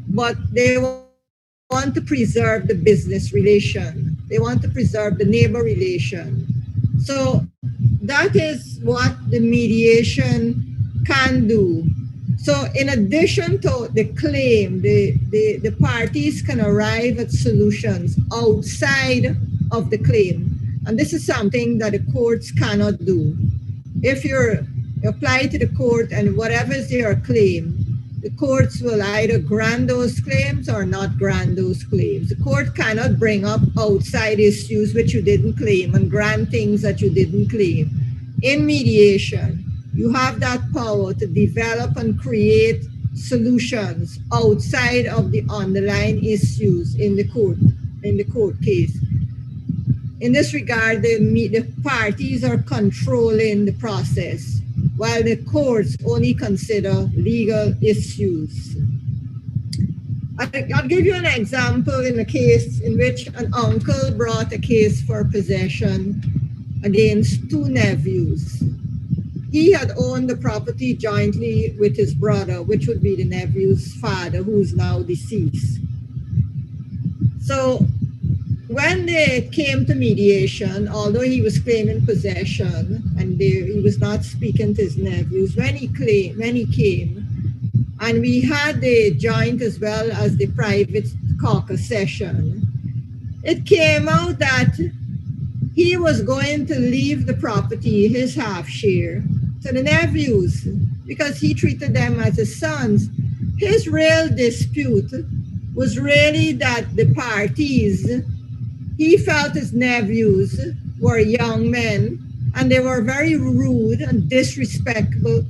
but they want to preserve the business relation. They want to preserve the neighbor relation. So that is what the mediation can do. So in addition to the claim, the parties can arrive at solutions outside of the claim. And this is something that the courts cannot do. If you apply to the court and whatever is your claim, the courts will either grant those claims or not grant those claims. The court cannot bring up outside issues which you didn't claim and grant things that you didn't claim. In mediation, you have that power to develop and create solutions outside of the underlying issues in the court case. In this regard, the parties are controlling the process, while the courts only consider legal issues. I'll give you an example in a case in which an uncle brought a case for possession against two nephews. He had owned the property jointly with his brother, which would be the nephew's father, who is now deceased. So when they came to mediation, although he was claiming possession and he was not speaking to his nephews, when he came, and we had the joint as well as the private caucus session, it came out that he was going to leave the property, his half share, to the nephews because he treated them as his sons. His real dispute was really that the parties, he felt his nephews were young men and they were very rude and disrespectful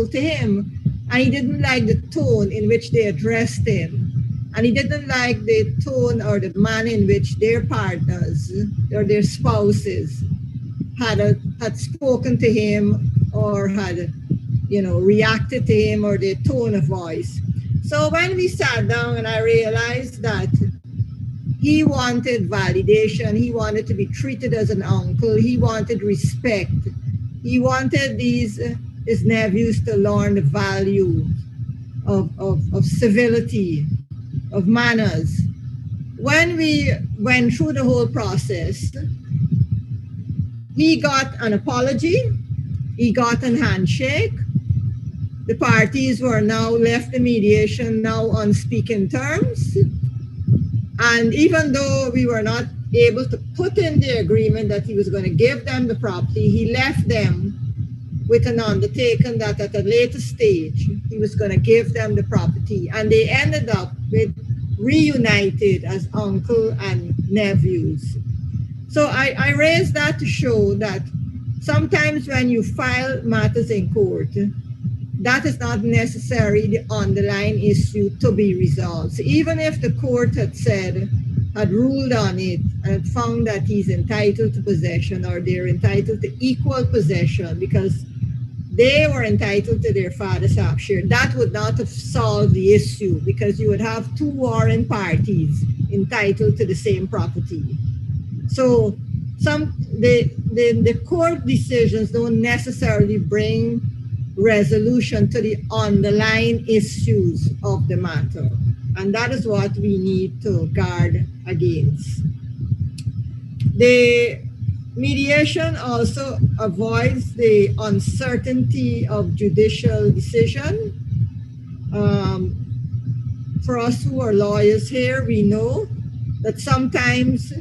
to him. And he didn't like the tone in which they addressed him. And he didn't like the tone or the manner in which their partners or their spouses had spoken to him or had, reacted to him, or their tone of voice. So when we sat down and I realized that he wanted validation, he wanted to be treated as an uncle, he wanted respect, He wanted his nephews to learn the value of civility, of manners. When we went through the whole process, he got an apology, he got a handshake. The parties were now left the mediation now on speaking terms. And even though we were not able to put in the agreement that he was going to give them the property, he left them with an undertaking that at a later stage, he was going to give them the property. And they ended up with reunited as uncle and nephews. So I raised that to show that sometimes when you file matters in court, that is not necessarily the underlying issue to be resolved. So even if the court had ruled on it and found that he's entitled to possession or they're entitled to equal possession because they were entitled to their father's half share, that would not have solved the issue because you would have two warring parties entitled to the same property. So the court decisions don't necessarily bring resolution to the underlying issues of the matter. And that is what we need to guard against. The mediation also avoids the uncertainty of judicial decision. For us who are lawyers here, we know that sometimes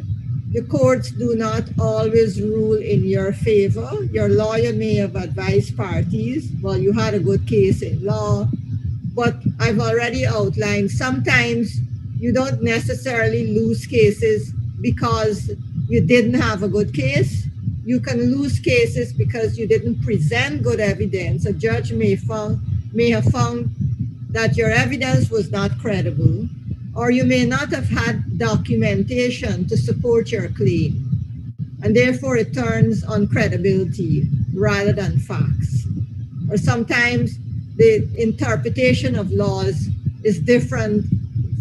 the courts do not always rule in your favor. Your lawyer may have advised parties, well, you had a good case in law, but I've already outlined sometimes you don't necessarily lose cases because you didn't have a good case. You can lose cases because you didn't present good evidence. A judge may have found that your evidence was not credible, or you may not have had documentation to support your claim. And therefore it turns on credibility rather than facts. Or sometimes the interpretation of laws is different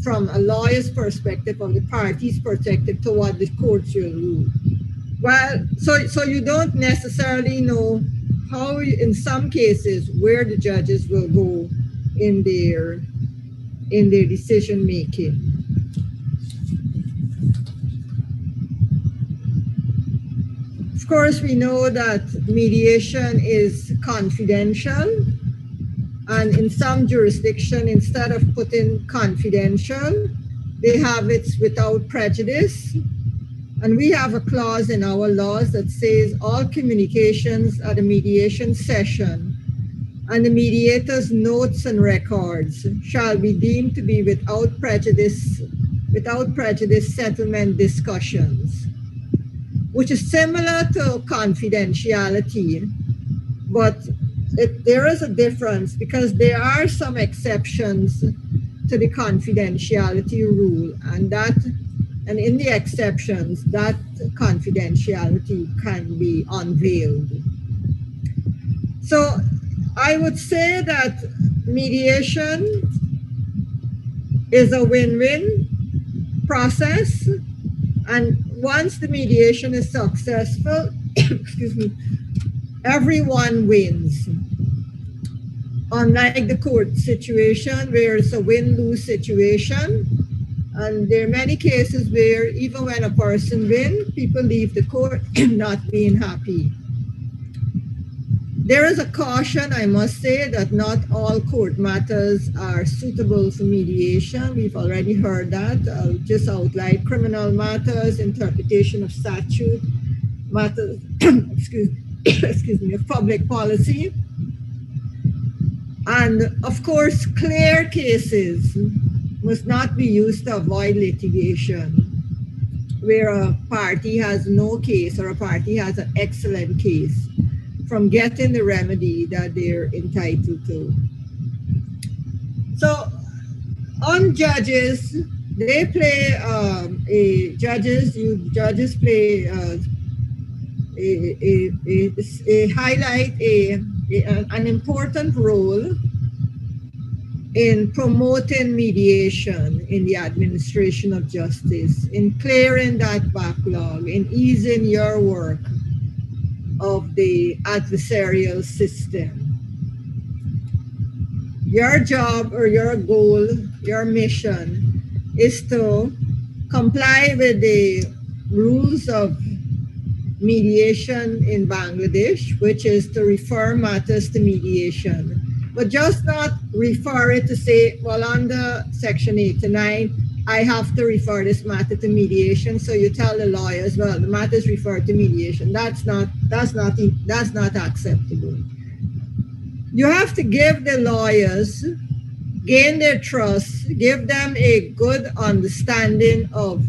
from a lawyer's perspective or the party's perspective to what the courts will rule. Well, so you don't necessarily know how, in some cases, where the judges will go in their decision making. Of course, we know that mediation is confidential, and in some jurisdiction, instead of putting confidential, they have it without prejudice. And we have a clause in our laws that says all communications at a mediation session and the mediator's notes and records shall be deemed to be without prejudice settlement discussions, which is similar to confidentiality, but there is a difference because there are some exceptions to the confidentiality rule, and in the exceptions, that confidentiality can be unveiled. So I would say that mediation is a win-win process, and once the mediation is successful, excuse me, everyone wins. Unlike the court situation where it's a win-lose situation, and there are many cases where even when a person wins, people leave the court not being happy. There is a caution, I must say, that not all court matters are suitable for mediation. We've already heard that. I'll just outline criminal matters, interpretation of statute, matters, excuse me, of public policy. And of course, clear cases must not be used to avoid litigation, where a party has no case or a party has an excellent case, from getting the remedy that they're entitled to. So on judges, they play judges play highlight an important role in promoting mediation in the administration of justice, in clearing that backlog, in easing your work. of the adversarial system. Your job or your goal, your mission is to comply with the rules of mediation in Bangladesh, which is to refer matters to mediation. But just not refer it to say, well, under Section 89, I have to refer this matter to mediation. So you tell the lawyers, well, the matter is referred to mediation. That's not acceptable. You have to give the lawyers, gain their trust, give them a good understanding of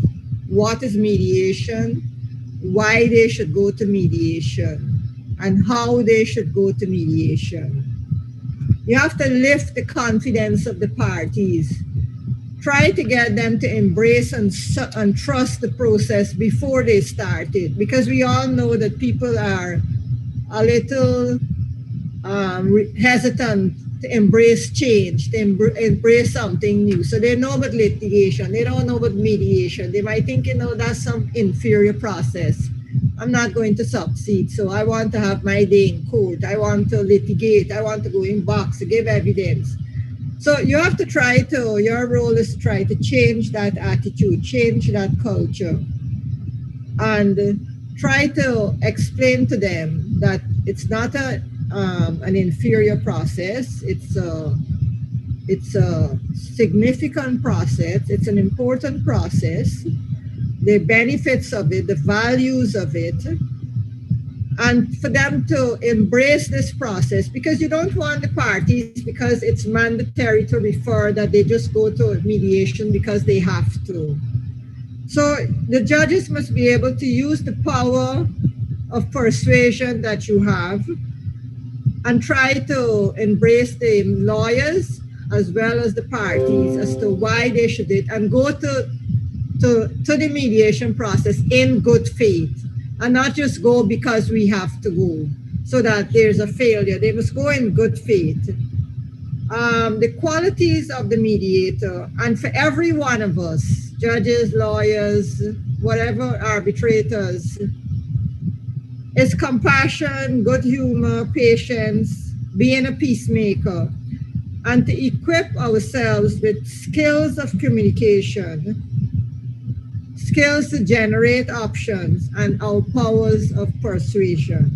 what is mediation, why they should go to mediation, and how they should go to mediation. You have to lift the confidence of the parties. Try to get them to embrace and trust the process before they start it, because we all know that people are a little hesitant to embrace change, to embrace something new. So they know about litigation, they don't know about mediation. They might think, that's some inferior process. I'm not going to succeed, so I want to have my day in court. I want to litigate. I want to go in box to give evidence. So you have to your role is to try to change that attitude, change that culture, and try to explain to them that it's not an inferior process. It's a significant process. It's an important process. The benefits of it, the values of it, and for them to embrace this process, because you don't want the parties, because it's mandatory to refer, that they just go to mediation because they have to. So the judges must be able to use the power of persuasion that you have and try to embrace the lawyers as well as the parties as to why they should do it, and go to the mediation process in good faith, and not just go because we have to go, so that there's a failure. They must go in good faith. The qualities of the mediator, and for every one of us, judges, lawyers, whatever, arbitrators, is compassion, good humor, patience, being a peacemaker, and to equip ourselves with skills of communication, skills to generate options, and our powers of persuasion.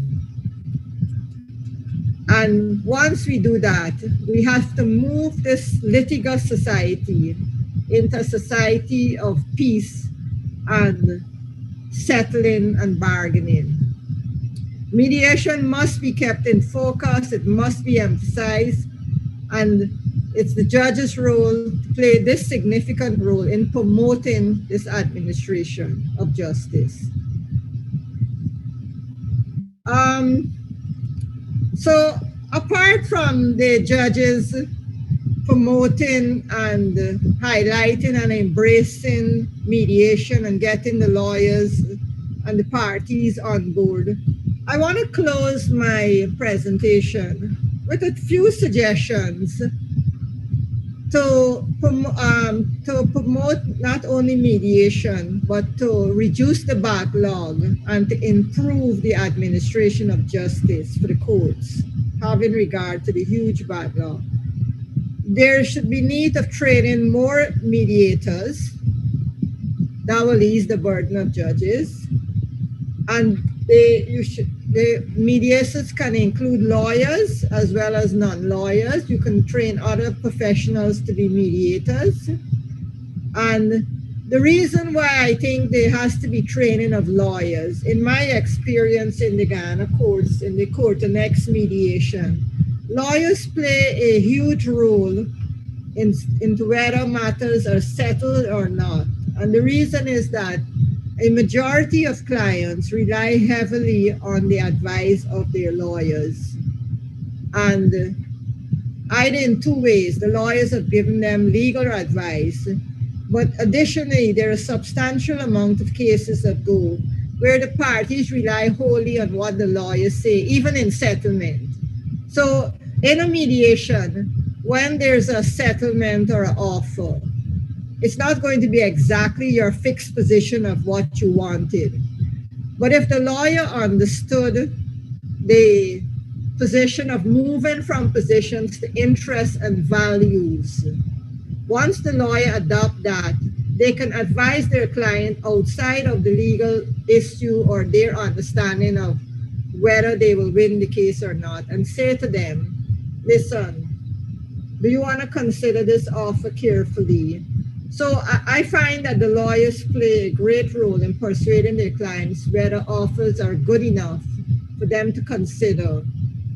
And once we do that, we have to move this litigious society into a society of peace and settling and bargaining. Mediation must be kept in focus, it must be emphasized, and it's the judge's role to play this significant role in promoting this administration of justice. So apart from the judges promoting and highlighting and embracing mediation and getting the lawyers and the parties on board, I want to close my presentation with a few suggestions to promote not only mediation, but to reduce the backlog and to improve the administration of justice for the courts, having regard to the huge backlog. There should be need of training more mediators. That will ease the burden of judges. And the mediators can include lawyers as well as non-lawyers. You can train other professionals to be mediators. And the reason why I think there has to be training of lawyers, in my experience in the Ghana courts, in the court and next mediation, lawyers play a huge role into whether matters are settled or not. And the reason is that a majority of clients rely heavily on the advice of their lawyers. And either in two ways, the lawyers have given them legal advice, but additionally, there are a substantial amount of cases that go where the parties rely wholly on what the lawyers say, even in settlement. So in a mediation, when there's a settlement or an offer, it's not going to be exactly your fixed position of what you wanted. But if the lawyer understood the position of moving from positions to interests and values. Once the lawyer adopt that, they can advise their client outside of the legal issue or their understanding of whether they will win the case or not, and say to them, listen, do you want to consider this offer carefully? So I find that the lawyers play a great role in persuading their clients whether offers are good enough for them to consider.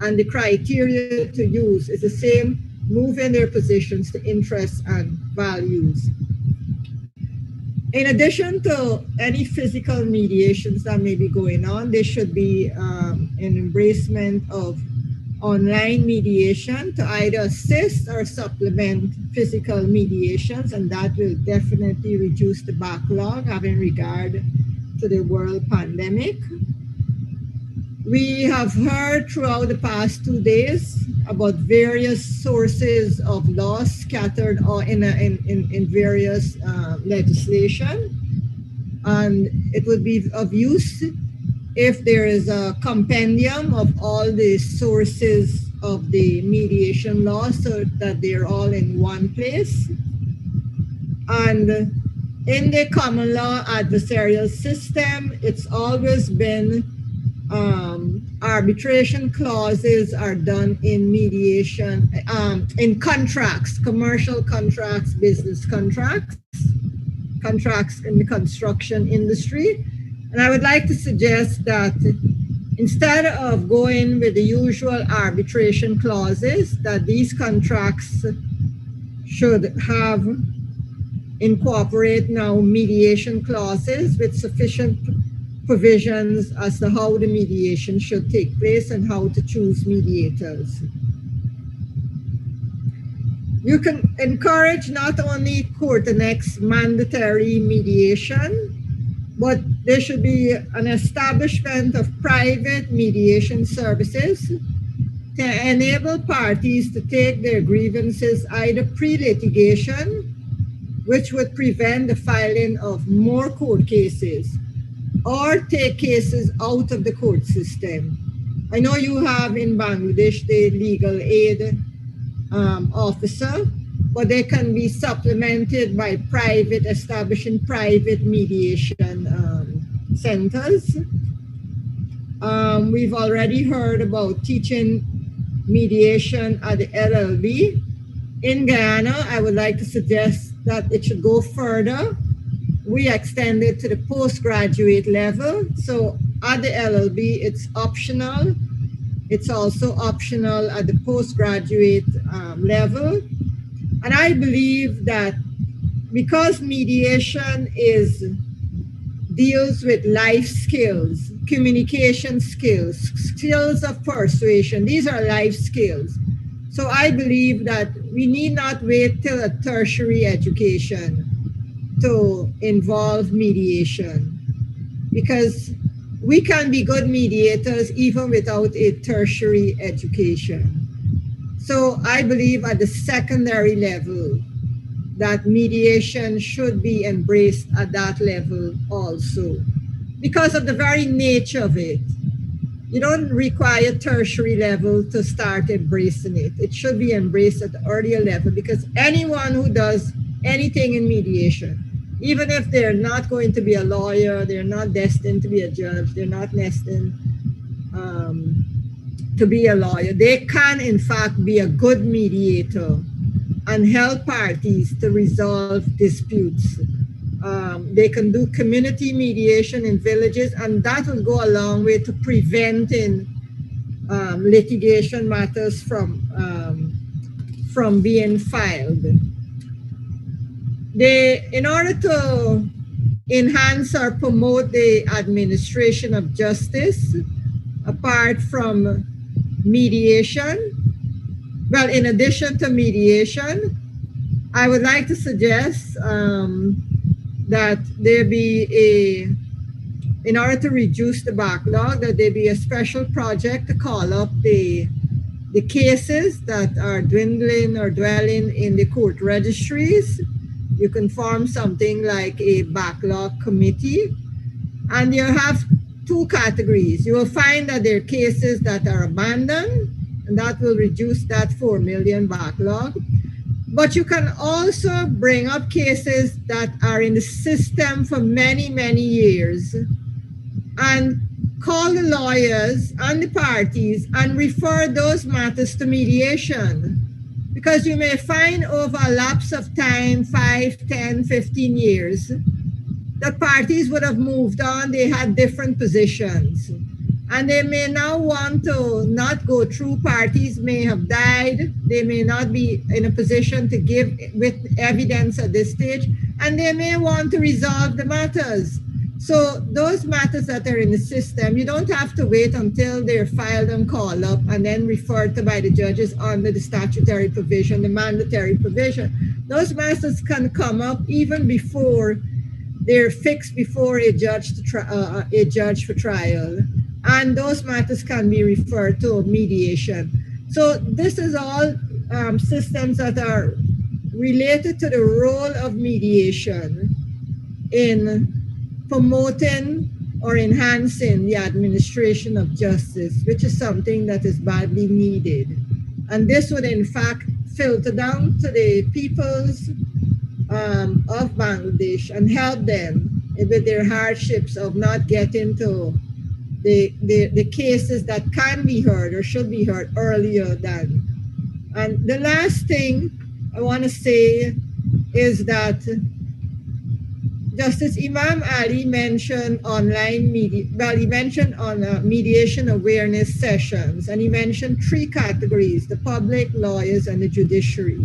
And the criteria to use is the same, moving their positions to interests and values. In addition to any physical mediations that may be going on, there should be an embracement of online mediation to either assist or supplement physical mediations, and that will definitely reduce the backlog having regard to the world pandemic. We have heard throughout the past 2 days about various sources of law scattered in various legislation, and it would be of use if there is a compendium of all the sources of the mediation law so that they're all in one place. And in the common law adversarial system, it's always been arbitration clauses are done in mediation, in contracts, commercial contracts, business contracts, contracts in the construction industry. And I would like to suggest that instead of going with the usual arbitration clauses, that these contracts should have incorporate now mediation clauses with sufficient provisions as to how the mediation should take place and how to choose mediators. You can encourage not only court-annexed mandatory mediation, but there should be an establishment of private mediation services to enable parties to take their grievances either pre-litigation, which would prevent the filing of more court cases, or take cases out of the court system. I know you have in Bangladesh the legal aid officer, but they can be supplemented by establishing private mediation centers. We've already heard about teaching mediation at the LLB. In Guyana, I would like to suggest that it should go further. We extend it to the postgraduate level. So at the LLB, it's optional. It's also optional at the postgraduate level. And I believe that because mediation deals with life skills, communication skills, skills of persuasion, these are life skills. So I believe that we need not wait till a tertiary education to involve mediation, because we can be good mediators even without a tertiary education. So I believe at the secondary level that mediation should be embraced at that level also, because of the very nature of it. You don't require tertiary level to start embracing it. It should be embraced at the earlier level, because anyone who does anything in mediation, even if they're not going to be a lawyer, they're not destined to be a judge, they're not destined to be a lawyer, they can in fact be a good mediator and help parties to resolve disputes. They can do community mediation in villages, and that will go a long way to preventing litigation matters from being filed. In order to enhance or promote the administration of justice, apart from mediation, well, in addition to mediation, I would like to suggest that there be in order to reduce the backlog, that there be a special project to call up the cases that are dwindling or dwelling in the court registries. You can form something like a backlog committee, and you have two categories. You will find that there are cases that are abandoned, and that will reduce that 4 million backlog. But you can also bring up cases that are in the system for many, many years and call the lawyers and the parties and refer those matters to mediation. Because you may find over a lapse of time, 5, 10, 15 years, the parties would have moved on, they had different positions. And they may now want to not go through, parties may have died, they may not be in a position to give with evidence at this stage, and they may want to resolve the matters. So those matters that are in the system, you don't have to wait until they're filed and called up and then referred to by the judges under the statutory provision, the mandatory provision. Those matters can come up even before they're fixed before a judge for trial. And those matters can be referred to mediation. So this is all systems that are related to the role of mediation in promoting or enhancing the administration of justice, which is something that is badly needed. And this would in fact filter down to the peoples of Bangladesh and help them with their hardships of not getting to the cases that can be heard or should be heard earlier than. And the last thing I want to say is that Justice Imam Ali mentioned online media, well, he mentioned on mediation awareness sessions, and he mentioned three categories: the public, lawyers, and the judiciary.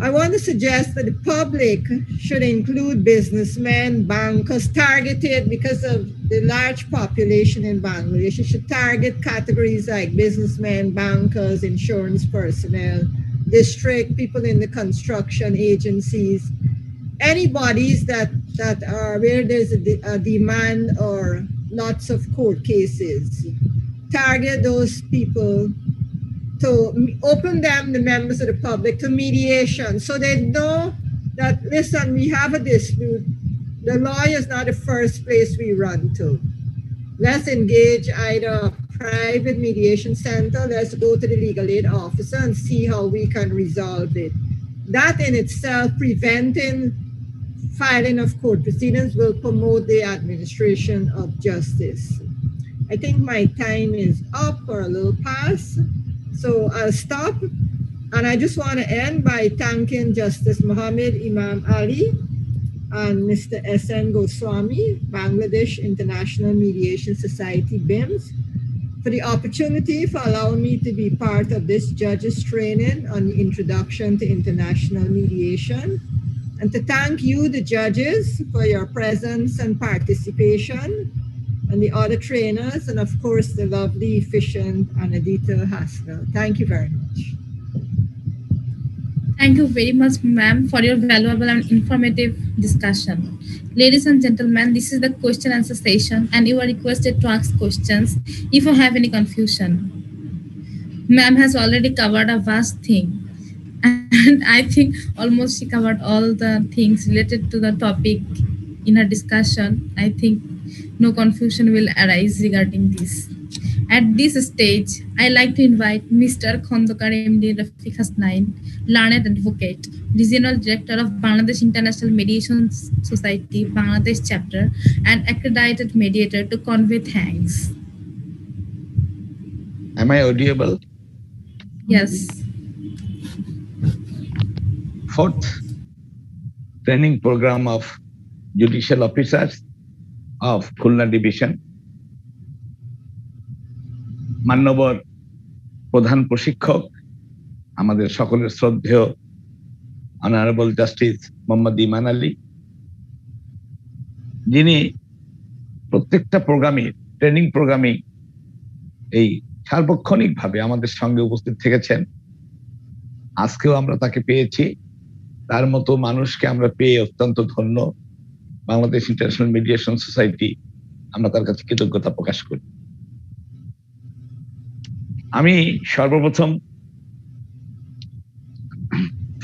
I want to suggest that the public should include businessmen, bankers, targeted because of the large population in Bangladesh. It should target categories like businessmen, bankers, insurance personnel, district, people in the construction agencies, any bodies that are where there's a demand or lots of court cases. Target those people to open them, the members of the public, to mediation so they know that, listen, we have a dispute. The lawyer is not the first place we run to. Let's engage either a private mediation center, let's go to the legal aid officer and see how we can resolve it. That in itself, preventing filing of court proceedings, will promote the administration of justice. I think my time is up or a little past. So I'll stop, and I just want to end by thanking Justice Muhammad Imam Ali and Mr. S.N. Goswami, Bangladesh International Mediation Society, BIMS, for the opportunity for allowing me to be part of this judges training on the introduction to international mediation, and to thank you, the judges, for your presence and participation, and the other trainers, and of course, the lovely, efficient Anadita Hasna. Thank you very much. Thank you very much, ma'am, for your valuable and informative discussion. Ladies and gentlemen, this is the question answer session, and you are requested to ask questions if you have any confusion. Ma'am has already covered a vast thing, and I think almost she covered all the things related to the topic in her discussion. I think no confusion will arise regarding this. At this stage, I like to invite Mr. Khondokar MD Rafiq Hasnain, learned advocate, Regional Director of Bangladesh International Mediation Society, Bangladesh Chapter, and accredited mediator, to convey thanks. Am I audible? Yes. Fourth training program of judicial officers of Khulna Division. মান্যবর প্রধান প্রশিক্ষক, আমাদের সকলের শ্রদ্ধেয় honourable justice Mohammad ইমান আলী, যিনি প্রত্যেকটা প্রোগ্রামে, training প্রোগ্রামে এই সার্বক্ষণিকভাবে আমাদের সঙ্গে উপস্থিত থেকেছেন। আজকেও আমরা তাকে পেয়েছি। তার মতো মানুষকে আমরা পেয়ে অত্যন্ত ধন্য। বাংলাদেশ ইন্টারন্যাশনাল মিডিয়েশন সোসাইটি, আমরা তার কাছে কৃতজ্ঞতা প্রকাশ করি। আমি সর্বপ্রথম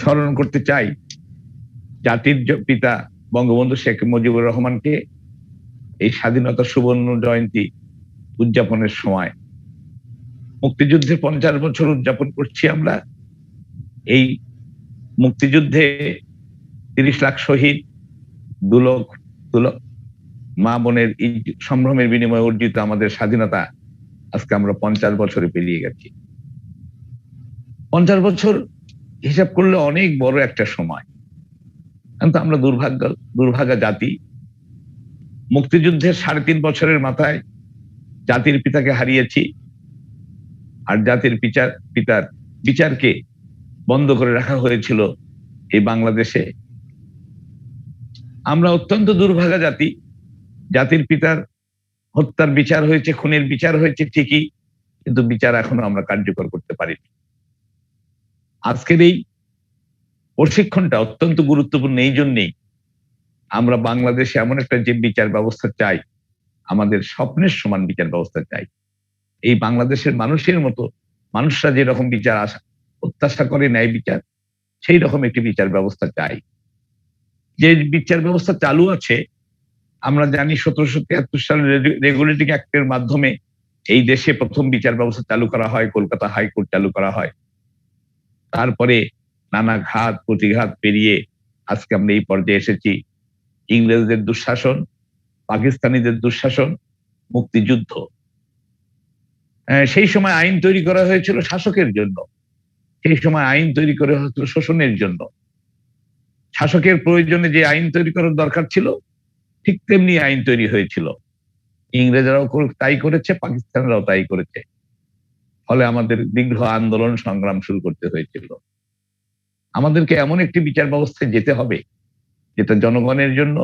স্মরণ করতে চাই জাতির পিতা বঙ্গবন্ধু শেখ মুজিবুর রহমানকে, এই স্বাধীনতা সুবর্ণ জয়ন্তী উদযাপনের সময় মুক্তিযুদ্ধে 50 বছর উদযাপন করছি আমরা। এই মুক্তিযুদ্ধে 30 লাখ শহীদ, 2 লক্ষ মা বোনের সম্ভ্রমের বিনিময়ে অর্জিত আমাদের স্বাধীনতা আজকে আমরা 50 বছরে পেরিয়ে গেছি। 50 বছর হিসাব করলে অনেক বড় একটা সময়, কিন্তু আমরা দুর্ভাগা জাতি। মুক্তিযুদ্ধের 3.5 বছরের মাথায় জাতির পিতাকে হারিয়েছি, আর জাতির পিতার বিচারকে বন্ধ করে রাখা হয়েছিল এই বাংলাদেশে। আমরা অত্যন্ত দুর্ভাগা জাতি। জাতির পিতার হত্যার বিচার হয়েছে, খুনের বিচার হয়েছে ঠিকই, কিন্তু বিচার এখনো আমরা কার্যকর করতে পারিনি। আজকের এই প্রশিক্ষণটা অত্যন্ত গুরুত্বপূর্ণ। এই জন্যেই আমরা বাংলাদেশে এমন একটা যে বিচার ব্যবস্থা চাই, আমাদের স্বপ্নের সমান বিচার ব্যবস্থা চাই। এই বাংলাদেশের মানুষরা যেরকম বিচার প্রত্যাশা করে, ন্যায় বিচার, সেই রকম একটি বিচার ব্যবস্থা চাই। যে বিচার ব্যবস্থা চালু আছে, আমরা জানি 1773 সালের রেগুলেটিং অ্যাক্টের মাধ্যমে এই দেশে প্রথম বিচার ব্যবস্থা চালু করা হয়, কলকাতা হাইকোর্ট চালু করা হয়। তারপরে নানা ঘাত প্রতিঘাত পেরিয়ে আজকে আমরা এই পর্যায়ে এসেছি। ইংরেজদের দুঃশাসন, পাকিস্তানিদের দুঃশাসন, মুক্তিযুদ্ধ। সেই সময় আইন তৈরি করা হয়েছিল শাসকের জন্য, সেই সময় আইন তৈরি করা হয়েছিল শোষণের জন্য। শাসকের প্রয়োজনে যে আইন তৈরি করার দরকার ছিল, ঠিক তেমনি আইন তৈরি হয়েছিল। ইংরেজরাও তাই করেছে, পাকিস্তানরাও তাই করেছে। ফলে আমাদের দীর্ঘ আন্দোলন সংগ্রাম শুরু করতে হয়েছিল। আমাদেরকে এমন একটি বিচার ব্যবস্থায় যেতে হবে যেটা জনগণের জন্য,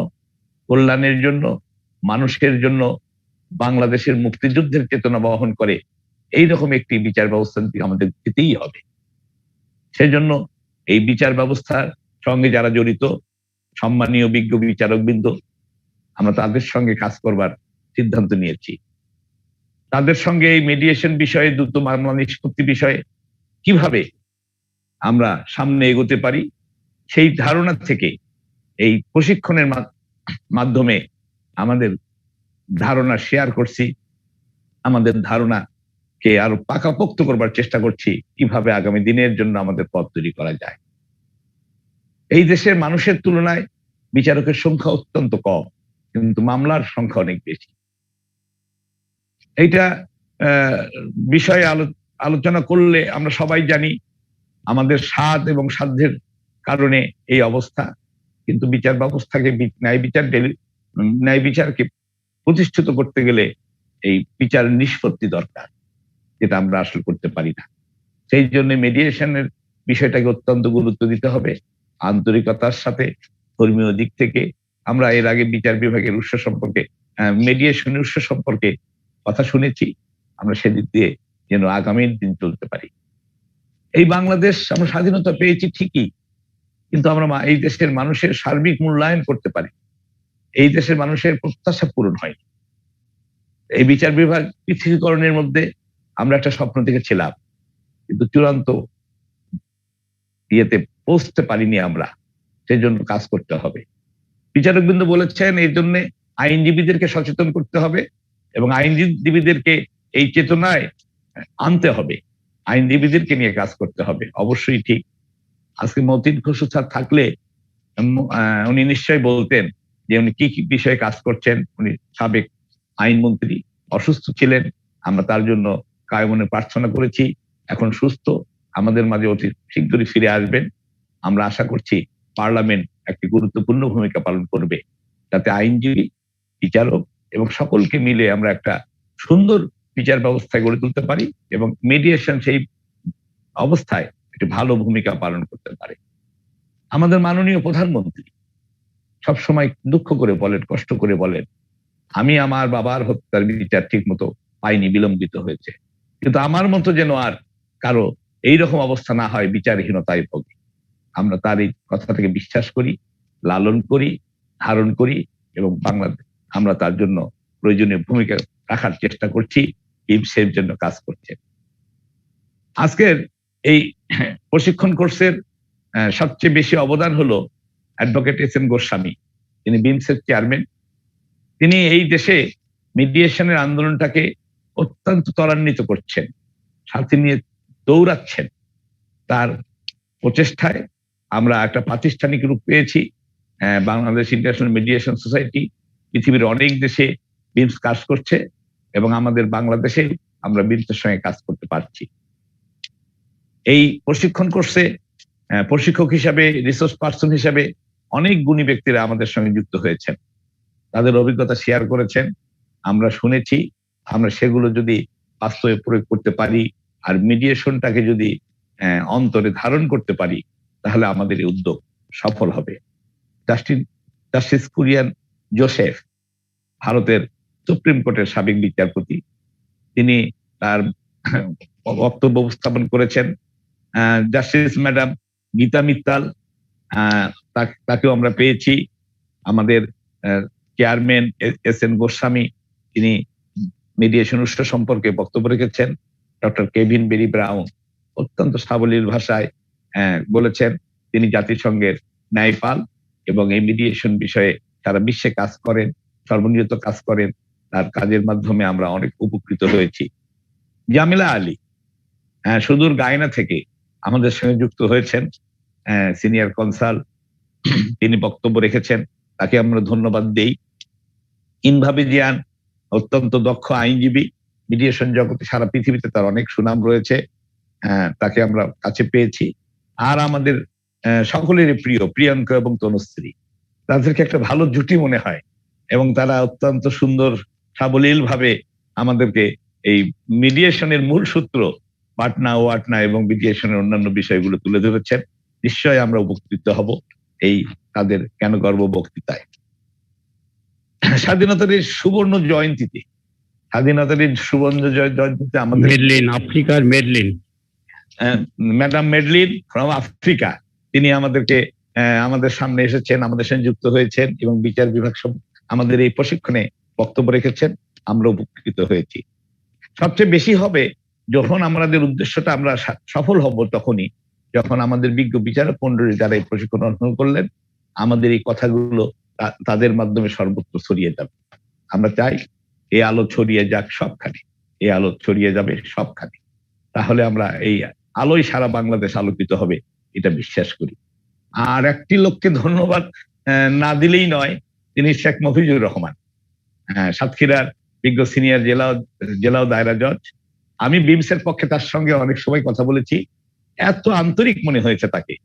কল্যাণের জন্য, মানুষের জন্য, বাংলাদেশের মুক্তিযুদ্ধের চেতনা বহন করে। এইরকম একটি বিচার ব্যবস্থা আমাদের যেতেই হবে। সেজন্য এই বিচার ব্যবস্থার সঙ্গে যারা জড়িত, সম্মানীয় বিজ্ঞ বিচারকবৃন্দ, আমরা তাদের সঙ্গে কাজ করবার সিদ্ধান্ত নিয়েছি। তাদের সঙ্গে এই মেডিয়েশন বিষয়ে, দ্রুত মামলা নিষ্পত্তি বিষয়ে কিভাবে আমরা সামনে এগোতে পারি, সেই ধারণা থেকে এই প্রশিক্ষণের মাধ্যমে আমাদের ধারণা শেয়ার করছি। আমাদের ধারণাকে আরো পাকাপোক্ত করবার চেষ্টা করছি, কিভাবে আগামী দিনের জন্য আমাদের পথ তৈরি করা যায়। এই দেশের মানুষের তুলনায় বিচারকের সংখ্যা অত্যন্ত কম, কিন্তু মামলার সংখ্যা অনেক বেশি। এইটা বিষয়ে আলোচনা করলে আমরা সবাই জানি আমাদের স্বাদ এবং সাধ্যের কারণে এই অবস্থা, কিন্তু বিচার ব্যবস্থাকে, ন্যায় বিচারকে প্রতিষ্ঠিত করতে গেলে এই বিচার নিষ্পত্তি দরকার, যেটা আমরা আসলে করতে পারি না। সেই জন্য মিডিয়েশনের বিষয়টাকে অত্যন্ত গুরুত্ব দিতে হবে আন্তরিকতার সাথে। ধর্মীয় দিক থেকে আমরা এর আগে বিচার বিভাগের উৎস সম্পর্কে, মিডিয়েশনের উৎস সম্পর্কে কথা শুনেছি। আমরা সেদিক দিয়ে যেন আগামীর দিন চলতে পারি। এই বাংলাদেশ আমরা স্বাধীনতা পেয়েছি ঠিকই, কিন্তু আমরা এই দেশের মানুষের সার্বিক মূল্যায়ন করতে পারি। এই দেশের মানুষের প্রত্যাশা পূরণ হয়। এই বিচার বিভাগ পৃথকীকরণের মধ্যে আমরা একটা স্বপ্ন দেখেছিলাম, কিন্তু চূড়ান্ত ইয়েতে পৌঁছতে পারিনি আমরা। সেই জন্য কাজ করতে হবে। বিচারকবৃন্দ বলেছেন এই জন্য আইনজীবীদেরকে সচেতন করতে হবে এবং আইনজীবীদেরকে এই চেতনায় আনতে হবে, আইনজীবীদেরকে নিয়ে কাজ করতে হবে। অবশ্যই ঠিক। আজকে মতিন খসরু স্যার থাকলে উনি নিশ্চয়ই বলতেন যে উনি কি কি বিষয়ে কাজ করছেন। উনি সাবেক আইনমন্ত্রী, অসুস্থ ছিলেন, আমরা তার জন্য কায়মনে প্রার্থনা করেছি। এখন সুস্থ, আমাদের মাঝে অতি শীঘ্রই ফিরে আসবেন। আমরা আশা করছি পার্লামেন্ট একটি গুরুত্বপূর্ণ ভূমিকা পালন করবে, যাতে আইনজীবী, বিচারক এবং সকলকে মিলে আমরা একটা সুন্দর বিচার ব্যবস্থা গড়ে তুলতে পারি এবং মিডিয়েশন সেই অবস্থায় একটি ভালো ভূমিকা পালন করতে পারে। আমাদের মাননীয় প্রধানমন্ত্রী সবসময় দুঃখ করে বলেন, কষ্ট করে বলেন, আমি আমার বাবার হত্যার বিচার ঠিক মতো পাইনি, বিলম্বিত হয়েছে, কিন্তু আমার মতো যেন আর কারো এইরকম অবস্থা না হয়, বিচারহীনতায় ভোগে। আমরা তার এই কথা থেকে বিশ্বাস করি, লালন করি, ধারণ করি এবং আমরা তার জন্য প্রয়োজনীয় ভূমিকা রাখার চেষ্টা করছি। ইমসের জন্য কাজ করছে। আজকের এই প্রশিক্ষণ কোর্সের সবচেয়ে বেশি অবদান হলো অ্যাডভোকেট এস এম গোস্বামী। তিনি বিমসের চেয়ারম্যান। তিনি এই দেশে মিডিয়েশনের আন্দোলনটাকে অত্যন্ত ত্বরান্বিত করছেন, সাথে নিয়ে দৌড়াচ্ছেন। তার প্রচেষ্টায় আমরা একটা প্রাতিষ্ঠানিক রূপ পেয়েছি। বাংলাদেশ ইন্টারন্যাশনাল মিডিয়েশন সোসাইটি পৃথিবীর অনেক দেশে বিমস কাজ করছে এবং আমাদের বাংলাদেশে আমরা বিমসের সঙ্গে কাজ করতে পারছি। এই প্রশিক্ষণ কোর্সে প্রশিক্ষক হিসাবে, রিসোর্স পার্সন হিসাবে অনেক গুণী ব্যক্তিরা আমাদের সঙ্গে যুক্ত হয়েছেন, তাদের অভিজ্ঞতা শেয়ার করেছেন, আমরা শুনেছি। আমরা সেগুলো যদি বাস্তবে প্রয়োগ করতে পারি আর মিডিয়েশনটাকে যদি অন্তরে ধারণ করতে পারি, তাহলে আমাদের এই উদ্যোগ সফল হবে। জাস্টিস কুরিয়ান জোসেফ, ভারতের সুপ্রিম কোর্টের সাবেক বিচারপতি, তিনি তার বক্তব্য উপস্থাপন করেছেন। জাস্টিস ম্যাডাম গীতা মিত্তাল, তাকেও আমরা পেয়েছি। আমাদের চেয়ারম্যান এস এন গোস্বামী, তিনি মিডিয়েশন উৎস সম্পর্কে বক্তব্য রেখেছেন। ডক্টর কেভিন বেরি ব্রাউন অত্যন্ত সাবলীল ভাষায় বলেছেন তিনি জাতিসংঘের ন্যায়পাল এবং এই মিডিয়েশন বিষয়ে সারা বিশ্বে কাজ করেন, সর্বনিয়ত কাজ করেন। তার কাজের মাধ্যমে আমরা অনেক উপকৃত হয়েছি। জামিলা আলী সুদূর গায়না থেকে আমাদের সঙ্গে যুক্ত হয়েছেন, সিনিয়র কনসাল, তিনি বক্তব্য রেখেছেন, তাকে আমরা ধন্যবাদ দেই। ইনভাবে জিয়ান অত্যন্ত দক্ষ আইনজীবী, মিডিয়েশন জগতে সারা পৃথিবীতে তার অনেক সুনাম রয়েছে, তাকে আমরা কাছে পেয়েছি। আর আমাদের সকলেরই প্রিয় প্রিয়াঙ্কা এবং তনুশ্রী, তাদেরকে একটা ভালো জুটি মনে হয় এবং তারা অত্যন্ত সুন্দর সাবলীল ভাবে আমাদেরকে এই মিডিয়েশনের মূল সূত্র পাটনা ওয়াটনা এবং মিডিয়েশনের অন্যান্য বিষয়গুলো তুলে ধরেছেন। নিশ্চয় আমরা উপকৃত হব এই তাদের কেন গর্ব বক্তৃতায়। স্বাধীনতার সুবর্ণ জয়ন্তীতে, আমাদের মেডলিন, আফ্রিকার Madeline, madam Madeline from Africa, তিনি আমাদের সামনে এসেছেন, আমাদের সঙ্গে যুক্ত হয়েছেন এবং বিচার বিভাগ আমাদের এই প্রশিক্ষণে বক্তব্য রেখেছেন। আমরা উপকৃত হয়েছি। সবচেয়ে বেশি হবে যখন আমাদের উদ্দেশ্যটা আমরা সফল হব, তখনই যখন আমাদের বিজ্ঞ বিচারক মণ্ডলী যারা এই প্রশিক্ষণ অর্জন করলেন, আমাদের এই কথাগুলো তাদের মাধ্যমে সর্বত্র ছড়িয়ে যাবে। আমরা চাই এই আলো ছড়িয়ে যাক সবখানে, এই আলো ছড়িয়ে যাবে সবখানে, তাহলে আমরা এই আলোয় সারা বাংলাদেশ আলোকিত হবে, এটা বিশ্বাস করি। আর একটি লোককে ধন্যবাদ না দিলেই নয়, তিনি শেখ মফিজুর রহমান, সাতক্ষীরার বিজ্ঞ সিনিয়র জেলা ও দায়রা জজ। আমি বিমসের পক্ষে তার সঙ্গে অনেক সময় কথা বলেছি, এত আন্তরিক মনে হয়েছে তাকে।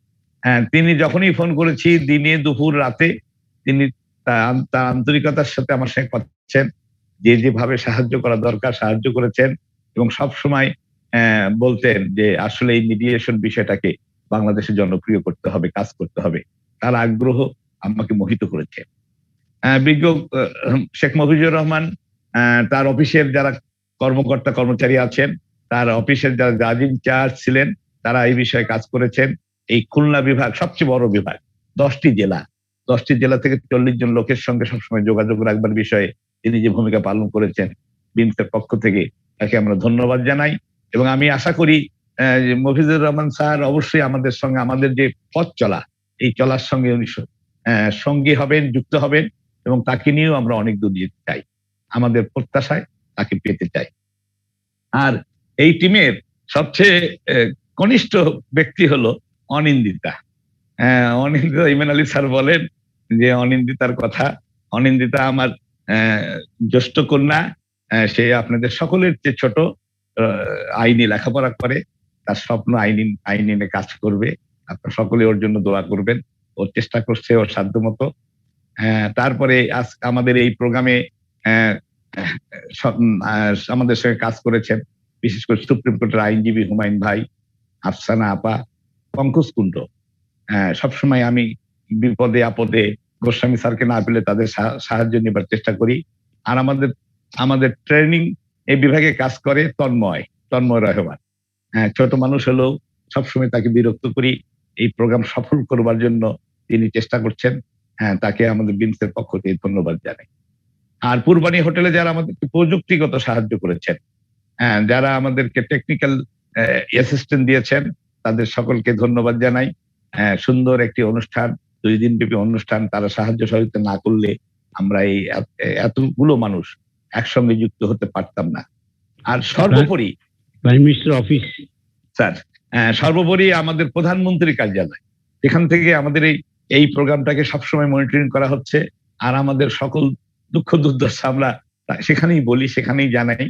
তিনি যখনই ফোন করেছি, দিনে দুপুর রাতে, তিনি তার আন্তরিকতার সাথে আমার সঙ্গে কথা বলছেন, যেভাবে সাহায্য করা দরকার সাহায্য করেছেন এবং সব সময় বলতেন যে আসলে এই মিডিয়েশন বিষয়টাকে বাংলাদেশে জনপ্রিয় করতে হবে, কাজ করতে হবে। তার আগ্রহ আমাকে মোহিত করেছে। বিজ্ঞ শেখ মফিজুর রহমান, তার অফিসের যারা কর্মকর্তা কর্মচারী আছেন, তার অফিসের যারা জাজ ইনচার্জ ছিলেন, তারা এই বিষয়ে কাজ করেছেন। এই খুলনা বিভাগ সবচেয়ে বড় বিভাগ, 10টি জেলা থেকে 40 জন লোকের সঙ্গে সবসময় যোগাযোগ রাখবার বিষয়ে তিনি যে ভূমিকা পালন করেছেন, বিমসের পক্ষ থেকে তাকে আমরা ধন্যবাদ জানাই। এবং আমি আশা করি মফিজুর রহমান স্যার অবশ্যই আমাদের সঙ্গে, আমাদের যে পথ চলা, এই চলার সঙ্গে উনি সঙ্গী হবেন, যুক্ত হবেন এবং তাকে নিয়েও আমরা অনেক দূর যেতে চাই। আমাদের প্রত্যাশায় তাকে পেতে চাই। আর এই টিমের সবচেয়ে কনিষ্ঠ ব্যক্তি হলো অনিন্দিতা। অনিন্দিতা, ইমান আলী স্যার বলেন যে অনিন্দিতার কথা, অনিন্দিতা আমার জ্যেষ্ঠ কন্যা, সে আপনাদের সকলের চেয়ে ছোট, আইনি লেখাপড়া করে, তার স্বপ্ন আইনে কাজ করবে। আপনারা সকলে ওর জন্য দোয়া করবেন, ওর চেষ্টা করছে ওর সাধ্য মতো। তারপরে আমাদের এই প্রোগ্রামে আমাদের সঙ্গে কাজ করেছেন বিশেষ করে সুপ্রিম কোর্টের আইনজীবী হুমায়ুন ভাই, আফসানা আপা, পঙ্কজ কুণ্ড। সবসময় আমি বিপদে আপদে গোস্বামী স্যারকে না পেলে তাদের সাহায্য নেবার চেষ্টা করি। আর আমাদের ট্রেনিং এই বিভাগে কাজ করে তন্ময় রহমান। ছোট মানুষ হলেও সবসময় তাকে বিরক্ত করি, এই প্রোগ্রাম সফল করবার জন্য তিনি চেষ্টা করছেন। তাকে আমাদের বিমসের পক্ষ থেকে ধন্যবাদ জানাই। আর পূর্বাণী হোটেলে যারা আমাদেরকে প্রযুক্তিগত সাহায্য করেছেন, যারা আমাদেরকে টেকনিক্যাল অ্যাসিস্ট্যান্ট দিয়েছেন, তাদের সকলকে ধন্যবাদ জানাই। সুন্দর একটি অনুষ্ঠান, 2 দিন ব্যাপী অনুষ্ঠান, তারা সাহায্য সহযোগিতা না করলে আমরা এই এতগুলো মানুষ একসঙ্গে যুক্ত হতে পারতাম না। আর সর্বোপরি প্রাইম মিনিস্টার অফিস স্যার, সর্বোপরি আমাদের প্রধানমন্ত্রী কার্যালয়, এখান থেকে আমাদের এই প্রোগ্রামটাকে সবসময় মনিটরিং করা হচ্ছে। আর আমাদের সকল দুঃখ দুর্দশা আমরা সেখানেই বলি, সেখানেই জানাই।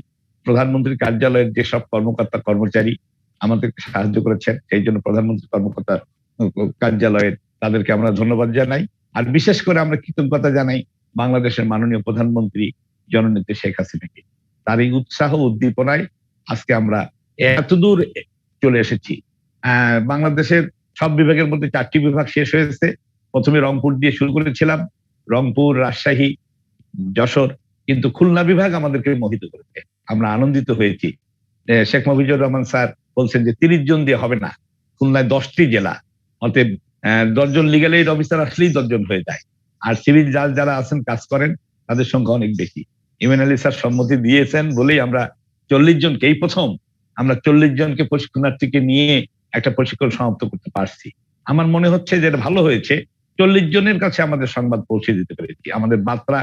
প্রধানমন্ত্রীর কার্যালয়ের যেসব কর্মকর্তা কর্মচারী আমাদেরকে সাহায্য করেছেন, সেই জন্য প্রধানমন্ত্রী কর্মকর্তা কার্যালয়ের তাদেরকে আমরা ধন্যবাদ জানাই। আর বিশেষ করে আমরা কৃতজ্ঞতা জানাই বাংলাদেশের মাননীয় প্রধানমন্ত্রী জননেত্রী শেখ হাসিনাকে। তার এই উৎসাহ উদ্দীপনায় আজকে আমরা এতদূর চলে এসেছি। বাংলাদেশের সব বিভাগের মধ্যে 4টি বিভাগ শেষ হয়েছে। প্রথমে রংপুর দিয়ে শুরু করেছিলাম, রংপুর, রাজশাহী, যশোর, কিন্তু খুলনা বিভাগ আমাদেরকে মোহিত করেছে। আমরা আনন্দিত হয়েছি। শেখ মুজিবুর রহমান স্যার বলছেন যে 30 জন দিয়ে হবে না, খুলনায় 10টি জেলা, অতএব 10 জন লিগ্যাল এইড অফিসার আসলেই 10 জন হয়ে যায়। আর সিভিল জাজ যারা আছেন কাজ করেন তাদের সংখ্যা অনেক বেশি। ইমান আলী স্যার সম্মতি দিয়েছেন বলেই আমরা 40 জনকে, এই প্রথম আমরা 40 জনকে প্রশিক্ষণার্থীকে নিয়ে একটা প্রশিক্ষণ সমাপ্ত করতে পারছি। আমার মনে হচ্ছে যে এটা ভালো হয়েছে। 40 জনের কাছে আমাদের সংবাদ পৌঁছে দিতে পেরেছি। আমাদের বার্তা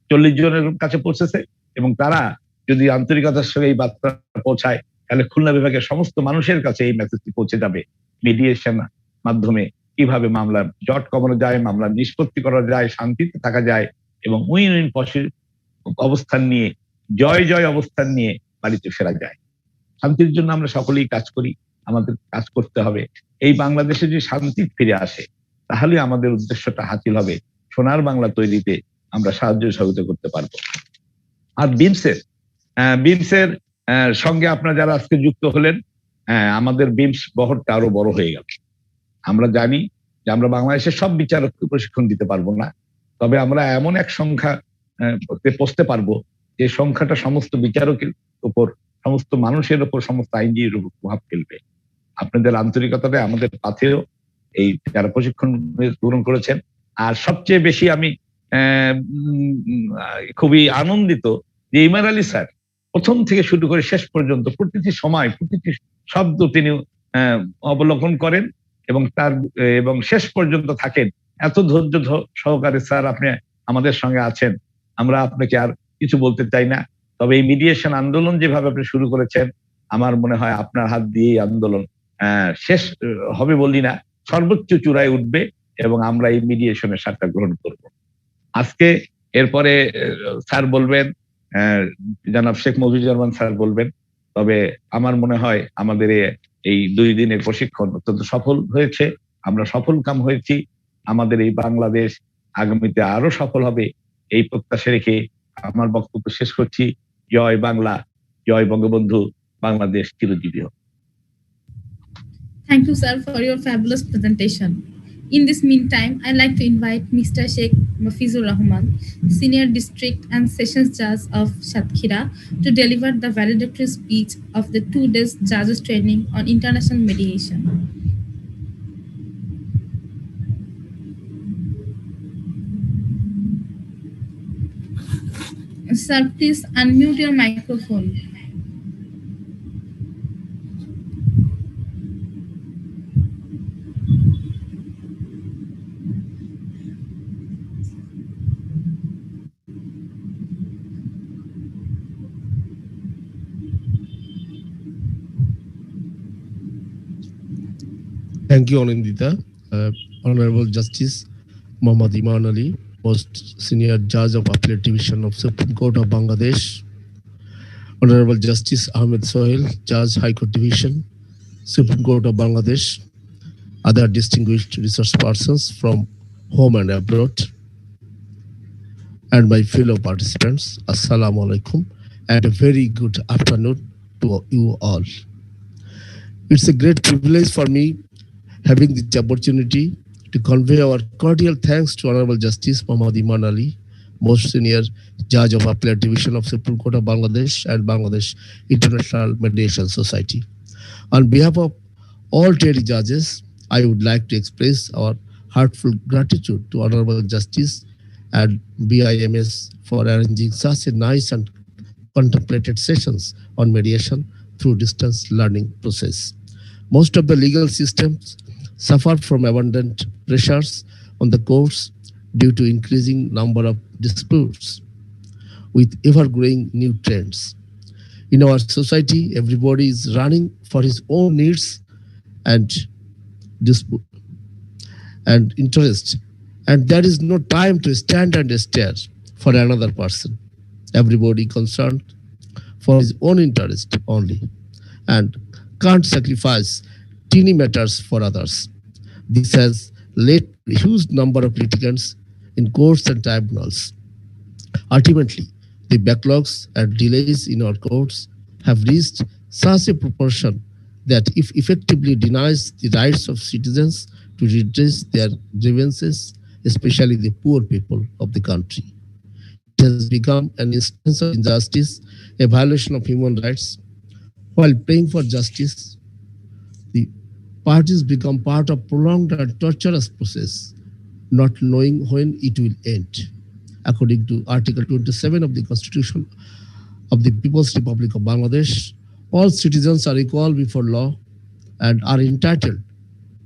40 জনের কাছে পৌঁছেছে এবং তারা যদি আন্তরিকতার সঙ্গে এই বার্তা পৌঁছায় তাহলে খুলনা বিভাগের সমস্ত মানুষের কাছে এই মেসেজটি পৌঁছে যাবে। মিডিয়েশন মাধ্যমে কিভাবে মামলার জট কমানো যায়, মামলার নিষ্পত্তি করা যায়, শান্তিতে থাকা যায় এবং উইন উইন অবস্থান নিয়ে, জয় জয় অবস্থান নিয়ে বাড়িতে ফেরা যায়। শান্তির জন্য আমরা সকলেই কাজ করি, আমাদের কাজ করতে হবে। এই বাংলাদেশে যে শান্তি ফিরে আসে তাহলে আমাদের উদ্দেশ্যটা হাসিল হবে। সোনার বাংলা তৈরিতে আমরা সাহায্য সহযোগিতা করতে পারবো। আর বিমসের সঙ্গে আপনারা যারা আজকে যুক্ত হলেন, আমাদের বিমস বহরটা আরো বড় হয়ে গেল। আমরা জানি যে আমরা বাংলাদেশের সব বিচারককে প্রশিক্ষণ দিতে পারবো না, তবে আমরা এমন এক সংখ্যা পৌঁছতে পারবো যে সংখ্যাটা সমস্ত বিচারকের উপর, সমস্ত মানুষের উপর, সমস্ত আইনজীবীর উপর প্রভাব ফেলবে। আপনাদের আন্তরিকতাতে আমাদের পাথেও এই যারা প্রশিক্ষণ গ্রহণ করেছেন। আর সবচেয়ে বেশি আমি খুবই আনন্দিত যে ইমান আলী স্যার প্রথম থেকে শুরু করে শেষ পর্যন্ত প্রতিটি সময় প্রতিটি শব্দ তিনি অবলোকন করেন এবং শেষ পর্যন্ত থাকেন। এত ধৈর্য সহকারে স্যার আপনি আমাদের সঙ্গে আছেন, আমরা আপনাকে আর কিছু বলতে চাই না। তবে এই মিডিয়েশন আন্দোলন যেভাবে আপনি শুরু করেছেন, আমার মনে হয় আপনার হাত দিয়ে আন্দোলন শেষ হবে বলি না, সর্বোচ্চ চূড়ায় উঠবে এবং আমরা এই মিডিয়েশনের স্বার্থ গ্রহণ করব। আজকে এরপরে স্যার বলবেন, জনাব শেখ মুজিবুর রহমান স্যার বলবেন। তবে আমার মনে হয় আমাদের এই 2 দিনের প্রশিক্ষণ অত্যন্ত সফল হয়েছে, আমরা সফল কাম হয়েছি। আমাদের এই বাংলাদেশ আগামীতে আরো সফল হবে এই প্রত্যাশা রেখে আমার বক্তব্য শেষ করছি। জয় বাংলা, জয় বঙ্গবন্ধু, বাংলাদেশ চিরজীবী হোক। Thank you, sir, for your fabulous presentation. In this meantime, I'd like to invite Mr. Sheikh Mafizur Rahman, Senior District and Sessions Judge of Satkhira, to deliver the valedictory speech of the 2 days judges training on international mediation. Sir, please unmute your microphone. Thank you, Anindita. Honorable Justice Muhammad Iman Ali, Most Senior Judge of Appellate Division of Supreme Court of Bangladesh. Honorable Justice Ahmed Sohail, Judge High Court Division, Supreme Court of Bangladesh. Other distinguished resource persons from home and abroad. And my fellow participants, Assalamu alaikum, and a very good afternoon to you all. It's a great privilege for me having this opportunity to convey our cordial thanks to Honorable Justice Muhammad Iman Ali, Most Senior Judge of Appellate Division of Supreme Court of Bangladesh and Bangladesh International Mediation Society. On behalf of all 20 judges, I would like to express our heartfelt gratitude to Honorable Justice and BIMS for arranging such a nice and contemplated sessions on mediation through distance learning process. Most of the legal systems suffer from abundant pressures on the courts due to increasing number of disputes with ever-growing new trends. In our society, everybody is running for his own needs and dispute and interest, and there is no time to stand and stare for another person. Everybody concerned for his own interest only and can't sacrifice teeny matters for others. This has led to a huge number of litigants in courts and tribunals. Ultimately, the backlogs and delays in our courts have reached such a proportion that if effectively denies the rights of citizens to redress their grievances, especially the poor people of the country. It has become an instance of injustice, a violation of human rights. While praying for justice, the parties become part of prolonged and torturous process, not knowing when it will end. According to Article 27 of the Constitution of the People's Republic of Bangladesh, all citizens are equal before law and are entitled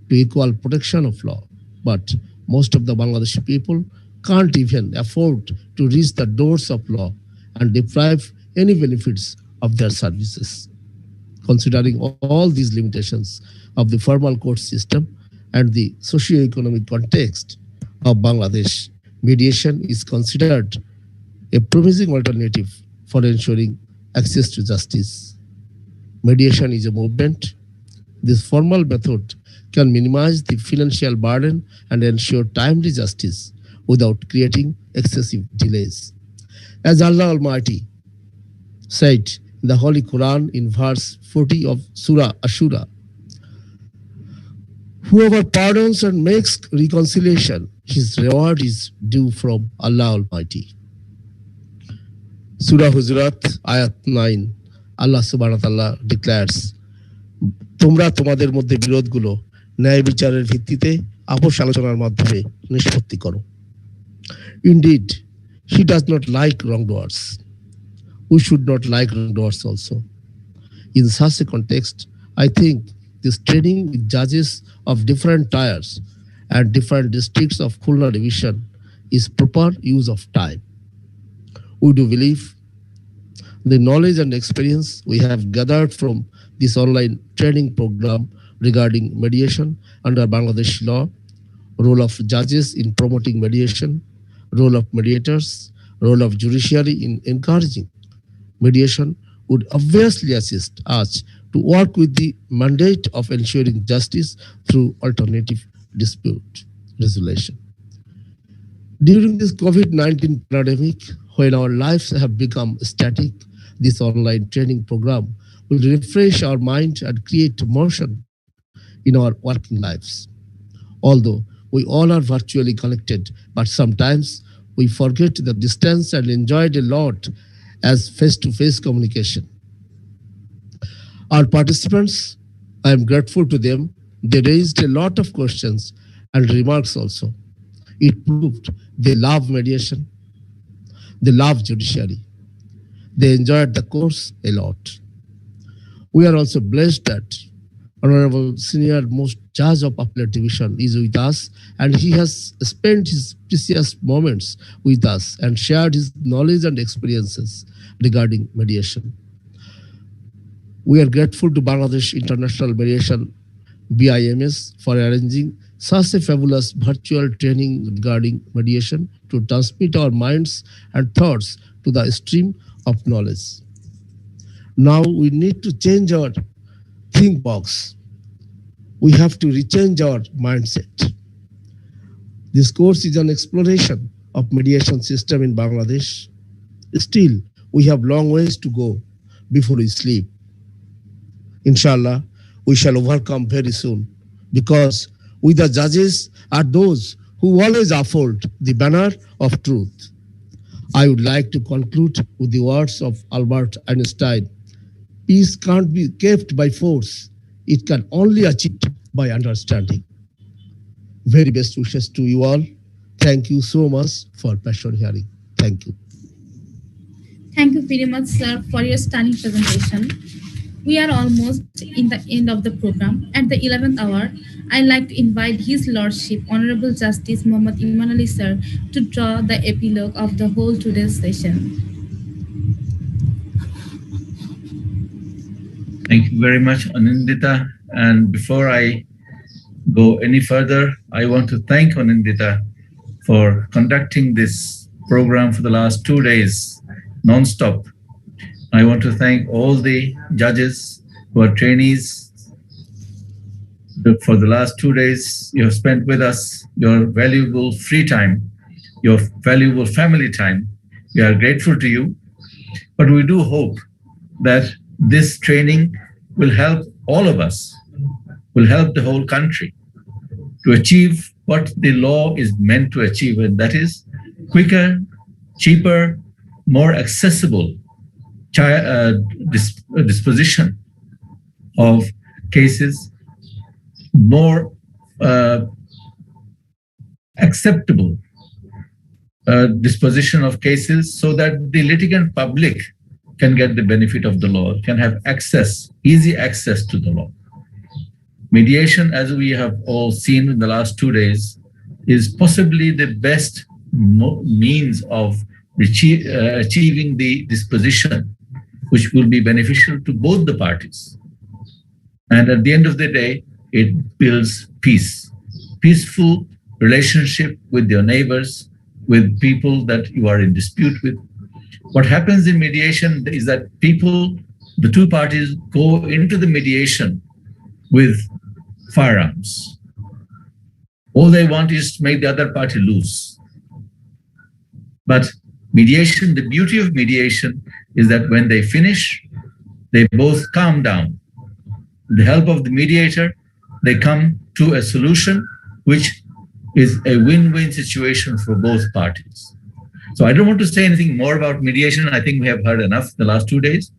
to equal protection of law. But most of the Bangladeshi people can't even afford to reach the doors of law and deprive any benefits of their services. Considering all these limitations of the formal court system and the socio-economic context of Bangladesh, mediation is considered a promising alternative for ensuring access to justice. Mediation is a movement. This formal method can minimize the financial burden and ensure timely justice without creating excessive delays. As Allah Almighty said in the Holy Quran in verse 40 of Surah Ashura, whoever pardons and makes reconciliation, his reward is due from Allah Almighty. Surah Hujurat, Ayat 9, Allah Subhanahu wa Ta'ala declares, তোমরা তোমাদের মধ্যে বিরোধগুলো ন্যায় বিচারের ভিত্তিতে আপোষ আলোচনার মাধ্যমে নিষ্পত্তি করো। Indeed, he does not like wrongdoers. We should not like wrongdoers also. In such a context, I think this training with judges of different tiers and different districts of Khulna division is proper use of time. We do believe the knowledge and experience we have gathered from this online training program regarding mediation under Bangladesh law, role of judges in promoting mediation, role of mediators, role of judiciary in encouraging mediation would obviously assist us to work with the mandate of ensuring justice through alternative dispute resolution. During this COVID-19 pandemic, when our lives have become static, this online training program will refresh our mind and create motion in our working lives. Although we all are virtually connected, but sometimes we forget the distance and enjoy it a lot as face-to-face communication. Our participants, I am grateful to them. They raised a lot of questions and remarks also. It proved they love mediation, they love judiciary. They enjoyed the course a lot. We are also blessed that Honorable Senior Most Judge of Appellate Division is with us, and he has spent his precious moments with us and shared his knowledge and experiences regarding mediation. We are grateful to Bangladesh International Mediation BIMS for arranging such a fabulous virtual training regarding mediation to transmit our minds and thoughts to the stream of knowledge. Now we need to change our think box. We have to rechange our mindset. This course is an exploration of mediation system in Bangladesh. Still, we have long ways to go before we sleep. Inshallah, we shall overcome very soon because we the judges are those who always uphold the banner of truth. I would like to conclude with the words of Albert Einstein. Peace can't be kept by force. It can only achieved by understanding. Very best wishes to you all. Thank you so much for passion hearing. Thank you. Thank you very much, sir, for your stunning presentation. We are almost in the end of the program. At the 11th hour, I'd like to invite His Lordship, Honorable Justice Muhammad Iman Ali Sir, to draw the epilogue of the whole today's session. Thank you very much, Anindita. And before I go any further, I want to thank Anindita for conducting this program for the last 2 days, non-stop. I want to thank all the judges who are trainees. For the last 2 days, you have spent with us your valuable free time, your valuable family time. We are grateful to you. But we do hope that this training will help all of us, will help the whole country to achieve what the law is meant to achieve, and that is quicker, cheaper, more accessible disposition of cases, more acceptable disposition of cases, so that the litigant public can get the benefit of the law, can have access, easy access to the law. Mediation, as we have all seen in the last 2 days, is possibly the best means of achieving the disposition which will be beneficial to both the parties. And at the end of the day, it builds peace, peaceful relationship with your neighbors, with people that you are in dispute with. What happens in mediation is that people, the two parties, go into the mediation with firearms. All they want is to make the other party lose. But mediation, the beauty of mediation is that when they finish, they both calm down. With the help of the mediator, they come to a solution which is a win-win situation for both parties. So I don't want to say anything more about mediation. I think we have heard enough the last 2 days.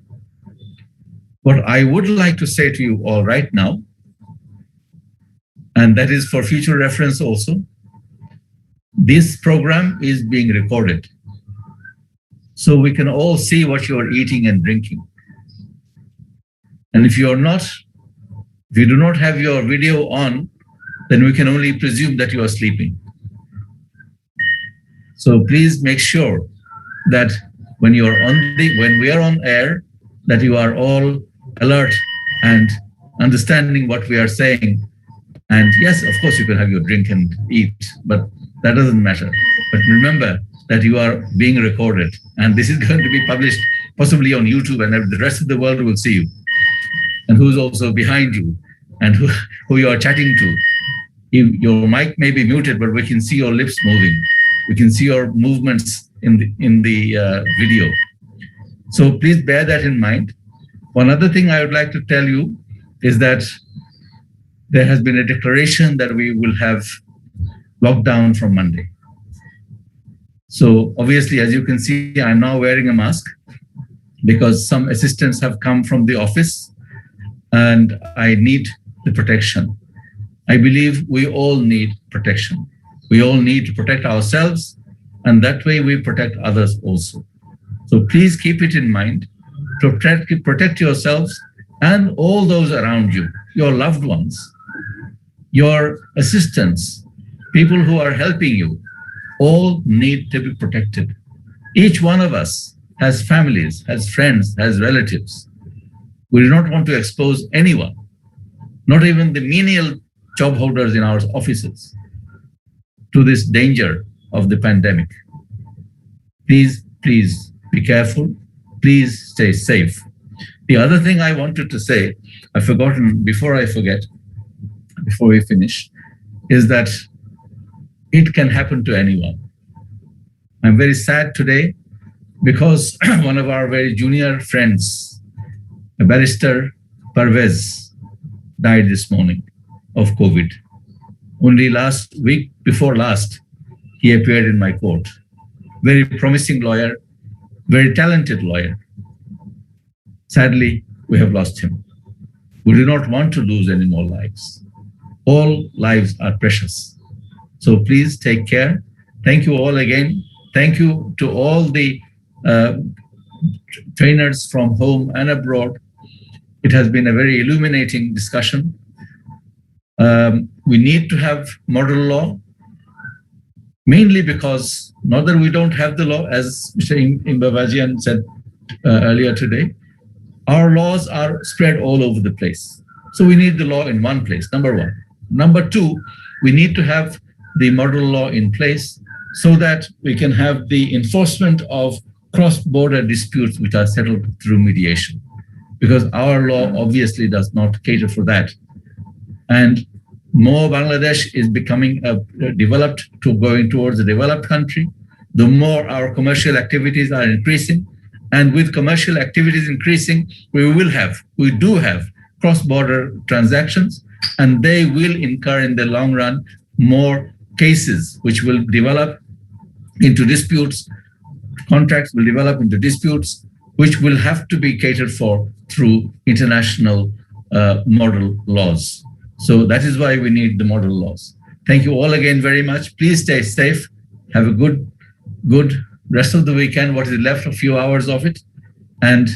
What I would like to say to you all right now, and that is for future reference also, this program is being recorded, so we can all see what you are eating and drinking. And if you do not have your video on, then we can only presume that you are sleeping. So please make sure that when we are on air, that you are all alert and understanding what we are saying. And yes, of course, you can have your drink and eat, but that doesn't matter. But remember that you are being recorded, and this is going to be published possibly on YouTube, and the rest of the world will see you, and who's also behind you, and who you are chatting to. Your mic may be muted, but we can see your lips moving. We can see your movements in the video. So please bear that in mind. One other thing I would like to tell you is that there has been a declaration that we will have lockdown from Monday. So obviously, as you can see, I'm now wearing a mask because some assistants have come from the office and I need the protection. I believe we all need protection. We all need to protect ourselves, and that way we protect others also. So please keep it in mind. Protect yourselves and all those around you, your loved ones, your assistants, people who are helping you, all need to be protected. Each one of us has families, has friends, has relatives. We do not want to expose anyone, not even the menial job holders in our offices, to this danger of the pandemic. Please be careful. Please stay safe. The other thing I wanted to say, I've forgotten before I forget, before we finish, is that it can happen to anyone. I'm very sad today because one of our very junior friends, a barrister, Parvez, died this morning of COVID. Only week before last, he appeared in my court. Very promising lawyer, very talented lawyer. Sadly, we have lost him. We do not want to lose any more lives. All lives are precious. So please take care. Thank you all again. Thank you to all the trainers from home and abroad. It has been a very illuminating discussion. We need to have model law, mainly because not that we don't have the law, as Mr. Imbabajian said earlier today, our laws are spread all over the place. So we need the law in one place, number one. Number two, we need to have the model law in place so that we can have the enforcement of cross-border disputes which are settled through mediation, because our law obviously does not cater for that. And more Bangladesh is becoming developed to going towards a developed country, the more our commercial activities are increasing. And with commercial activities increasing, we do have cross-border transactions, and they will incur in the long run more cases which will develop into disputes. Contracts will develop into disputes, which will have to be catered for through international model laws. So that is why we need the model laws. Thank you all again very much. Please stay safe. Have a good rest of the weekend, what is left, a few hours of it. And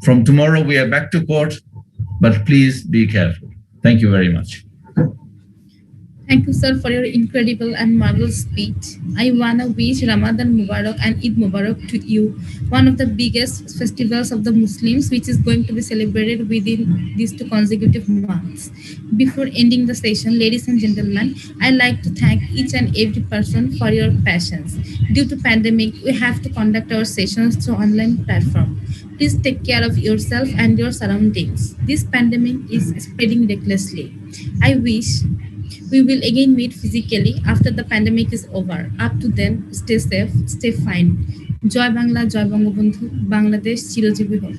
from tomorrow, we are back to court, but please be careful. Thank you very much. Thank you, sir, for your incredible and marvelous speech. I want to wish Ramadan Mubarak and Eid Mubarak to you, one of the biggest festivals of the Muslims, which is going to be celebrated within these 2 consecutive months. Before ending the session, ladies and gentlemen, I'd like to thank each and every person for your patience. Due to pandemic, we have to conduct our sessions through online platform. Please take care of yourself and your surroundings. This pandemic is spreading recklessly. I wish we will again meet physically after the pandemic is over. Up to then, stay safe, stay fine. Joy Bangla, Joy Bangabandhu, Bangladesh, Chirojibi Ho.